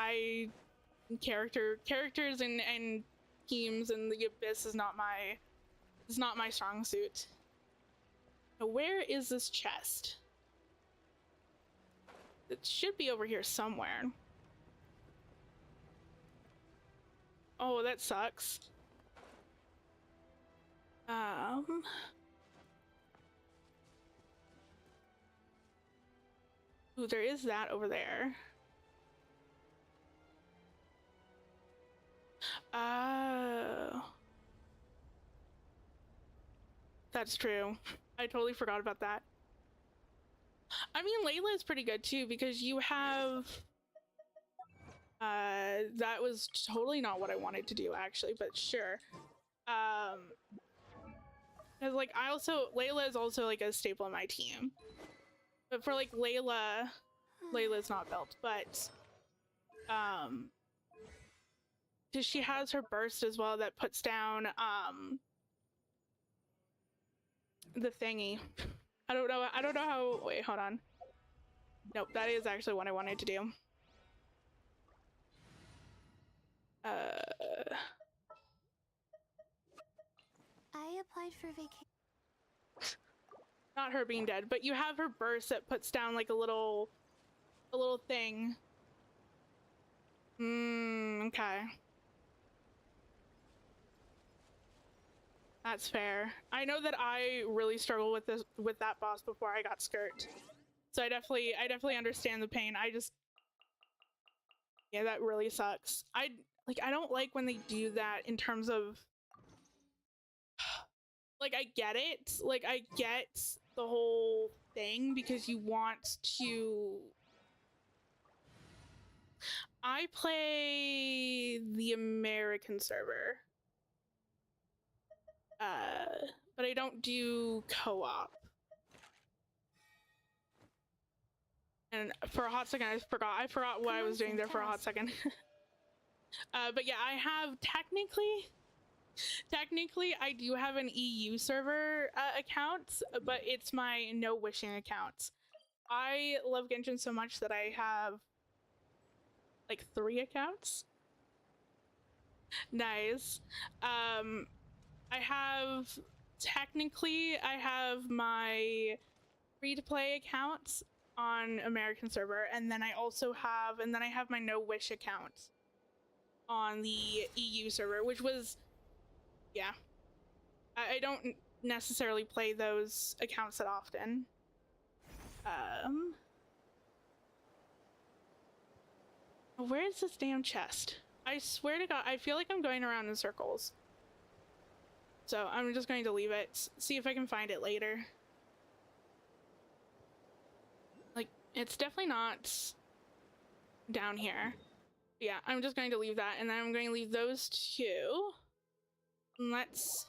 characters and teams and the Abyss is not my strong suit. Now, where is this chest? It should be over here somewhere. Oh, that sucks. Ooh, there is that over there. Oh. That's true. I totally forgot about that. I mean, Layla is pretty good too, because you have... that was totally not what I wanted to do, actually, but sure. Because, like, Layla is also, like, a staple in my team. But for, like, Layla's not built, but, because she has her burst as well that puts down, the thingy. I don't know how, wait, hold on. Nope, that is actually what I wanted to do. I applied for vacation. Not her being dead, but you have her burst that puts down like a little thing. Okay. That's fair. I know that I really struggled with that boss before I got skirt. So I definitely understand the pain. Yeah, that really sucks. I don't like when they do that in terms of, like, I get it. Like, I get the whole thing because you want to... I play the American server. But I don't do co-op. And for a hot second, I forgot what I was doing there for a hot second. But yeah, I have technically, I do have an EU server account, but it's my no wishing account. I love Genshin so much that I have like 3 accounts. Nice. I have my free-to-play account on American server, and then I have my no wish account on the EU server, which was, yeah. I don't necessarily play those accounts that often. Where is this damn chest? I swear to God, I feel like I'm going around in circles. So I'm just going to leave it, see if I can find it later. Like, it's definitely not down here. Yeah, I'm just going to leave that, and then I'm going to leave those 2. Let's...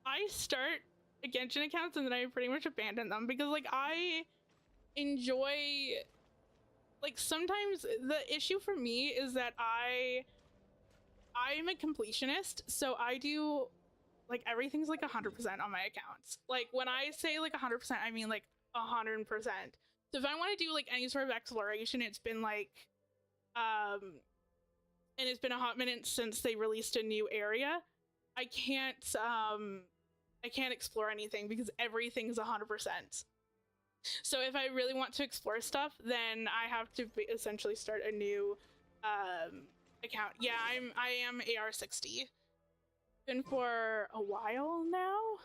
I start Genshin accounts and then I pretty much abandon them because, like, I enjoy... Like, sometimes the issue for me is that I'm a completionist, so I do, like, everything's like 100% on my accounts. Like, when I say like 100%, I mean like 100%. So if I want to do like any sort of exploration, it's been like, and it's been a hot minute since they released a new area, I can't explore anything because everything's 100%. So if I really want to explore stuff, then I have to essentially start a new account. Yeah, I am AR60. Been for a while now.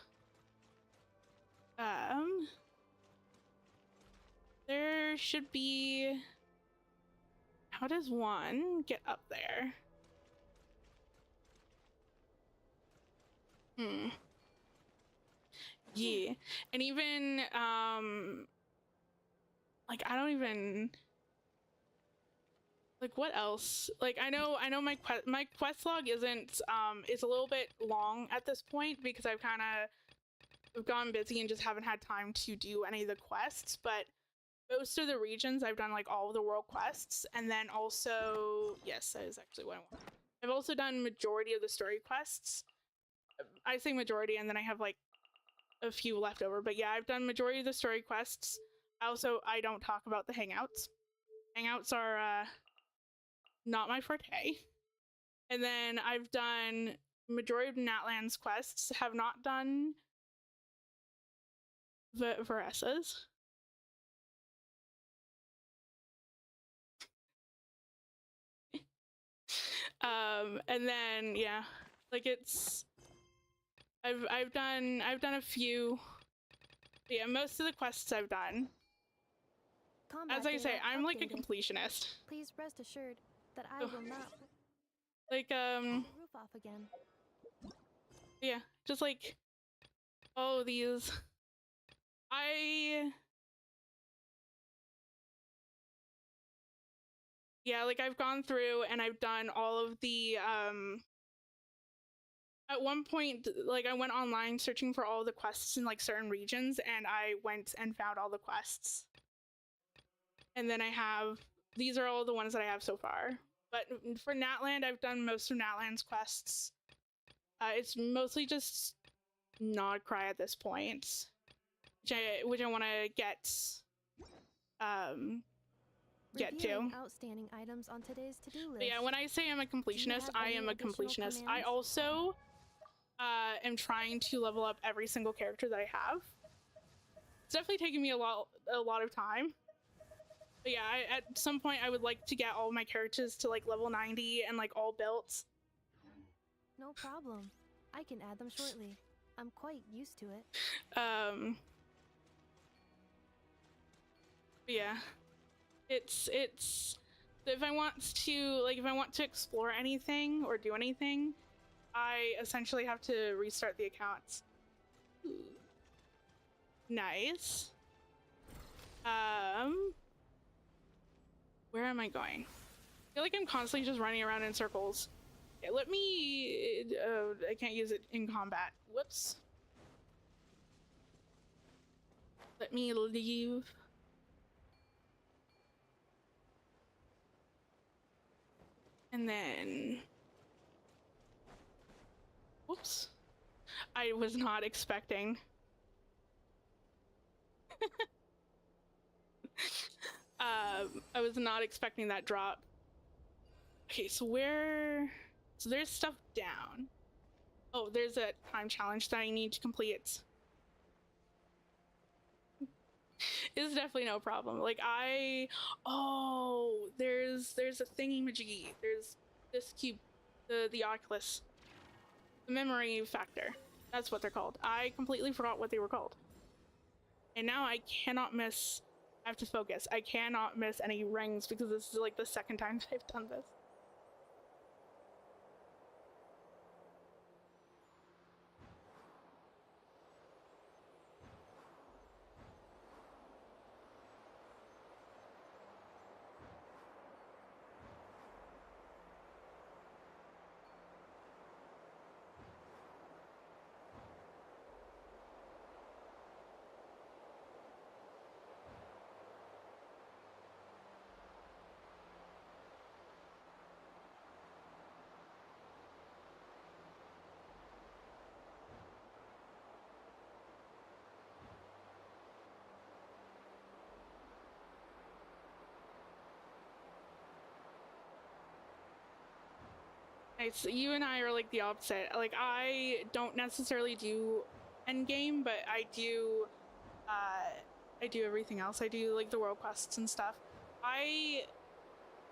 There should be... How does one get up there? Yeah, and even like, I don't even, like, what else? Like, I know my quest log isn't it's a little bit long at this point because I've gone busy and just haven't had time to do any of the quests, but most of the regions I've done like all of the world quests, and then also, yes, that is actually what I want. I've also done majority of the story quests. I say majority and then I have like a few left over, but yeah, I've done majority of the story quests. I don't talk about the hangouts. Hangouts are not my forte. And then I've done majority of Natlan's quests, have not done Veressa's. And then yeah, like I've done a few. But yeah, most of the quests I've done. Combat As I say, data I'm like a updated. completionist. Please rest assured that I will not Like the roof off again. yeah, just like all of these. Yeah, like I've gone through and I've done all of the at one point, like I went online searching for all the quests in like certain regions, and I went and found all the quests. And then these are all the ones that I have so far. But for Natland, I've done most of Natland's quests. It's mostly just Nodcry at this point, which I want to get to. Reviewing outstanding items on today's to-do list. But yeah, when I say I'm a completionist, I am a completionist. I also am trying to level up every single character that I have. It's definitely taking me a lot of time. But yeah, at some point I would like to get all my characters to like level 90 and like all built. No problem. I can add them shortly. I'm quite used to it. Yeah. It's if I want to explore anything or do anything, I essentially have to restart the accounts. Ooh. Nice. Where am I going? I feel like I'm constantly just running around in circles. Okay, let me I can't use it in combat. Whoops. Let me leave. And then whoops. I was not expecting. I was not expecting that drop. Okay, so there's stuff down. Oh, there's a time challenge that I need to complete. It's definitely no problem. Like there's a thingy-majiggy. There's this cube, the Oculus. The memory factor. That's what they're called. I completely forgot what they were called. And now I cannot miss. I have to focus. I cannot miss any rings because this is like the second time that I've done this. Nice. You and I are like the opposite. Like I don't necessarily do endgame, but I do everything else. I do like the world quests and stuff.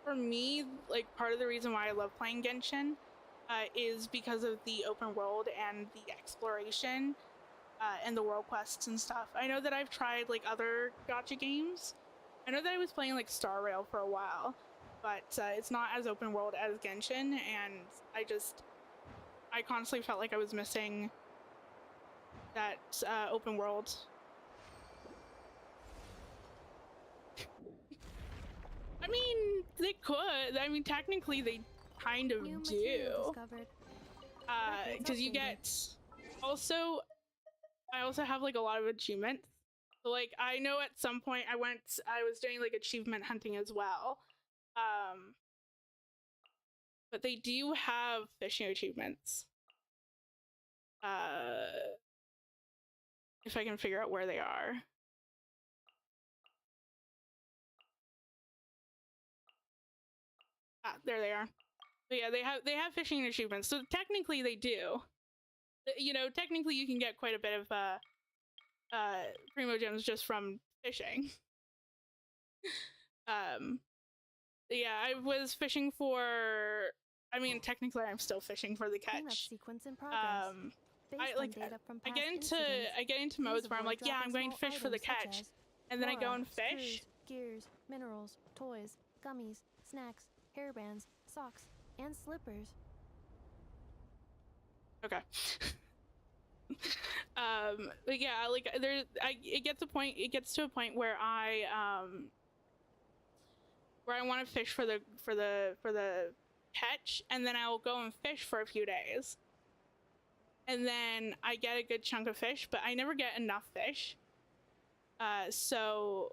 For me, like part of the reason why I love playing Genshin is because of the open world and the exploration and the world quests and stuff. I know that I've tried like other gacha games. I know that I was playing like Star Rail for a while, but it's not as open world as Genshin, and I constantly felt like I was missing that open world. I mean, they could. I mean, technically, they kind of New do. material discovered. Because you get. Also, I also have like a lot of achievements. So, like, I know at some point I was doing like achievement hunting as well. But they do have fishing achievements. If I can figure out where they are. Ah, there they are. But yeah, they have fishing achievements. So technically they do. You know, technically you can get quite a bit of primo gems just from fishing. Yeah, I was fishing for I mean, technically, I'm still fishing for the Cleanup catch. sequence in progress. Based I on like data from I past get into incidents, modes please where I'm avoid like, yeah, I'm dropping going to small fish for the items such catch, as and then I go flora, and fish. screws, gears, minerals, toys, gummies, snacks, hairbands, socks, and slippers. Okay. But yeah, like it gets to a point where I want to fish for the catch, and then I'll go and fish for a few days, and then I get a good chunk of fish, but I never get enough fish. So,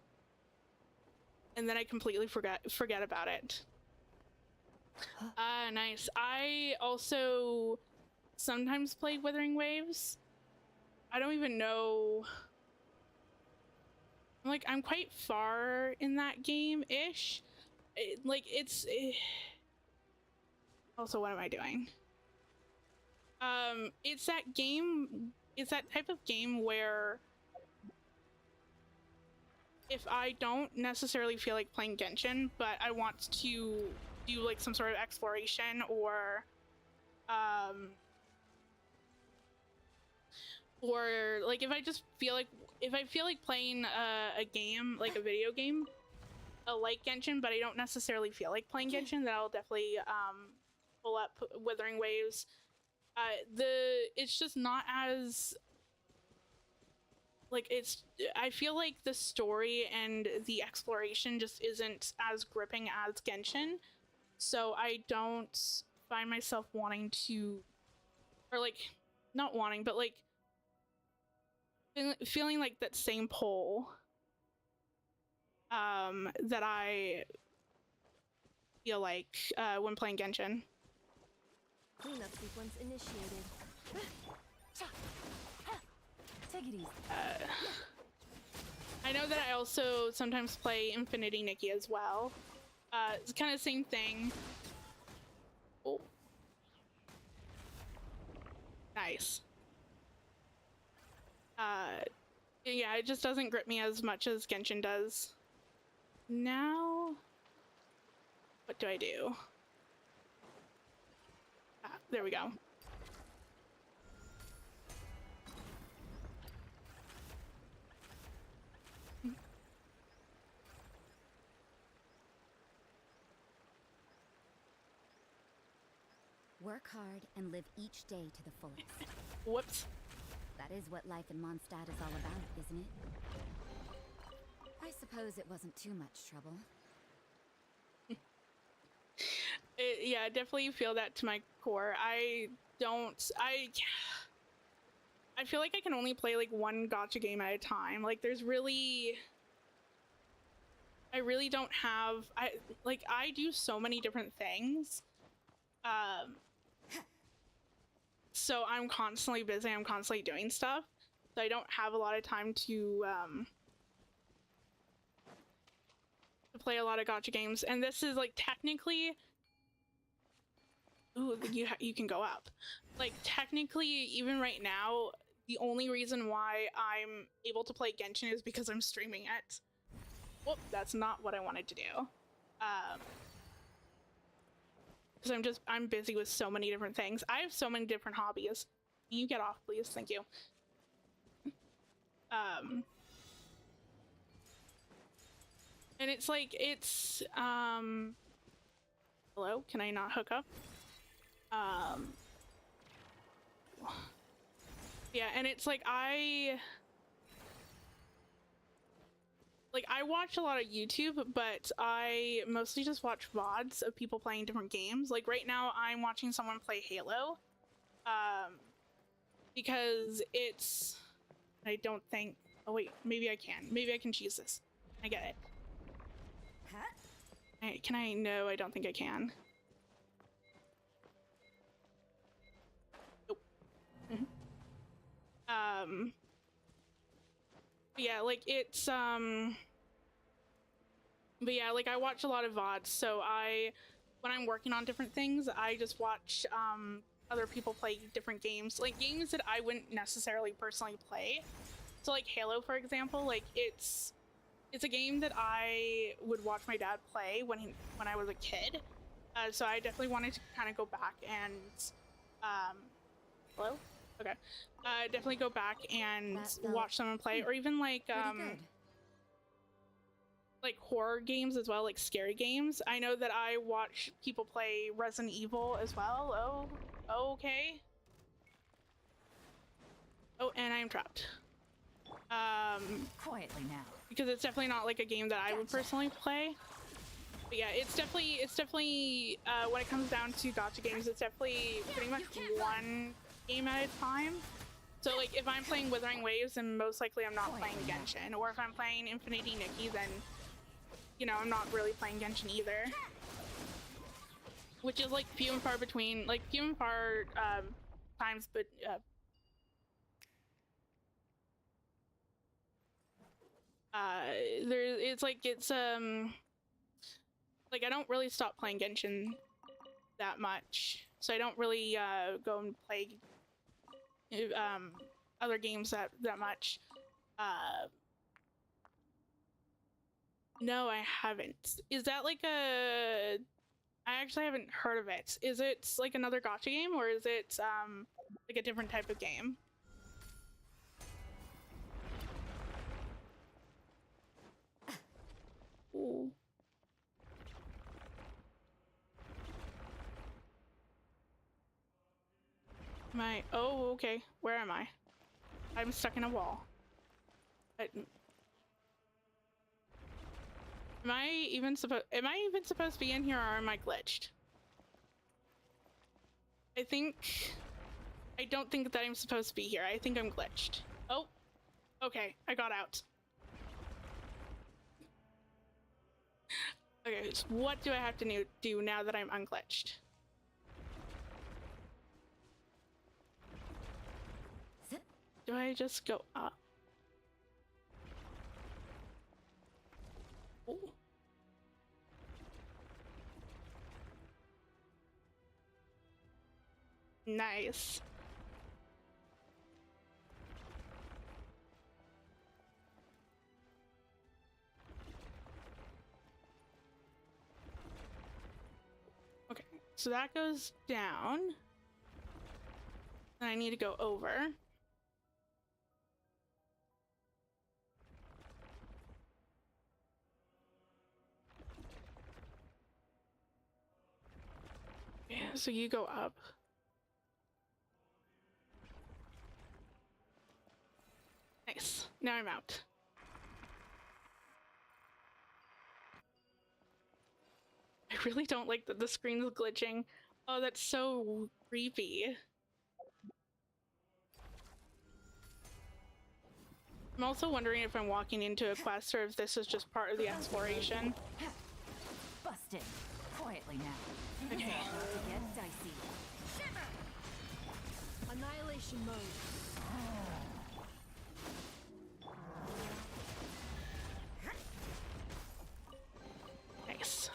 and then I completely forget about it. Nice. I also sometimes play Withering Waves. I don't even know. I'm quite far in that game-ish. Also, what am I doing? It's that game. It's that type of game where if I don't necessarily feel like playing Genshin, but I want to do like some sort of exploration or like if I feel like playing a game, like a video game, like Genshin, but I don't necessarily feel like playing Genshin, then I'll definitely pull up Withering Waves. It's just not as like I feel like the story and the exploration just isn't as gripping as Genshin, so I don't find myself wanting to, or like not wanting, but like feeling like that same pull that I feel like when playing Genshin. Cleanup sequence initiated. Take it easy. I know that I also sometimes play Infinity Nikki as well. It's kind of the same thing. Oh. Nice. Yeah, it just doesn't grip me as much as Genshin does. Now, what do I do? There we go. Work hard and live each day to the fullest. Whoops. That is what life in Mondstadt is all about, isn't it? I suppose it wasn't too much trouble. Yeah, I definitely feel that to my core. I feel like I can only play like one gacha game at a time. Like I really don't have, I do so many different things. So I'm constantly busy, I'm constantly doing stuff. So I don't have a lot of time to play a lot of gacha games. And this is like technically, ooh, you can go up. Like technically, even right now, the only reason why I'm able to play Genshin is because I'm streaming it. Whoop, that's not what I wanted to do. Because I'm busy with so many different things. I have so many different hobbies. Can you get off, please? Thank you. And it's like, hello? Can I not hook up? Yeah, and it's like I watch a lot of YouTube, but I mostly just watch VODs of people playing different games. Like right now I'm watching someone play Halo. Because I don't think, oh wait, maybe I can choose this. I get it. Can I? No, I don't think I can. Nope. Yeah, like it's but yeah, like I watch a lot of VODs, so when I'm working on different things, I just watch other people play different games, like games that I wouldn't necessarily personally play. So like Halo, for example, like it's a game that I would watch my dad play when I was a kid, So I definitely wanted to kind of go back and hello? Okay. Definitely go back and That felt watch someone play, or even like pretty good. like horror games as well, like scary games. I know that I watch people play Resident Evil as well. Oh, okay. Oh, and I am trapped. Quietly now. Because it's definitely not like a game that I would personally play. But yeah, it's definitely when it comes down to gacha games, it's definitely pretty much one game at a time. So like if I'm playing Withering Waves, then most likely I'm not playing Genshin. Or if I'm playing Infinity Nikki, then you know, I'm not really playing Genshin either. Which is like few and far between, like few and far times, but it's like like I don't really stop playing Genshin that much, so I don't really go and play other games that much. No, I haven't. Is that like a? I actually haven't heard of it. Is it like another gacha game, or is it like a different type of game? Ooh. Am I? Oh, okay. Where am I? I'm stuck in a wall. Am I even supposed to be in here, or am I glitched? I don't think that I'm supposed to be here. I think I'm glitched. Oh, okay. I got out. Okay, so what do I have to do now that I'm unglitched? Do I just go up? Oh. Nice. Okay, so that goes down. And I need to go over. Yeah, so you go up. Nice. Now I'm out. I really don't like that the screen's glitching. Oh, that's so creepy. I'm also wondering if I'm walking into a quest or if this is just part of the exploration. Busted. Quietly now. Okay. About to get dicey. Annihilation mode. Nice.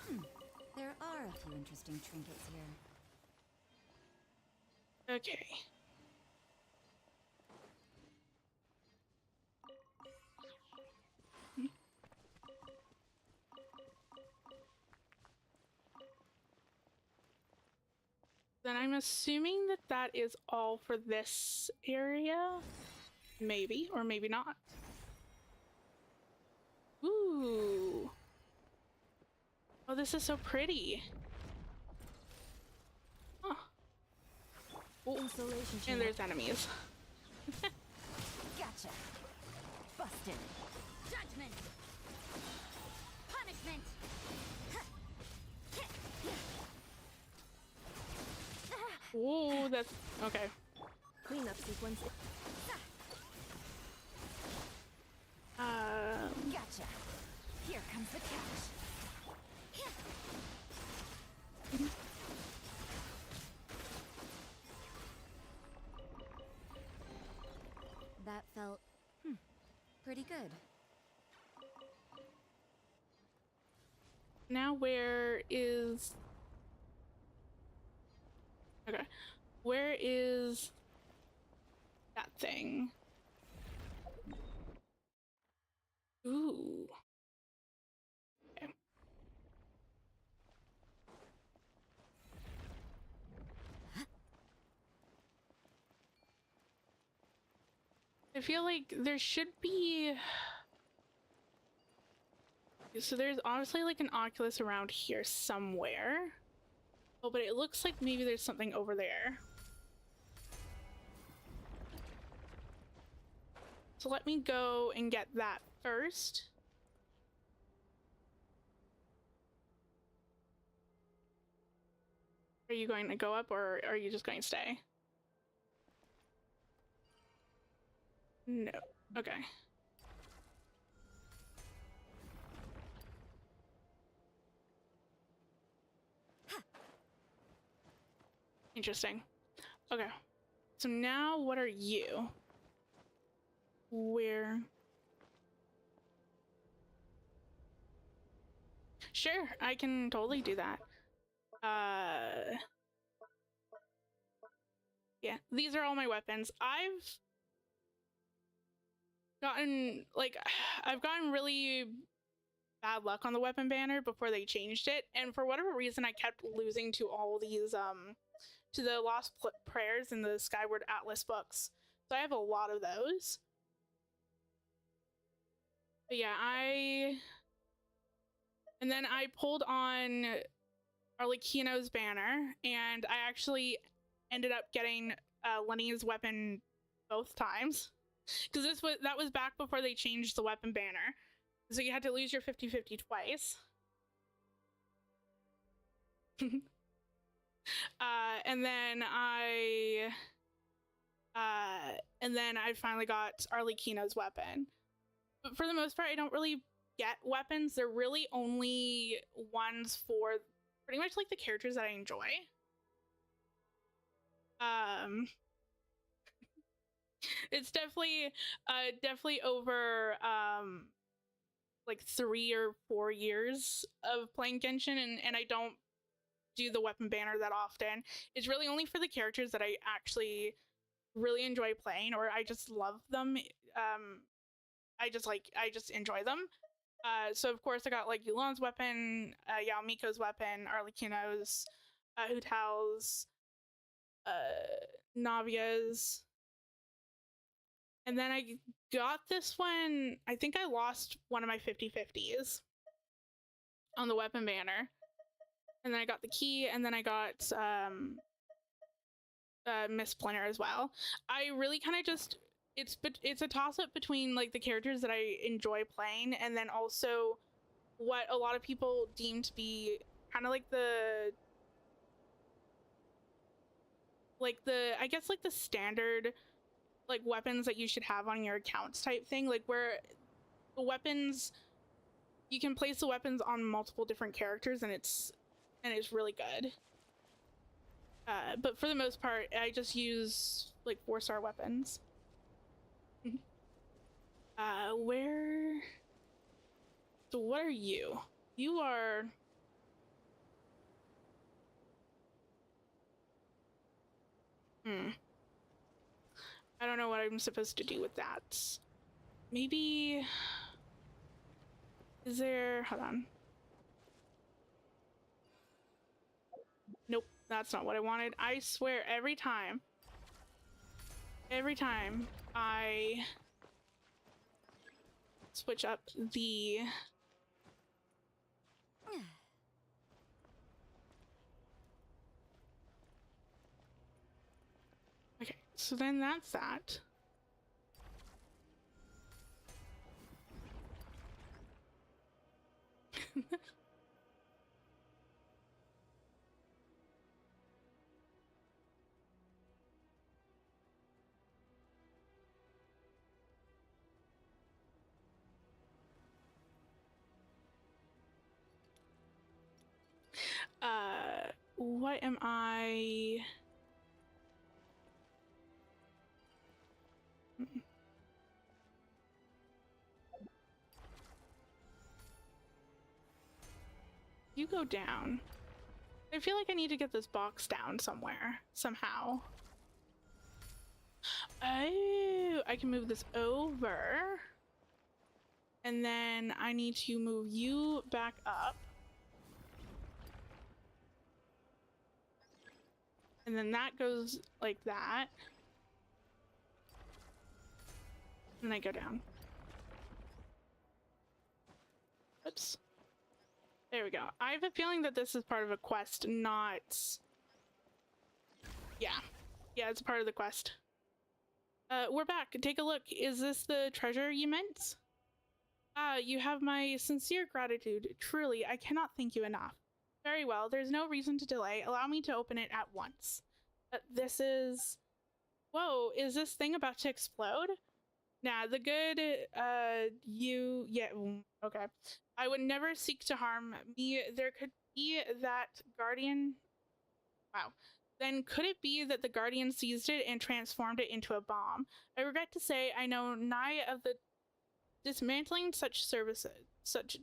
There are a few interesting trinkets here. Okay. Then I'm assuming that that is all for this area. Maybe, or maybe not. Ooh. Oh, this is so pretty. Huh. Oh, Installation and there's enemies. Gotcha. Busted. Judgment. Punishment. Ooh, that's okay. cleanup sequence. Gotcha. Here comes the catch. That felt pretty good. Now where is... Okay. Where is that thing? Ooh. Okay. feel like there should be... So there's obviously like an Oculus around here somewhere. Oh, but it looks like maybe there's something over there. So let me go and get that first. Are you going to go up or are you just going to stay? No. Okay. Interesting. Okay. So now what are you? Where? Sure, I can totally do that. Yeah, these are all my weapons. I've gotten really bad luck on the weapon banner before they changed it, and for whatever reason I kept losing to all these to the Lost Prayers and the Skyward Atlas books. So I have a lot of those. But yeah, and then I pulled on Arlecchino's banner, and I actually ended up getting Lenny's weapon both times. Because that was back before they changed the weapon banner. So you had to lose your 50-50 twice. And then I finally got Arlecchino's weapon. But for the most part, I don't really get weapons. They're really only ones for pretty much like the characters that I enjoy. It's definitely over like 3 or 4 years of playing Genshin, and I don't do the weapon banner that often. It's really only for the characters that I actually really enjoy playing, or I just love them. I just enjoy them. So of course I got like Yulan's weapon, Yao Miko's weapon, Arlecchino's, Hu Tao's, Navia's. And then I got this one, I think I lost one of my 50-50s on the weapon banner. And then I got the key, and then I got Miss Splinter as well. I really kind of just, it's a toss-up between like the characters that I enjoy playing, and then also what a lot of people deem to be kind of like the I guess like the standard like weapons that you should have on your accounts type thing, like where the weapons, you can place the weapons on multiple different characters, and it's really good. But for the most part, I just use like 4-star weapons. Where? So what are you? You are... I don't know what I'm supposed to do with that. Maybe... Is there... Hold on. Nope, that's not what I wanted. I swear every time I switch up the... Okay, so then that's that. What am I... You go down. I feel like I need to get this box down somewhere, somehow. Oh, I can move this over. And then I need to move you back up. And then that goes like that. And I go down. Oops. There we go. I have a feeling that this is part of a quest, not... Yeah. Yeah, it's part of the quest. We're back. Take a look. Is this the treasure you meant? Ah, you have my sincere gratitude. Truly, I cannot thank you enough. Very well. There's no reason to delay. Allow me to open it at once. This is... Whoa, is this thing about to explode? Nah, the good, yeah, okay. I would never seek to harm me. There could be that guardian... Wow. Then could it be that the guardian seized it and transformed it into a bomb? I regret to say I know nigh of the dismantling such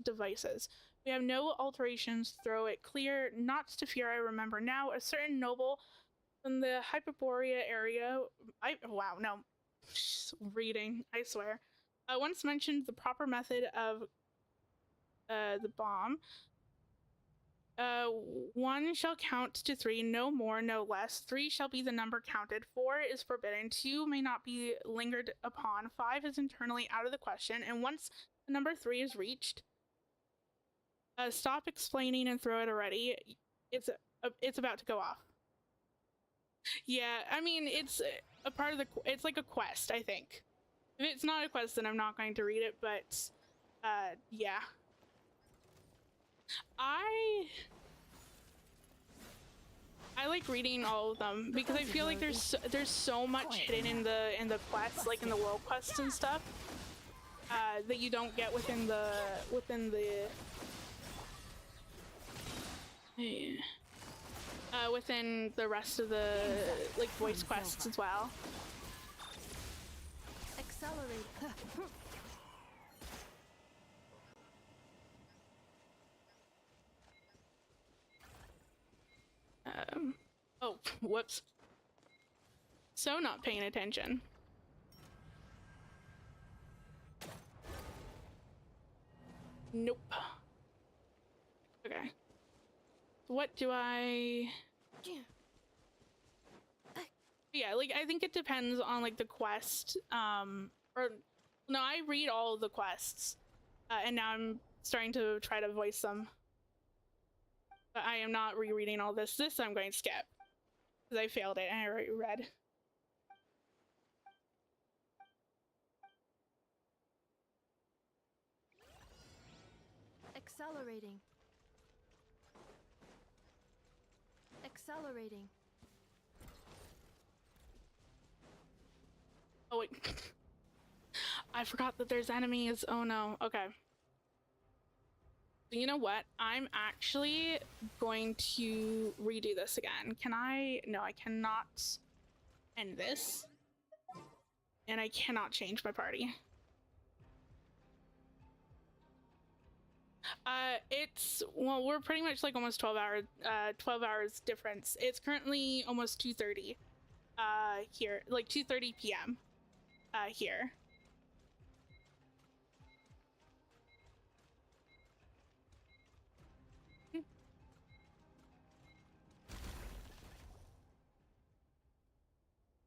devices. We have no alterations. Throw it clear. Not to fear, I remember now. A certain noble from the Hyperborea area... Wow, no. Reading, I swear. Once mentioned the proper method of the bomb. 1 shall count to 3, no more, no less. 3 shall be the number counted. 4 is forbidden. 2 may not be lingered upon. 5 is internally out of the question. And once the number 3 is reached, stop explaining and throw it already. It's about to go off. Yeah, I mean, it's a part of the... It's like a quest, I think. If it's not a quest, then I'm not going to read it, but... yeah. I like reading all of them because I feel like there's so much hidden in the quests, like in the world quests and stuff, that you don't get within the within the rest of the like voice quests as well. Accelerate. Oh, whoops. So not paying attention. Nope. Okay. What do I... Yeah, like, I think it depends on, like, the quest, or... No, I read all of the quests, and now I'm starting to try to voice them. But I am not rereading all this. This I'm going to skip. Because I failed it and I already read. Accelerating. Accelerating. Oh wait. I forgot that there's enemies. Oh no. Okay. You know what? I'm actually going to redo this again. Can I? No, I cannot end this. And I cannot change my party. Well, we're pretty much like almost 12 hours difference. It's currently almost 2:30 here, like 2:30 p.m. Here.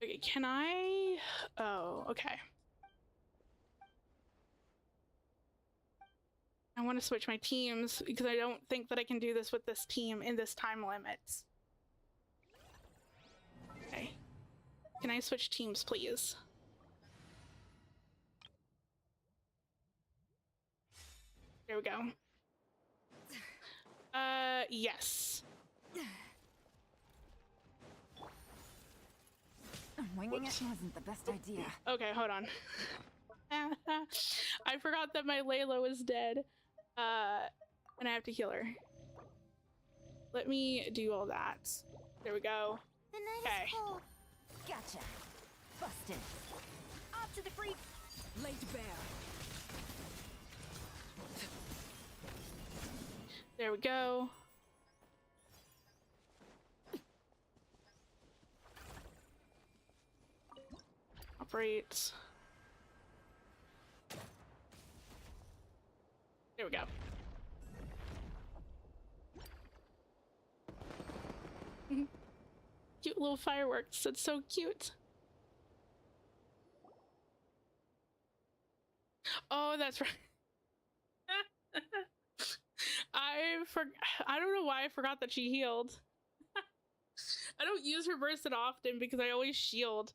Okay, can I? Oh, okay. I want to switch my teams because I don't think that I can do this with this team in this time limit. Okay. Can I switch teams, please? There we go. Yes. Winging it wasn't the best idea. Okay, hold on. I forgot that my Layla was dead. And I have to heal her. Let me do all that. There we go. The night Okay. is cold. Gotcha. Busted. Off to the creek. Laid bare. There we go. Operate. There we go. Cute little fireworks. That's so cute. Oh, that's right. I don't know why I forgot that she healed. I don't use her burst that often because I always shield.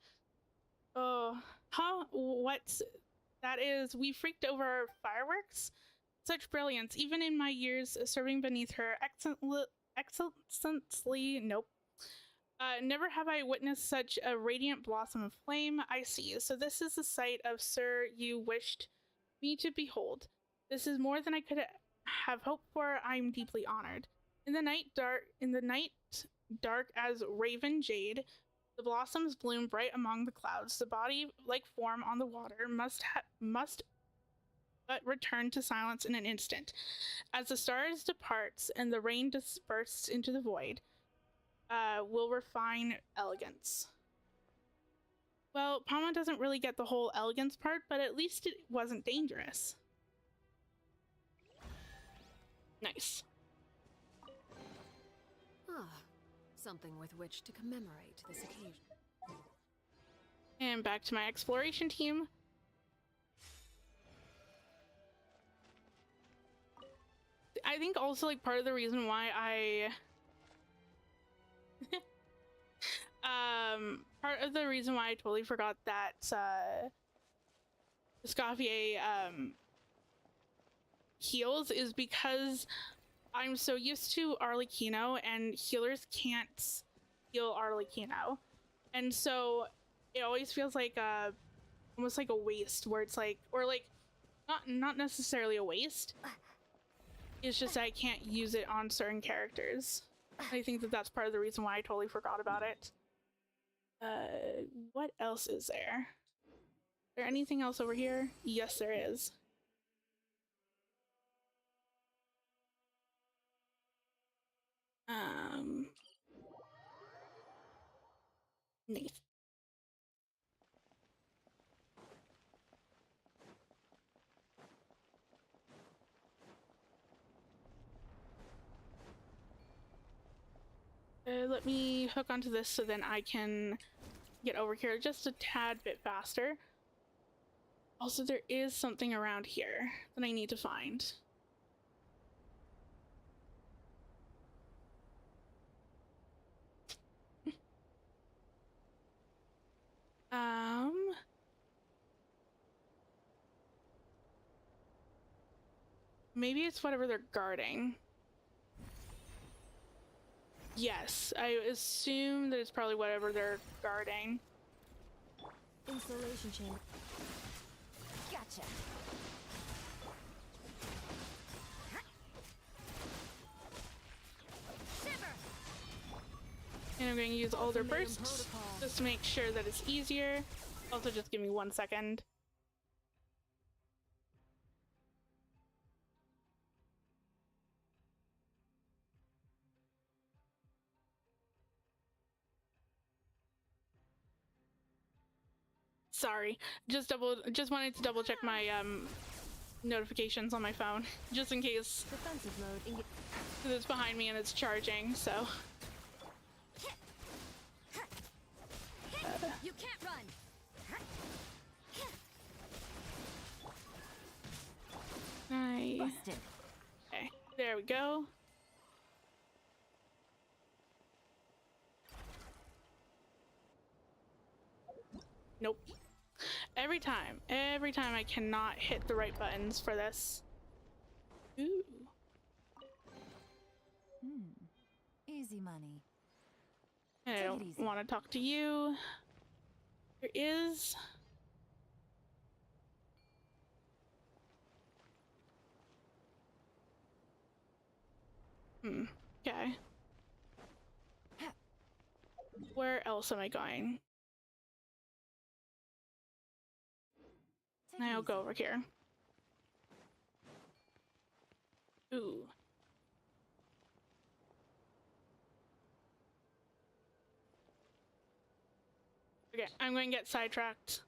Oh, huh? What? That is, we freaked over fireworks? Such brilliance, even in my years serving beneath her excellently. Nope. Never have I witnessed such a radiant blossom of flame. I see. So this is the sight of Sir you wished me to behold. This is more than I could have hoped for. I am deeply honored. In the night dark as raven jade, the blossoms bloom bright among the clouds. The body-like form on the water must but return to silence in an instant. As the stars departs and the rain disperses into the void, will refine elegance. Well, Palma doesn't really get the whole elegance part, but at least it wasn't dangerous. Nice. Ah, something with which to commemorate this occasion. And back to my exploration team. I think also like part of the reason why part of the reason why I totally forgot that Escoffier heals is because I'm so used to Arlecchino and healers can't heal Arlecchino. And so it always feels like almost like a waste where it's like, or like not necessarily a waste. It's just that I can't use it on certain characters. I think that that's part of the reason why I totally forgot about it. What else is there? Is there anything else over here? Yes, there is. Nice. Let me hook onto this so then I can get over here just a tad bit faster. Also, there is something around here that I need to find. Maybe it's whatever they're guarding. Yes, I assume that it's probably whatever they're guarding. Installation chamber. Gotcha. And I'm going to use Alder Burst just to make sure that it's easier. Also, just give me 1 second. Sorry, just wanted to double check my notifications on my phone, just in case. Defensive mode. Because it's behind me and it's charging, so. You can't run. Nice. Busted. Okay, there we go. Nope. Every time I cannot hit the right buttons for this. Ooh. Easy money. And I don't want to talk to you. There is. Okay. Where else am I going? I'll go over here. Ooh. Okay, I'm going to get sidetracked.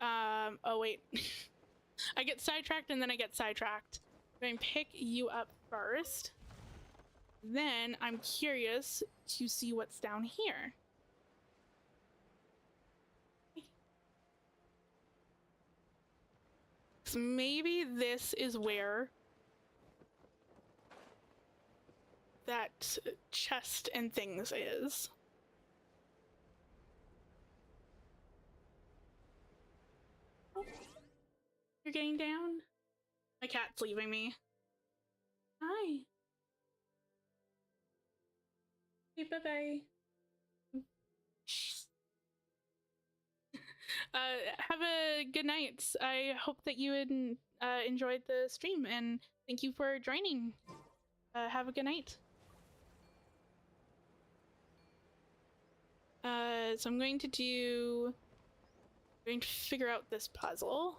Oh wait. I get sidetracked and then I get sidetracked. I'm going to pick you up first. Then I'm curious to see what's down here. So maybe this is where that chest and things is. Oh, you're getting down? My cat's leaving me. Hi. Hey, bye-bye. Have a good night. I hope that you enjoyed the stream, and thank you for joining. Have a good night. So I'm going to figure out this puzzle.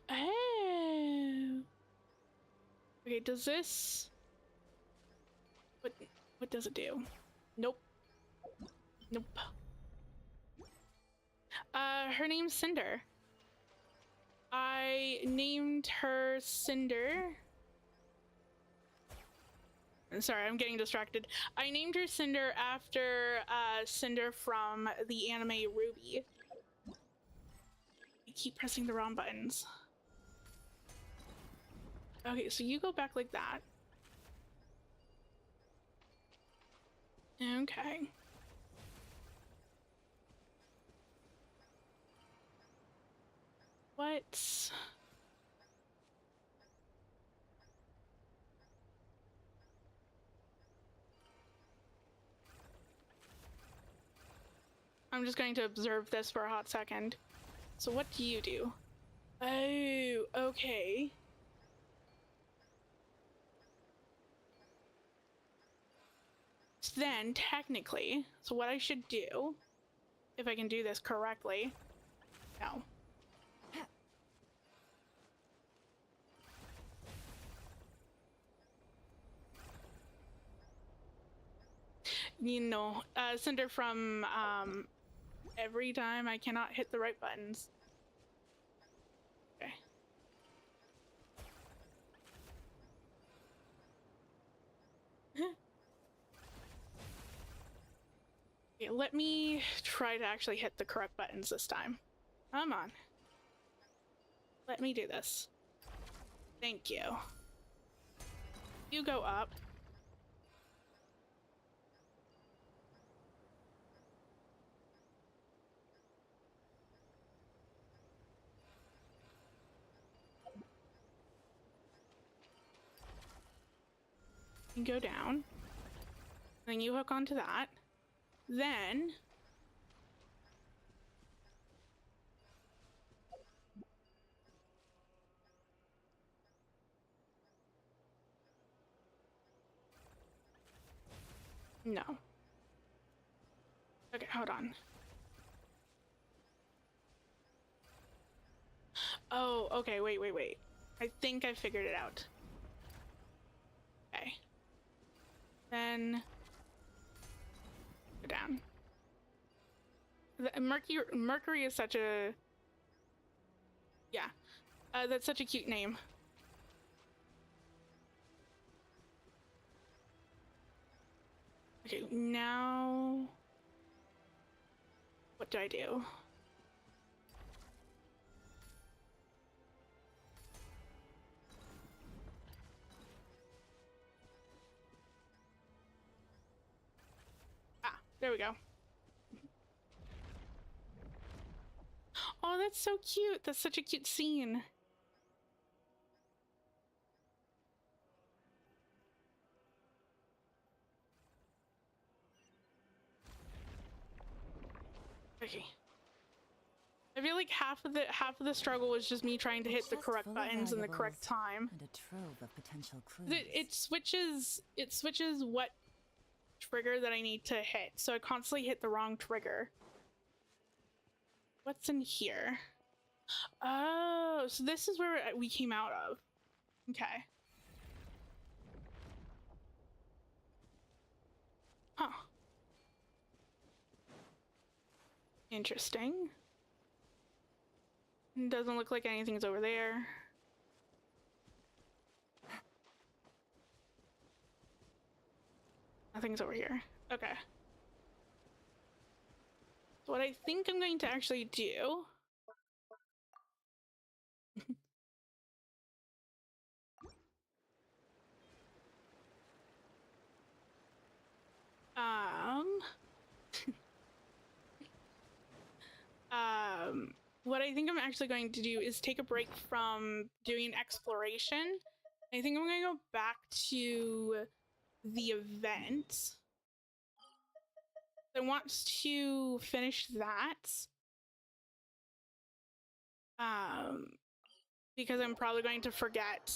Oh. Okay, does this... What does it do? Nope. Nope. Her name's Cinder. I named her Cinder. Sorry, I'm getting distracted. I named her Cinder after Cinder from the anime Ruby. I keep pressing the wrong buttons. Okay, so you go back like that. Okay. What? I'm just going to observe this for a hot second. So what do you do? Oh, okay. So then, technically, so what I should do, if I can do this correctly, no. You know, Cinder from, every time I cannot hit the right buttons. Okay. Okay, let me try to actually hit the correct buttons this time. Come on. Let me do this. Thank you. You go up. You go down. Then you hook onto that. Then... No. Okay, hold on. Oh, okay, wait. I think I figured it out. Okay. Then... go down. Mercury is such a... yeah. That's such a cute name. Okay, now... what do I do? Ah, there we go. Oh, that's so cute. That's such a cute scene. Okay. I feel like half of the struggle was just me trying to hit the correct buttons in the correct time. And a trove of potential clues. It switches what trigger that I need to hit, so I constantly hit the wrong trigger. What's in here? Oh, so this is where we came out of. Okay. Huh. Interesting. Doesn't look like anything's over there. Nothing's over here. Okay. So what I think I'm going to actually do what I think I'm actually going to do is take a break from doing exploration. I think I'm going to go back to the event. I want to finish that. Because I'm probably going to forget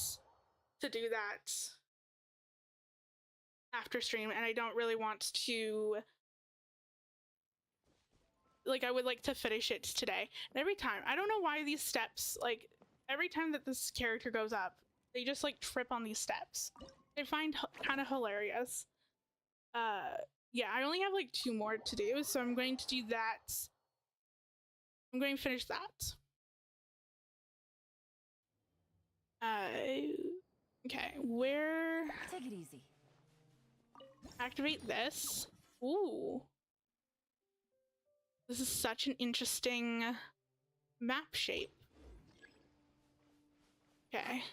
to do that after stream, and I don't really want to, like, I would like to finish it today. And every time, I don't know why these steps, like, every time that this character goes up, they just like trip on these steps. I find kind of hilarious. Yeah, I only have like 2 more to do, so I'm going to do that. I'm going to finish that. Okay, where? Take it easy. Activate this. Ooh. This is such an interesting map shape. Okay.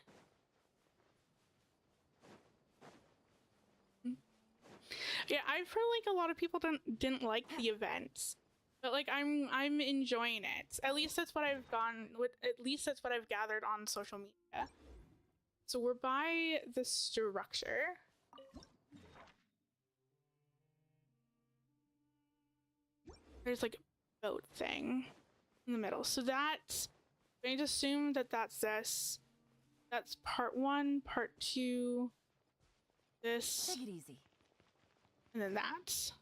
Yeah, I've heard like a lot of people didn't like the events, but like I'm enjoying it. At least that's what I've gone with. At least that's what I've gathered on social media. So we're by the structure. There's like a boat thing in the middle. So that's, I'm going to assume that that's this. That's part 1, part 2, this, Take it easy. and then that.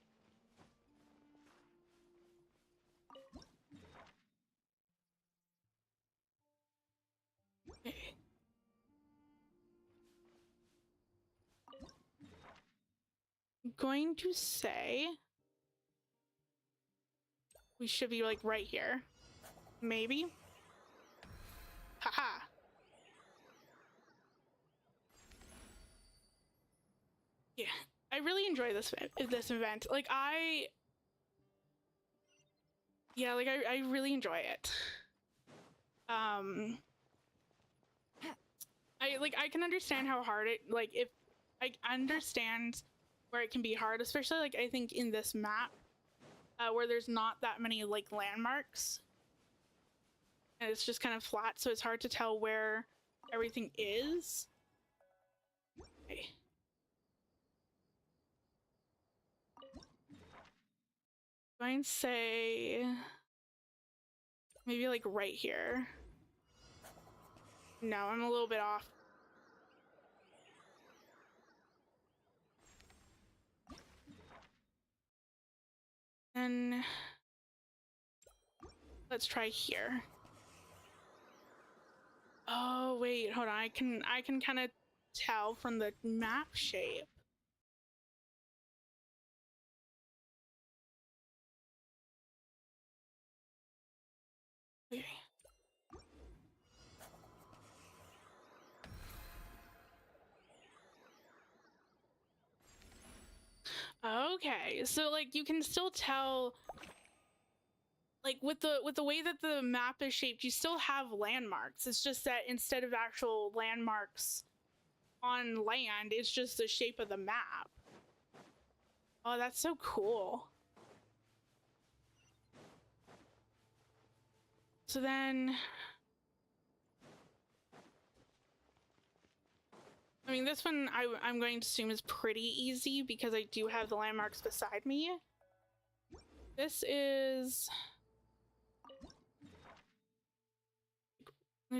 Okay. I'm going to say we should be like right here. Maybe. Haha. Yeah, I really enjoy this event. Like I really enjoy it. I can understand how hard it, like, if I understand where it can be hard, especially like I think in this map where there's not that many like landmarks and it's just kind of flat, so it's hard to tell where everything is. Okay. I'm going to say maybe like right here. No, I'm a little bit off. And let's try here. Oh wait, hold on. I can kind of tell from the map shape. Okay. Okay, so like you can still tell, like with the way that the map is shaped, you still have landmarks. It's just that instead of actual landmarks on land, it's just the shape of the map. Oh, that's so cool. So then, I mean, this one I'm going to assume is pretty easy because I do have the landmarks beside me. This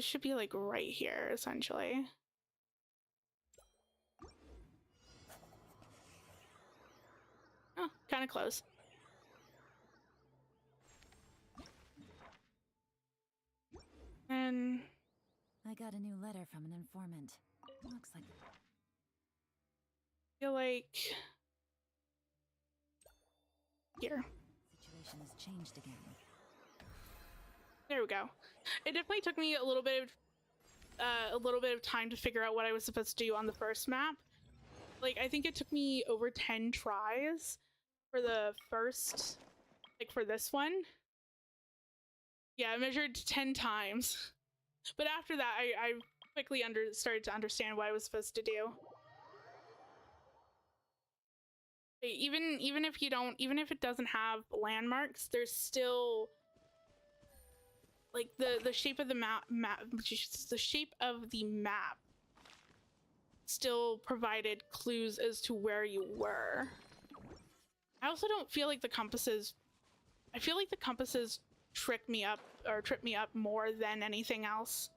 should be like right here, essentially. Oh, kind of close. And I got a new letter from an informant. Looks like I feel like here. situation has changed again. There we go. It definitely took me a little bit of time to figure out what I was supposed to do on the first map. Like, I think it took me over 10 tries for the first, like, for this one. Yeah, I measured 10 times. But after that, I quickly started to understand what I was supposed to do. Even if it doesn't have landmarks, there's still like the shape of the the shape of the map still provided clues as to where you were. I also don't feel like the compasses, I feel like the compasses trick me up more than anything else.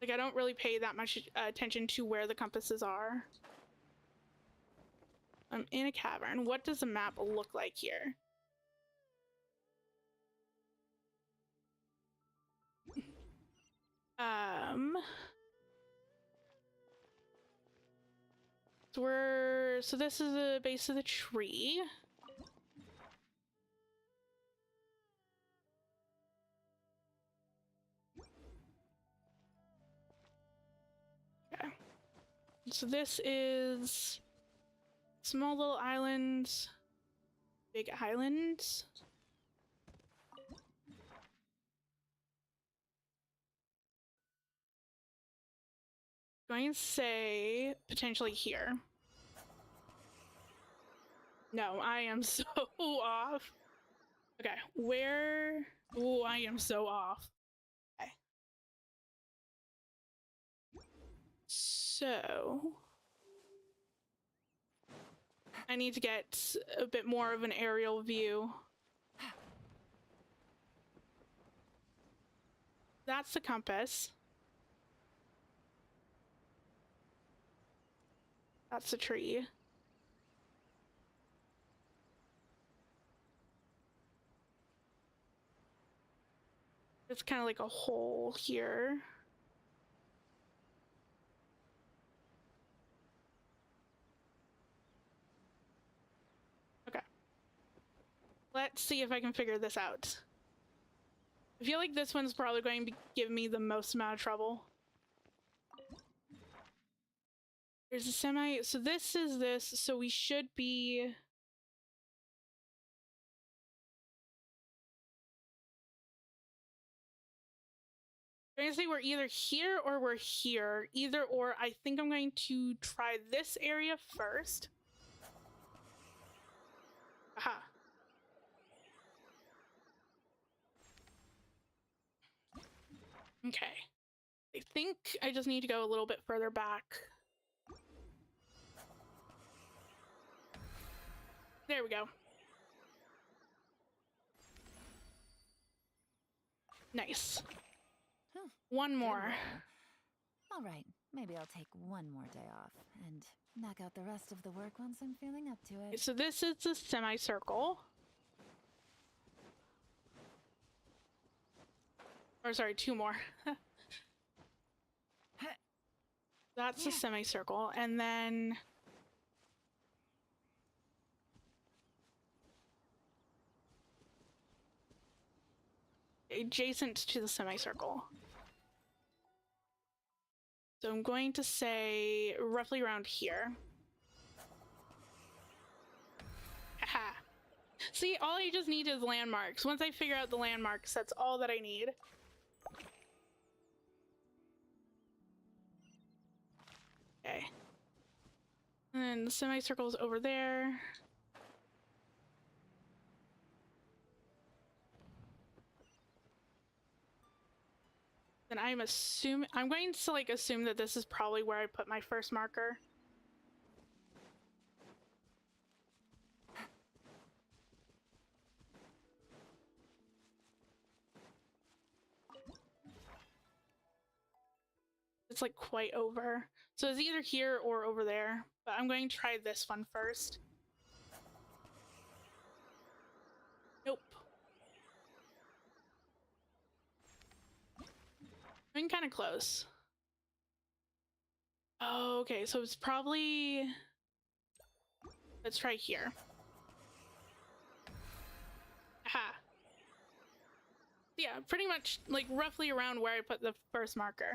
Like, I don't really pay that much attention to where the compasses are. I'm in a cavern. What does the map look like here? So this is the base of the tree. Okay. So this is small little islands, big islands. Going to say potentially here. No, I am so off. Okay, where? Oh, I am so off. Okay. So I need to get a bit more of an aerial view. That's the compass. That's the tree. It's kind of like a hole here. Okay. Let's see if I can figure this out. I feel like this one's probably going to give me the most amount of trouble. There's a semi, so this is this, so we should be... I'm going to say we're either here or we're here. Either or. I think I'm going to try this area first. Aha. Okay. I think I just need to go a little bit further back. There we go. Nice. One more. All right, maybe I'll take one more day off and knock out the rest of the work once I'm feeling up to it. So this is the semicircle. Or sorry, two more. That's the semicircle, and then adjacent to the semicircle. So I'm going to say roughly around here. Aha. See, all I just need is landmarks. Once I figure out the landmarks, that's all that I need. Okay. And the semicircle's over there. Then I'm going to like assume that this is probably where I put my first marker. It's like quite over. So it's either here or over there, but I'm going to try this one first. Nope. I'm kind of close. Oh, okay, so it's probably... Let's try here. Aha. Yeah, pretty much like roughly around where I put the first marker.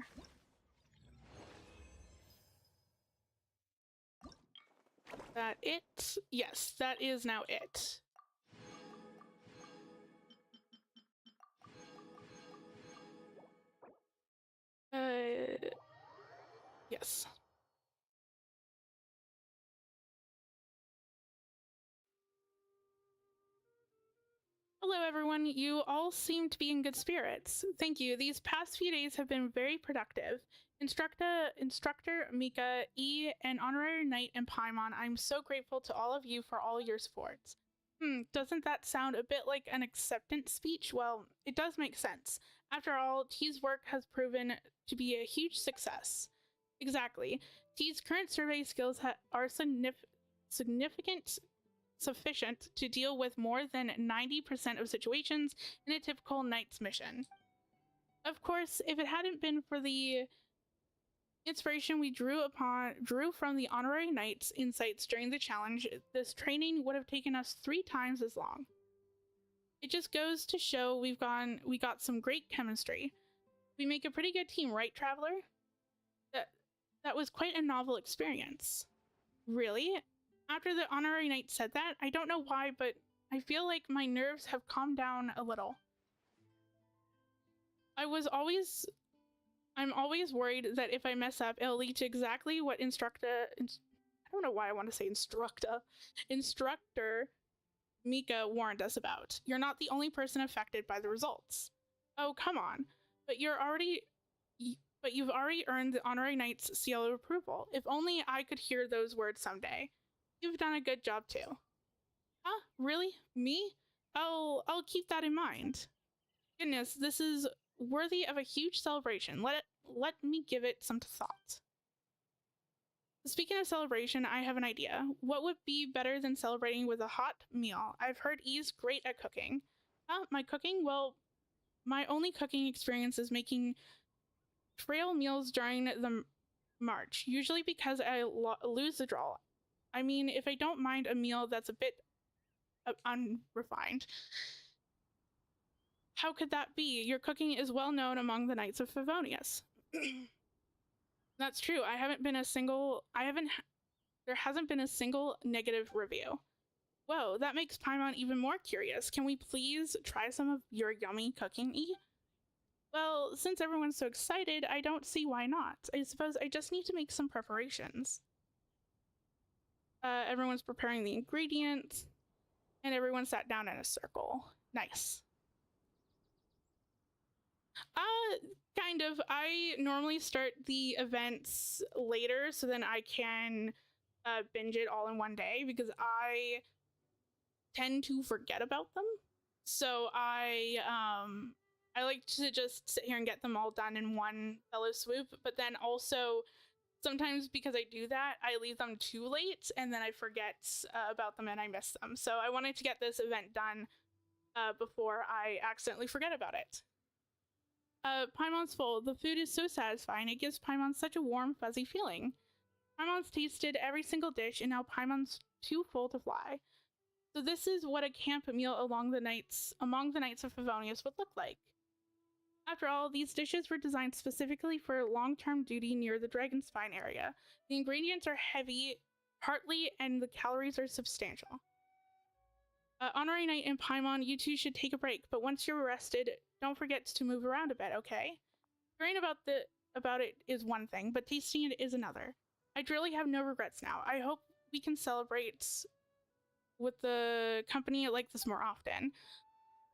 That it? Yes, that is now it. Yes. Hello everyone, you all seem to be in good spirits. Thank you. These past few days have been very productive. Instructor Mika, E, and Honorary Knight and Paimon, I'm so grateful to all of you for all your supports. Doesn't that sound a bit like an acceptance speech? Well, it does make sense. After all, T's work has proven to be a huge success. Exactly. T's current survey skills are sufficient to deal with more than 90% of situations in a typical knight's mission. Of course, if it hadn't been for the inspiration we drew from the Honorary Knight's insights during the challenge, this training would have taken us 3 times as long. It just goes to show we got some great chemistry. We make a pretty good team, right, Traveler? That was quite a novel experience. Really? After the Honorary Knight said that, I don't know why, but I feel like my nerves have calmed down a little. I'm always worried that if I mess up, it'll lead to exactly what I don't know why I want to say instructor Mika warned us about. You're not the only person affected by the results. Oh, come on. But you've already earned the Honorary Knight's seal of approval. If only I could hear those words someday. You've done a good job too. Huh? Really? Me? I'll keep that in mind. Goodness, this is worthy of a huge celebration. Let me give it some thought. Speaking of celebration, I have an idea. What would be better than celebrating with a hot meal? I've heard E's great at cooking. My cooking? Well, my only cooking experience is making trail meals during the march, usually because I lose the draw. I mean, if I don't mind a meal that's a bit unrefined. How could that be? Your cooking is well known among the Knights of Favonius. That's true. There hasn't been a single negative review. Whoa, that makes Paimon even more curious. Can we please try some of your yummy cooking, E? Well, since everyone's so excited, I don't see why not. I suppose I just need to make some preparations. Everyone's preparing the ingredients, and everyone sat down in a circle. Nice. Kind of. I normally start the events later so then I can binge it all in one day because I tend to forget about them. So I like to just sit here and get them all done in one fellow swoop, but then also sometimes because I do that, I leave them too late and then I forget about them and I miss them. So I wanted to get this event done before I accidentally forget about it. Paimon's full. The food is so satisfying. It gives Paimon such a warm, fuzzy feeling. Paimon's tasted every single dish and now Paimon's too full to fly. So this is what a camp meal among the Knights of Favonius would look like. After all, these dishes were designed specifically for long-term duty near the Dragonspine area. The ingredients are heavy, hearty, and the calories are substantial. Honorary Knight and Paimon, you two should take a break, but once you're rested, don't forget to move around a bit, okay? Hearing about it is one thing, but tasting it is another. I really have no regrets now. I hope we can celebrate with the company like this more often.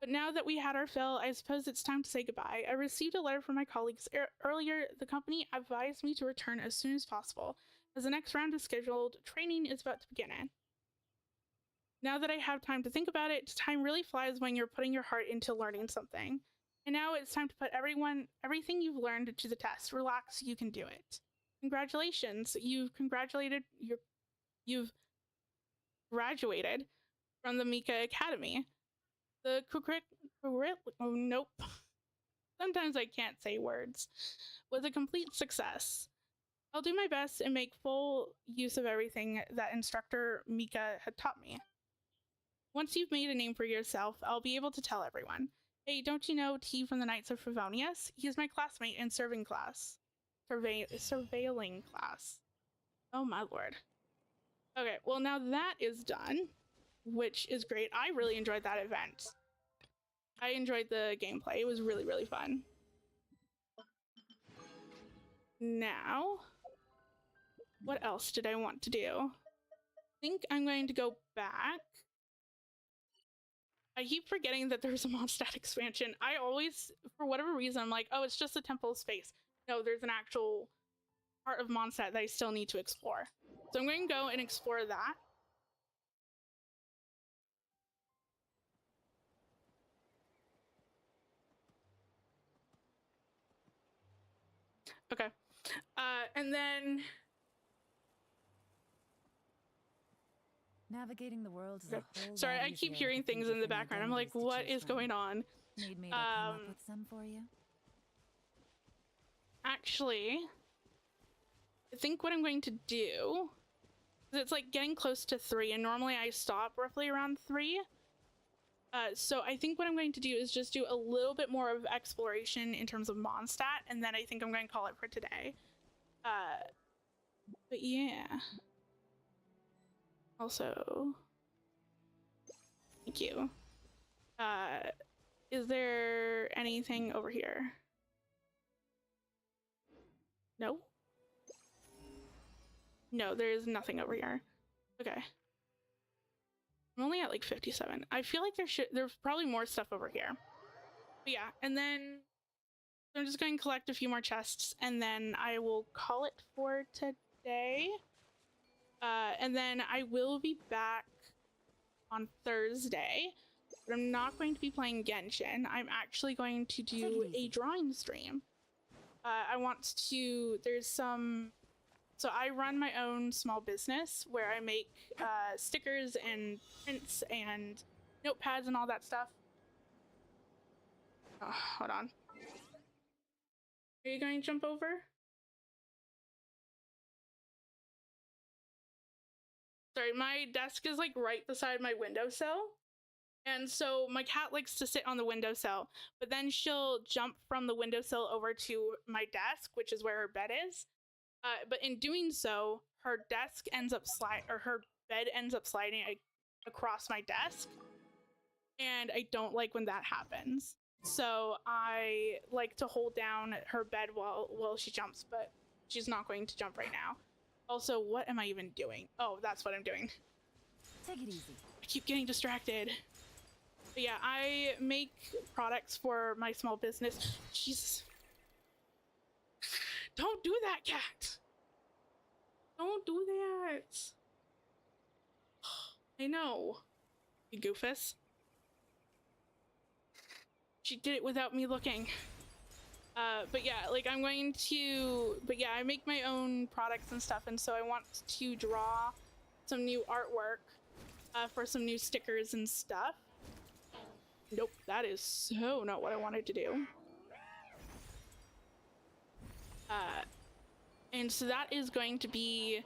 But now that we had our fill, I suppose it's time to say goodbye. I received a letter from my colleagues earlier. The company advised me to return as soon as possible, as the next round of scheduled training is about to begin. Now that I have time to think about it, time really flies when you're putting your heart into learning something. And now it's time to put everything you've learned to the test. Relax, you can do it. Congratulations, you've graduated from the Mika Academy. Oh, nope. Sometimes I can't say words. Was a complete success. I'll do my best and make full use of everything that instructor Mika had taught me. Once you've made a name for yourself, I'll be able to tell everyone. Hey, don't you know T from the Knights of Favonius? He's my classmate in serving class. Surveilling class. Oh my lord. Okay, well now that is done, which is great. I really enjoyed that event. I enjoyed the gameplay. It was really, really fun. Now, what else did I want to do? I think I'm going to go back. I keep forgetting that there's a Mondstadt expansion. I always, for whatever reason, I'm like, oh, it's just a Temple of Space. No, there's an actual part of Mondstadt that I still need to explore. So I'm going to go and explore that. Okay. And then... Navigating the world is a whole Sorry, lot I keep easier hearing with a few things in the different background. I'm like, identities to what choose is from. going on? Need me to come up with some for you? Actually, I think what I'm going to do is it's like getting close to 3, and normally I stop roughly around 3. So I think what I'm going to do is just do a little bit more of exploration in terms of Mondstadt, and then I think I'm going to call it for today. But yeah. Also, thank you. Is there anything over here? No? No, there is nothing over here. Okay. I'm only at like 57. I feel like there's probably more stuff over here. But yeah, and then I'm just going to collect a few more chests, and then I will call it for today. And then I will be back on Thursday, but I'm not going to be playing Genshin. I'm actually going to do a drawing stream. I want to, so I run my own small business where I make stickers and prints and notepads and all that stuff. Oh, hold on. Are you going to jump over? Sorry, my desk is like right beside my windowsill. And so my cat likes to sit on the windowsill, but then she'll jump from the windowsill over to my desk, which is where her bed is. But in doing so, her desk ends up her bed ends up sliding across my desk. And I don't like when that happens. So I like to hold down her bed while she jumps, but she's not going to jump right now. Also, what am I even doing? Oh, that's what I'm doing. Take it easy. I keep getting distracted. But yeah, I make products for my small business. Jesus. Don't do that, cat. Don't do that. I know. You goofus. She did it without me looking. But yeah, like I make my own products and stuff, and so I want to draw some new artwork for some new stickers and stuff. Nope, that is so not what I wanted to do. And so that is going to be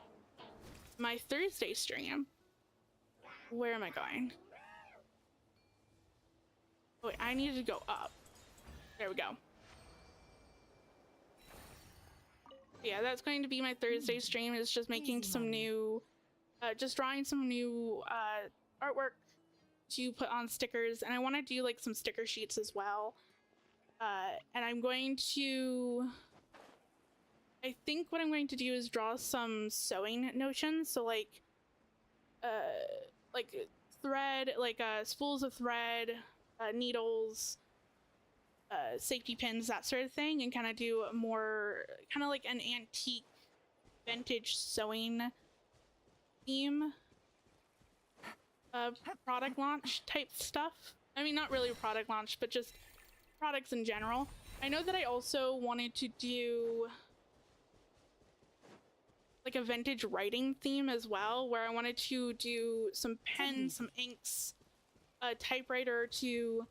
my Thursday stream. Where am I going? Oh, wait, I need to go up. There we go. Yeah, that's going to be my Thursday stream. It's just making some new, just drawing some new artwork to put on stickers, and I want to do like some sticker sheets as well. And I'm going to, I think what I'm going to do is draw some sewing notions. So like thread, like spools of thread, needles, safety pins, that sort of thing, and kind of do more, kind of like an antique vintage sewing theme. Product launch type stuff. I mean, not really product launch, but just products in general. I know that I also wanted to do like a vintage writing theme as well, where I wanted to do some pens, some inks, a typewriter, to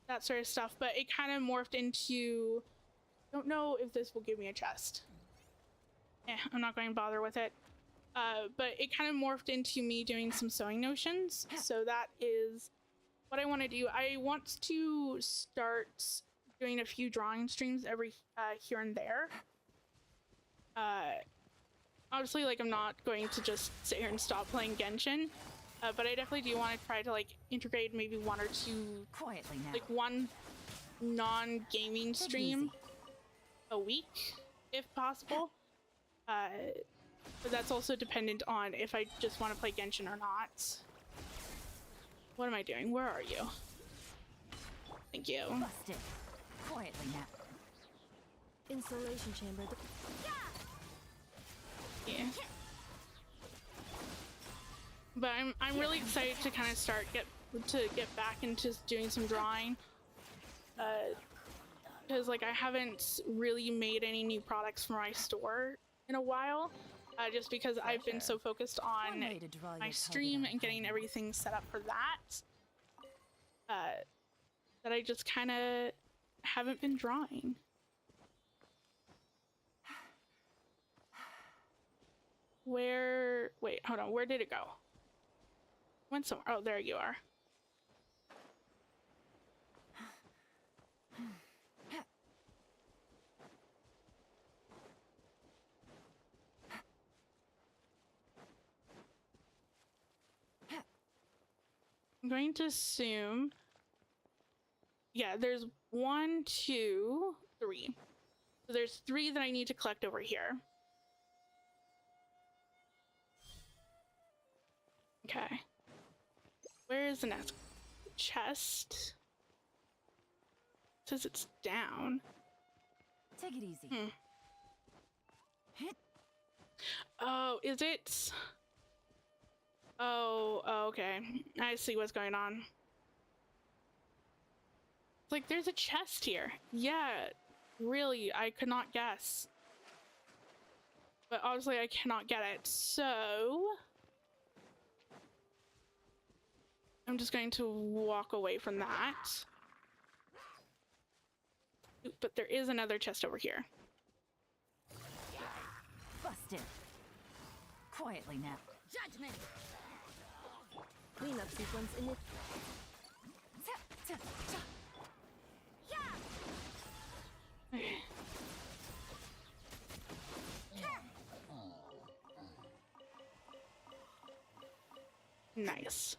that sort of stuff, but it kind of morphed into, don't know if this will give me a chest. I'm not going to bother with it. But it kind of morphed into me doing some sewing notions, so that is what I want to do, I want to start doing a few drawing streams every here and there. Obviously, like, I'm not going to just sit here and stop playing Genshin, but I definitely do want to try to like integrate maybe one or two, Quietly now. like one non-gaming stream a week, if possible. But that's also dependent on if I just want to play Genshin or not. What am I doing? Where are you? Thank you. Busted. Quietly now. Insulation chamber. Yeah. But I'm really excited to kind of get back into doing some drawing. Because like I haven't really made any new products for my store in a while. Just because I've been so focused on my stream and getting everything set up for that. That I just kind of haven't been drawing. Wait, hold on, where did it go? Went somewhere. Oh, there you are. I'm going to assume, yeah, there's 1, 2, 3. So there's 3 that I need to collect over here. Okay. Where is the next chest? It says it's down. Take it easy. Oh, is it? Oh, okay. I see what's going on. Like, there's a chest here. Yeah, really, I could not guess. But obviously I cannot get it, so I'm just going to walk away from that. But there is another chest over here. Busted. Quietly now. Judgment. Cleanup sequence in it. Nice.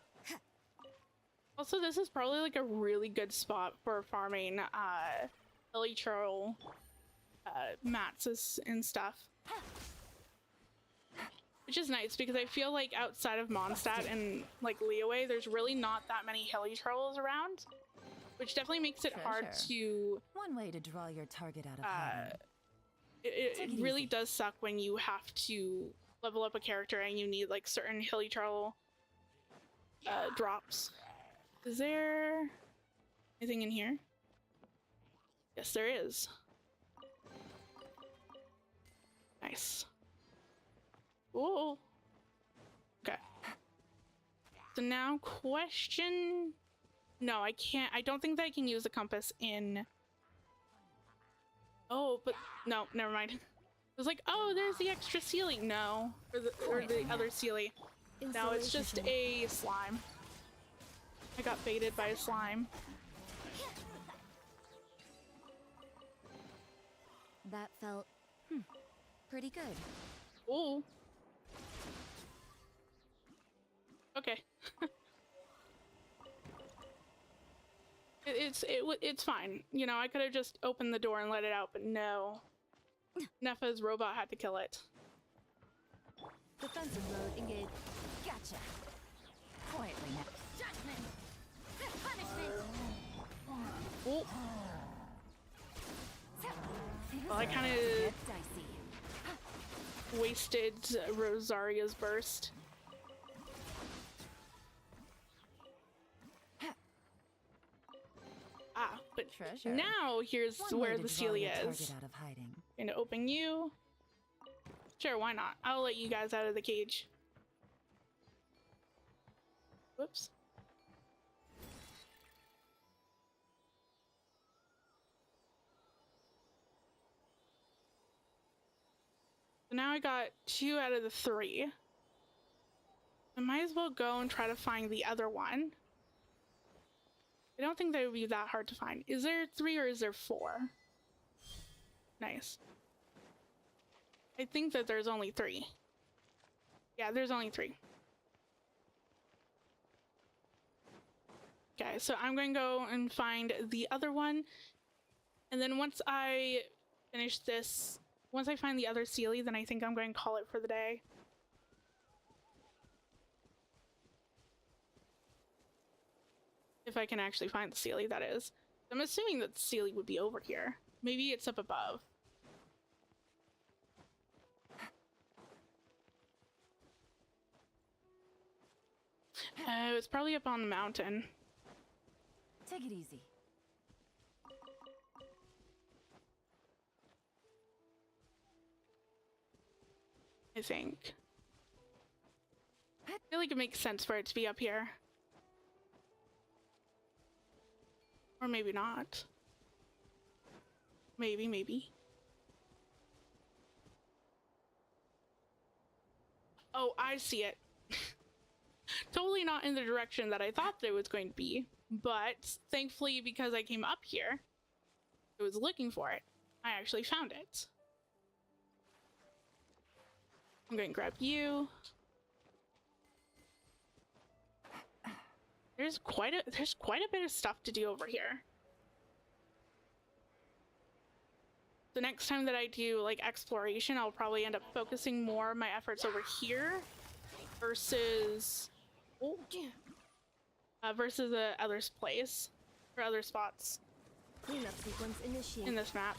Also, this is probably like a really good spot for farming elytral mats and stuff. Which is nice because I feel like outside of Mondstadt and like Leeway, there's really not that many hilly trolls around, which definitely makes it hard to. One way to draw your target out of hiding. It really does suck when you have to level up a character and you need like certain hilly troll drops. Is there anything in here? Yes, there is. Nice. Oh, okay. So now question. No, I can't. I don't think that I can use the compass in. Oh, but no, never mind. It was like, oh, there's the extra ceiling. No, or the other ceiling. No, it's just a slime. I got baited by a slime. That felt pretty good. Oh. Okay. It's fine. You know, I could have just opened the door and let it out, but no. Nefa's robot had to kill it. Defensive mode engaged. Gotcha. Quietly now. Judgment. Punishment. Oh. Well, I kind of Dicey. wasted Rosaria's burst. Ah, but Treasure. now here's One way where to the draw Celia your is. target out of hiding. Gonna open you. Sure, why not? I'll let you guys out of the cage. Whoops. So now I got 2 out of the 3. I might as well go and try to find the other one. I don't think they would be that hard to find. Is there 3 or is there 4? Nice. I think that there's only 3. Yeah, there's only 3. Okay, so I'm going to go and find the other one. And then once I finish this, once I find the other Sealy, then I think I'm going to call it for the day. If I can actually find the Sealy, that is. I'm assuming that the Sealy would be over here. Maybe it's up above. Oh, it's probably up on the mountain. Take it easy. I think. I feel like it makes sense for it to be up here. Or maybe not. Maybe. Oh, I see it. Totally not in the direction that I thought it was going to be, but thankfully, because I came up here, I was looking for it. I actually found it. I'm going to grab you. There's quite a bit of stuff to do over here. The next time that I do like exploration, I'll probably end up focusing more of my efforts over here versus versus the other place or other spots Cleanup sequence initiated. in this map.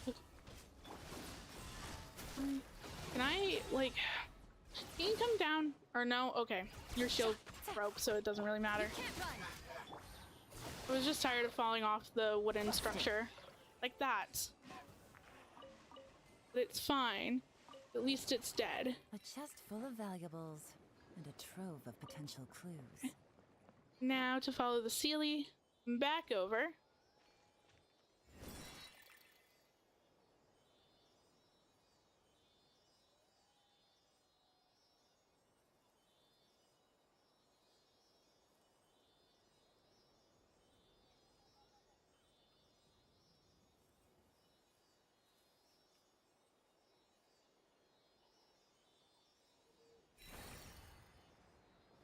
Can I like? Can you come down or no? Okay, your shield broke, so it doesn't really matter. I was just tired of falling off the wooden structure like that. But it's fine. At least it's dead. A chest full of valuables and a trove of potential clues. Now to follow the Sealy back over.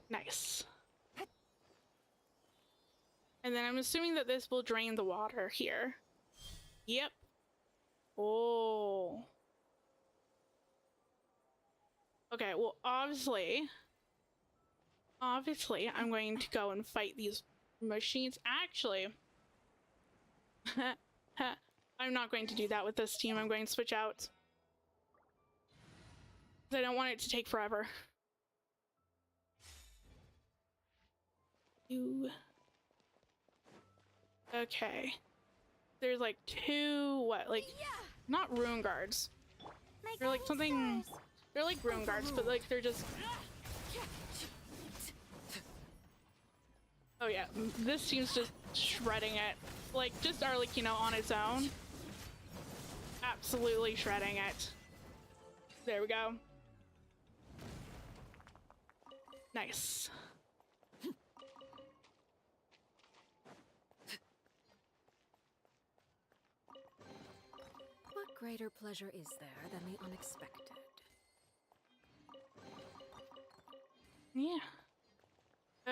Nice. And then I'm assuming that this will drain the water here. Yep. Oh. Okay, well, obviously, I'm going to go and fight these machines. Actually, I'm not going to do that with this team. I'm going to switch out. I don't want it to take forever. Okay. There's like 2, what, like, not rune guards. They're like something, they're like rune guards, but like they're just... Oh yeah, this team's just shredding it. Like, just Arlecchino on its own. Absolutely shredding it. There we go. Nice. What greater pleasure is there than the unexpected? Yeah.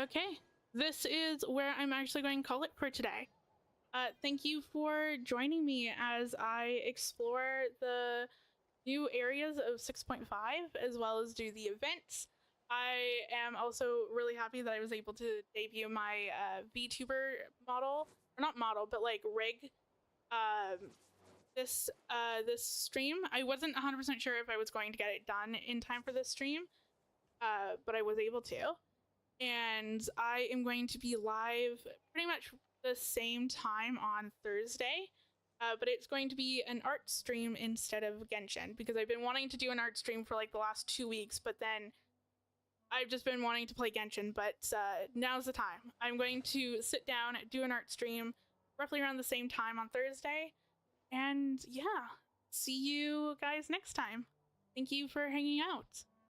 Okay. This is where I'm actually going to call it for today. Thank you for joining me as I explore the new areas of 6.5 as well as do the events. I am also really happy that I was able to debut my vtuber model, or not model, but like rig this stream. I wasn't 100% sure if I was going to get it done in time for this stream, but I was able to. And I am going to be live pretty much the same time on Thursday, but it's going to be an art stream instead of Genshin, because I've been wanting to do an art stream for like the last 2 weeks, but then I've just been wanting to play Genshin, but now's the time. I'm going to sit down, do an art stream roughly around the same time on Thursday, and yeah, see you guys next time. Thank you for hanging out.